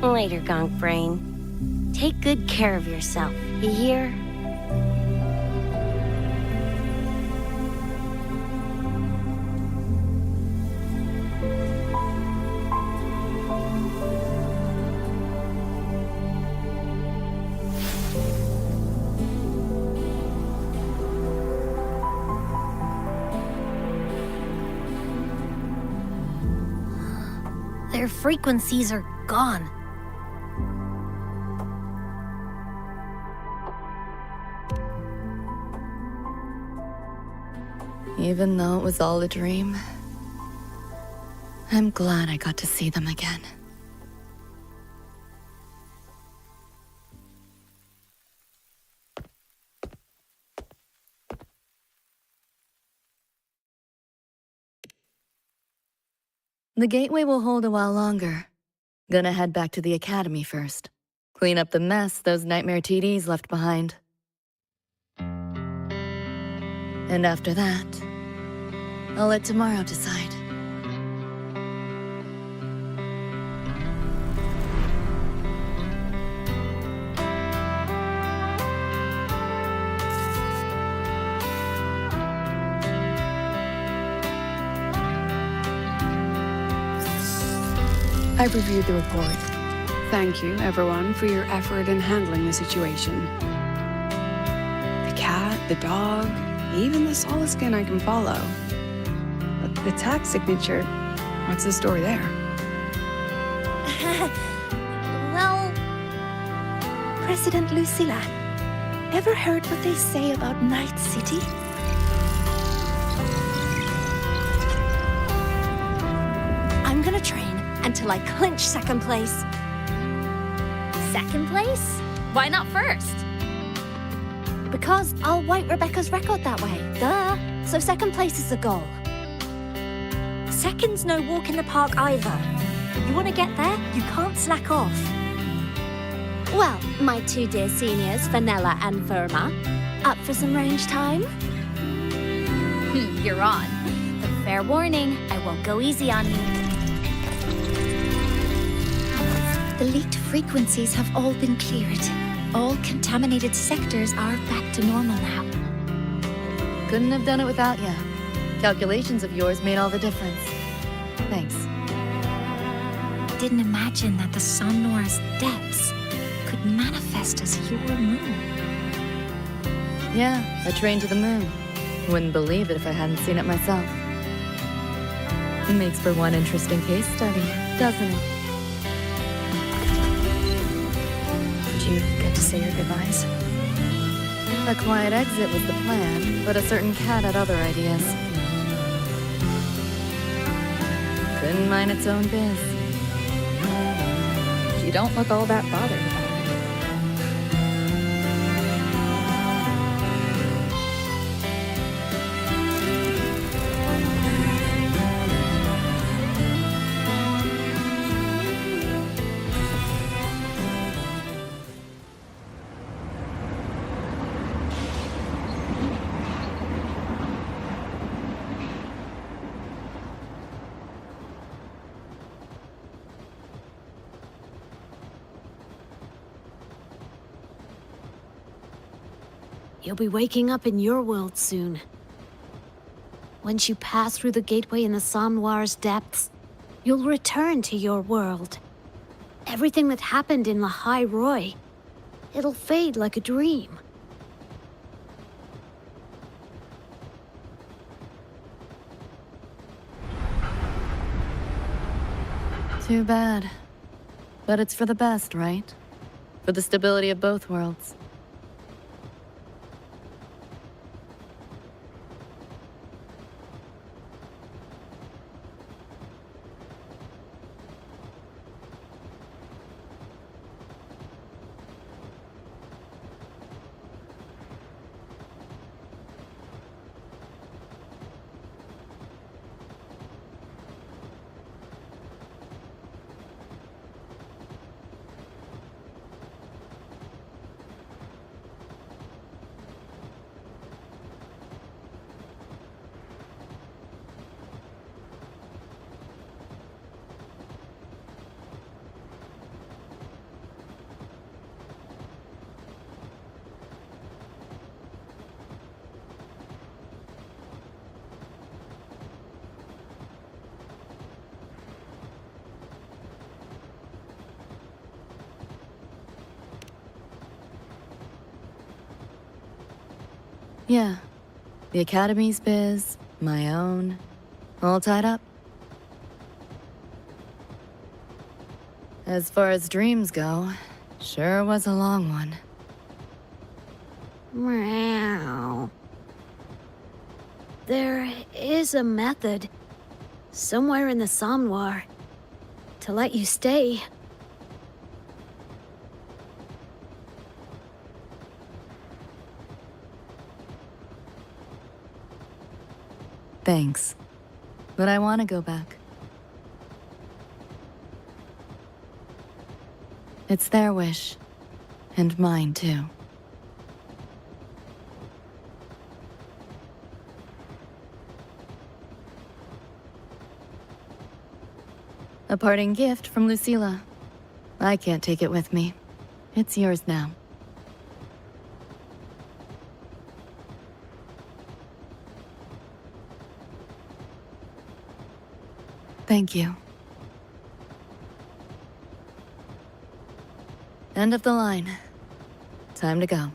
Later, Gonk Brain. Take good care of yourself, you hear? Their frequencies are gone. Even though it was all a dream, I'm glad I got to see them again. The gateway will hold a while longer. Gonna head back to the academy first. Clean up the mess those nightmare TDs left behind. And after that, I'll let tomorrow decide. I've reviewed the report. Thank you, everyone, for your effort in handling the situation. The cat, the dog, even the solid skin I can follow. But the tag signature, what's the story there? Well, President Lucilla, ever heard what they say about Night City? I'm gonna train until I clinch second place. Second place? Why not first? Because I'll wipe Rebecca's record that way. Duh. So second place is the goal. Second's no walk in the park either. You want to get there, you can't slack off. Well, my two dear seniors, Vanilla and Verma, up for some range time? You're on. But fair warning, I won't go easy on you. The leaked frequencies have all been cleared. All contaminated sectors are back to normal now. Couldn't have done it without you. Calculations of yours made all the difference. Thanks. Didn't imagine that the Somnoir's depths could manifest as your moon. Yeah, a train to the moon. Wouldn't believe it if I hadn't seen it myself. It makes for one interesting case study, doesn't it? Did you get to say your goodbyes? A quiet exit was the plan, but a certain cat had other ideas. Couldn't mind its own biz. You don't look all that bothered about it. You'll be waking up in your world soon. Once you pass through the gateway in the Somnoir's depths, you'll return to your world. Everything that happened in Lahai Roy, it'll fade like a dream. Too bad. But it's for the best, right? For the stability of both worlds. Yeah. The Academy's biz, my own, all tied up. As far as dreams go, sure was a long one. Meow. There is a method, somewhere in the Somnoir, to let you stay. Thanks. But I want to go back. It's their wish. And mine, too. A parting gift from Lucilla. I can't take it with me. It's yours now. Thank you. End of the line. Time to go.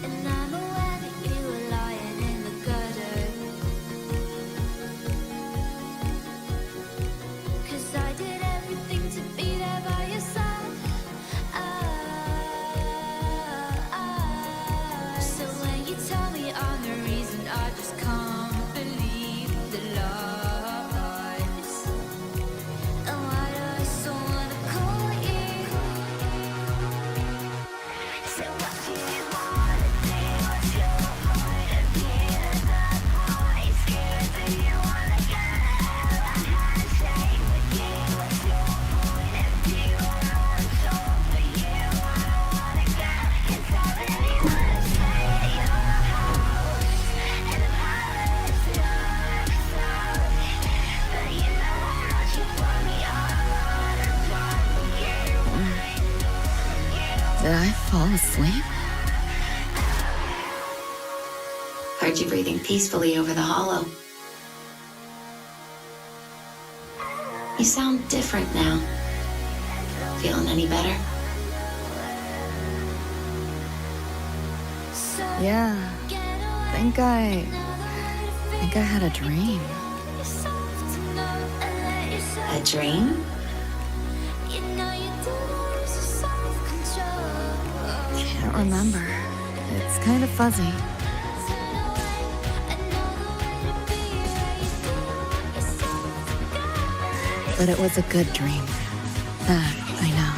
And I'm aware that you were lying in the gutter. 'Cause I did everything to be there by your side. So when you tell me I'm the reason, I just can't believe the lies. And why do I so wanna call you? So what do you wanna do? What's your point of view? That boy scared that you wanna get a handshake with you. What's your point of view? I wanna talk for you. I don't wanna get cause I really wanna stay at your house. And the palace looks south. But you know how much you want me. I wanna talk for you. Did I fall asleep? Heard you breathing peacefully over the hollow. You sound different now. Feeling any better? Yeah. Think I had a dream. A dream? Can't remember. It's kind of fuzzy. But it was a good dream. That I know.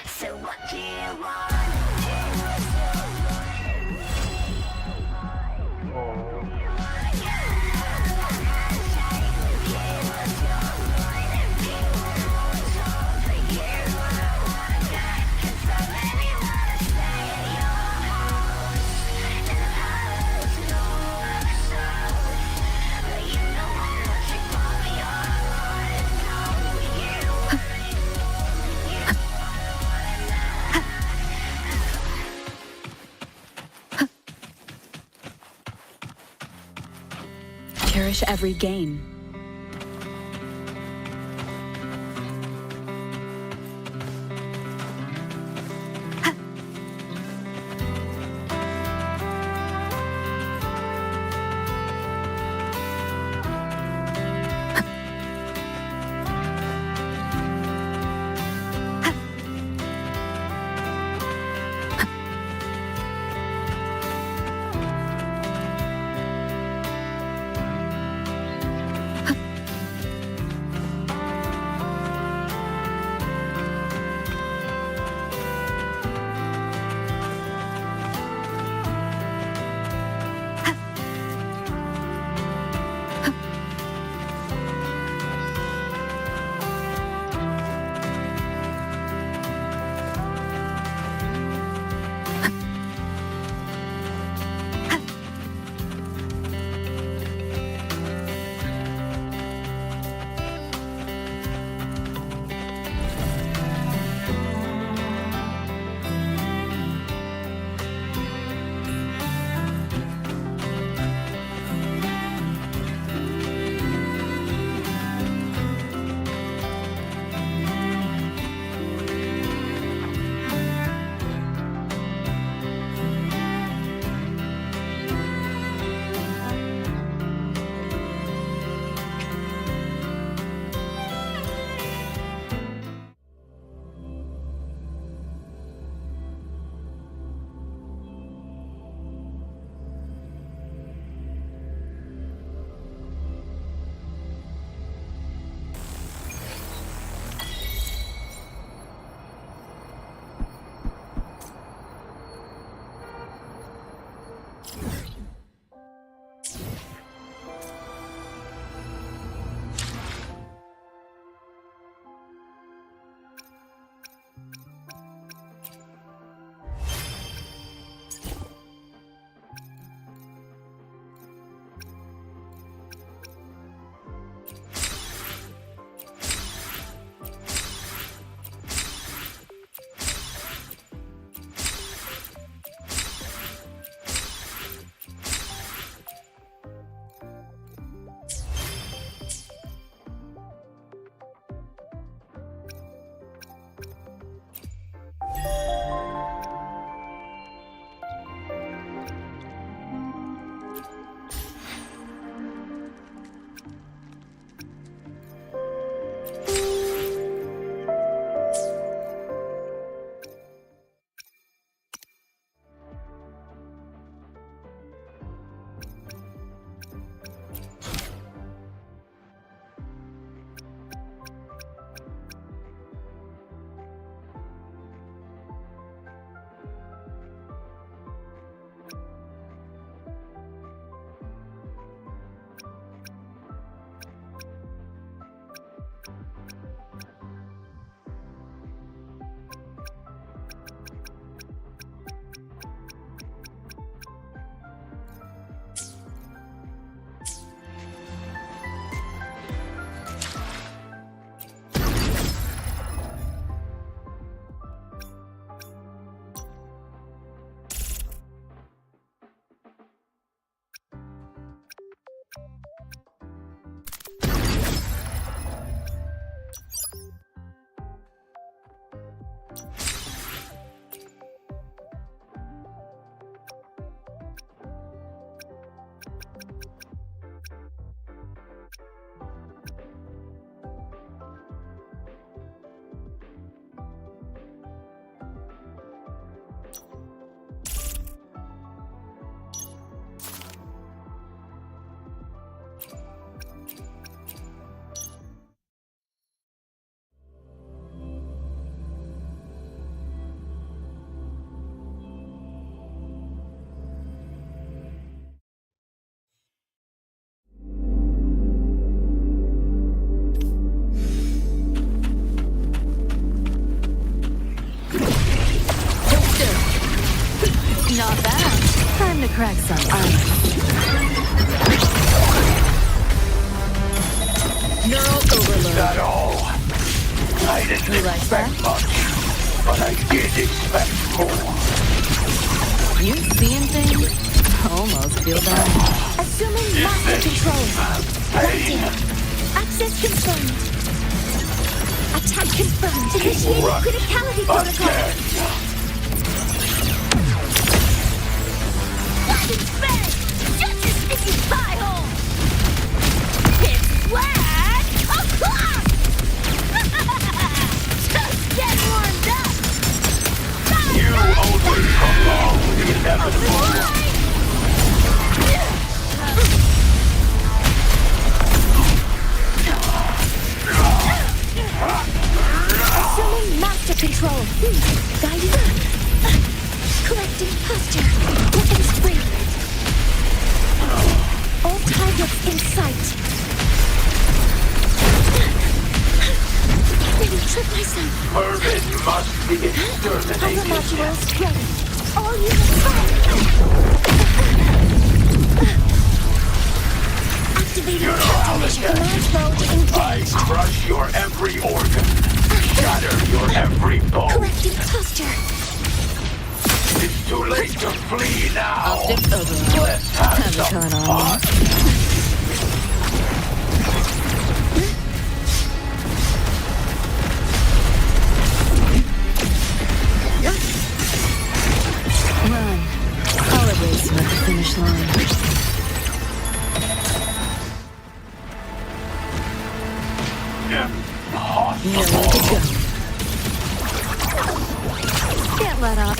So what do you want? Cherish every gain. some ice. Neural overload. Not all. I didn't You like expect that? much, but I did expect more. You seeing things? Almost feel bad. Assuming master control. Locked in. Access confirmed. Attack confirmed. Initiating criticality protocol. Weapons fed! Just a sticky pie hole! It's flat! Just get warmed up! You only prolong the inevitable. Assuming master control. Guiding. Correcting posture. Weapons free. All targets in sight. Ready, trip myself. Vermin must be Power exterminated. modules ready. All units fire. Activating countermeasure. Command mode engaged. I crush your every organ. Shatter your every bone. Correcting posture. It's too late to flee now. Optic overload. Let's have Time to some turn on. fun. Run. I'll erase you at the finish line. Nowhere to go. Can't let up.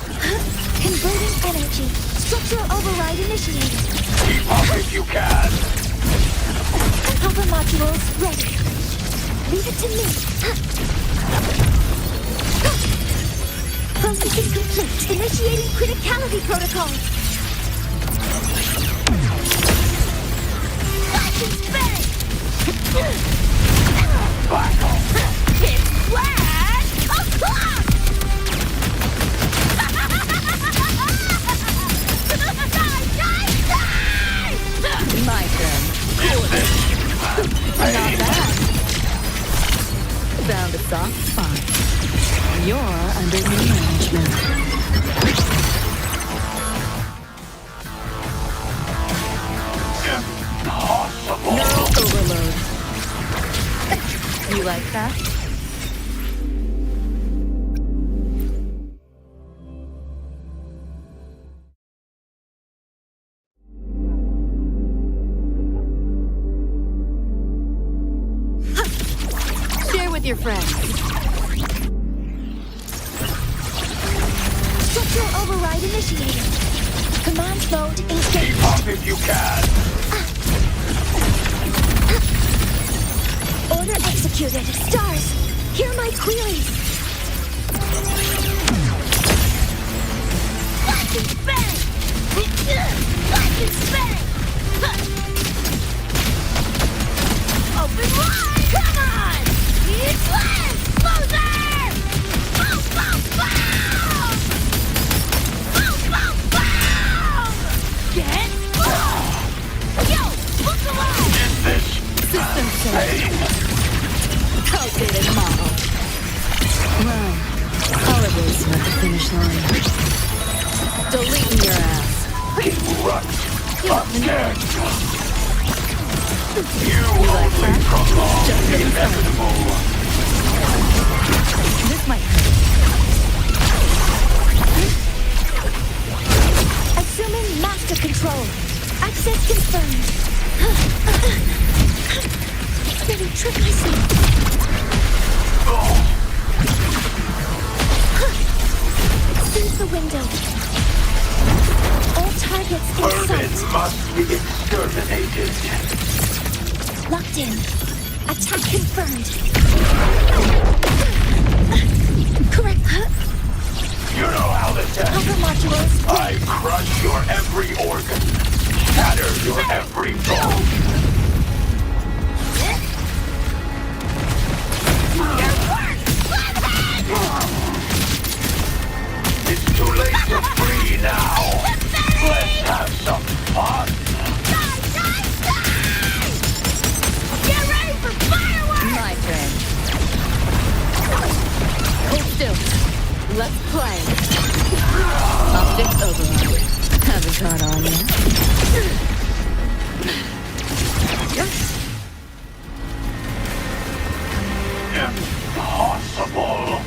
Converting energy. Structural override initiated. Keep up if you can. Power modules ready. Leave it to me. Processing complete. Initiating criticality protocol. Weapons fed! It's flat! My turn. Not bad. Found a soft spot. You're under new management. Neural overload. You like that? Share with your friends. Structural override initiated. Command mode engaged. Keep up if you can. Order executed. Stars, hear my queries. Weapons fed! Weapons fed! Open wide! Come on! It's less! Closer! Boom, boom, boom! Boom, boom, boom! Get Yo! Look alive! Is this System change. Outdated model. Run. I'll erase you at the finish line. Deleting your ass. rut again? You like only that? prolong Just the getting started. inevitable. This might hurt. Assuming master control. Access confirmed. Ready, trip myself. Seize the window. All targets in Vermin sight. must be exterminated. Locked in. Attack confirmed. Correct. You know how this ends. Upper modules. I crush your every organ, shatter your every bone. It's too late to free now. Let's have some fun. Get ready for fireworks! My friend. Hold still. Let's play. Optics override. Haven't caught on yet. Impossible.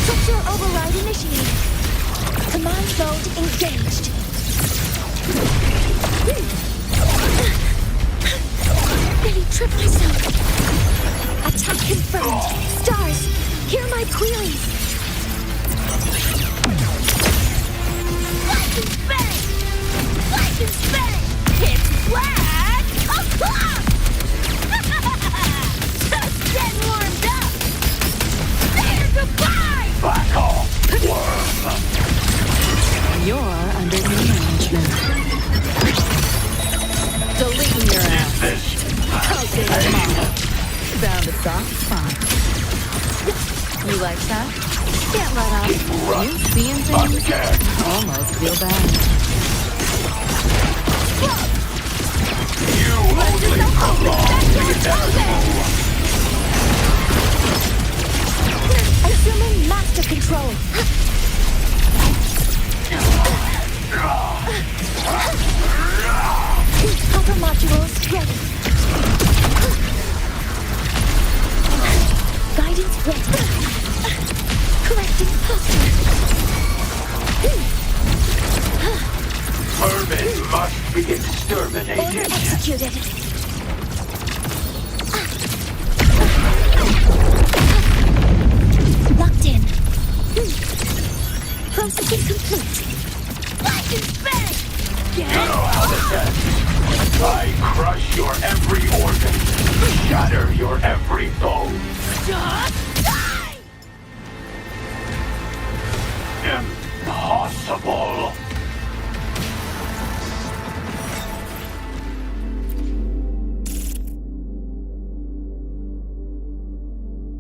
Structural override initiated. Command mode engaged. Nearly tripped myself. Attack confirmed. Stars, hear my queries. Light and spinning! Light and spinning! It's black! Just getting warmed up! There, goodbye! Back off, worm. You're under new management. Deleting your ass. Calculated model. Found a soft spot. You like that? Can't let up. You seeing things? Almost feel bad. You only prolong the inevitable. Assuming master control. Upper modules ready. Guidance ready. Correcting posture. Vermin must be Order exterminated. executed. Locked in. Processing complete. Light and spinning! You know how this ends. I crush your every organ, shatter your every bone. Just die! Impossible.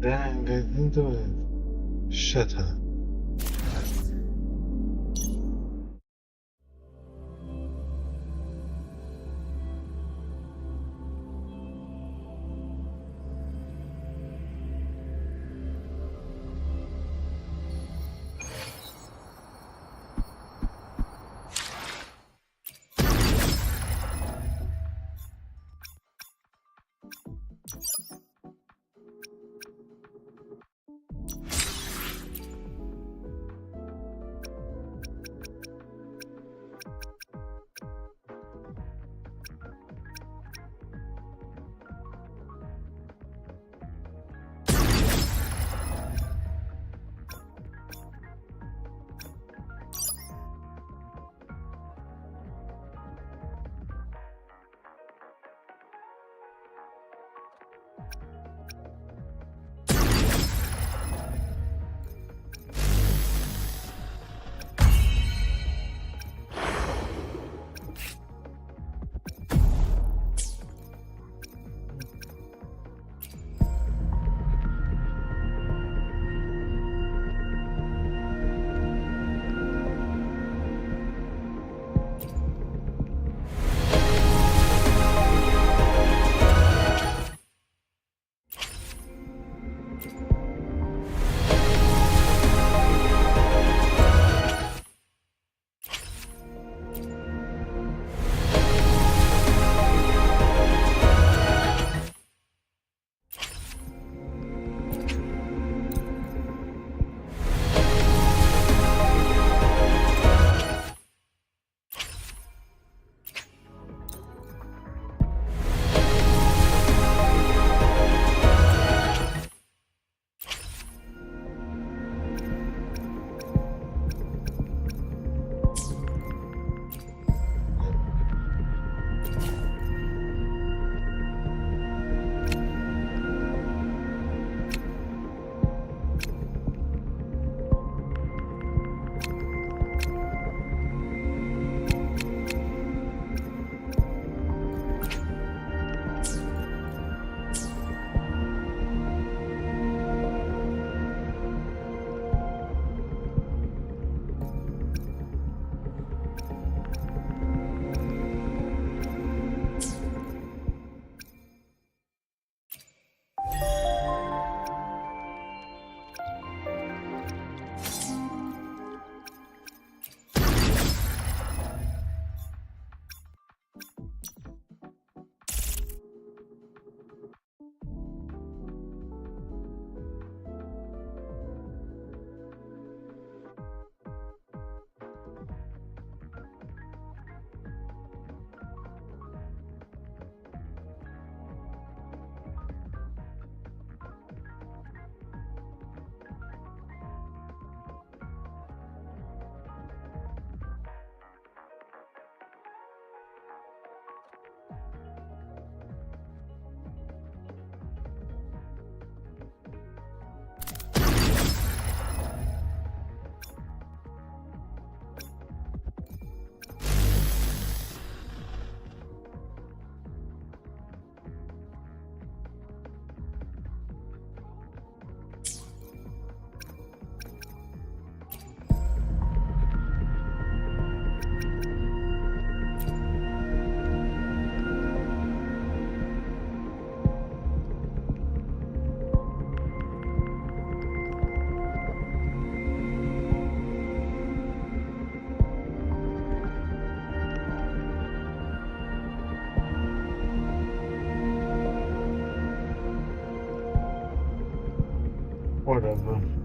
Dang, I didn't do it. Shut up. Whatever.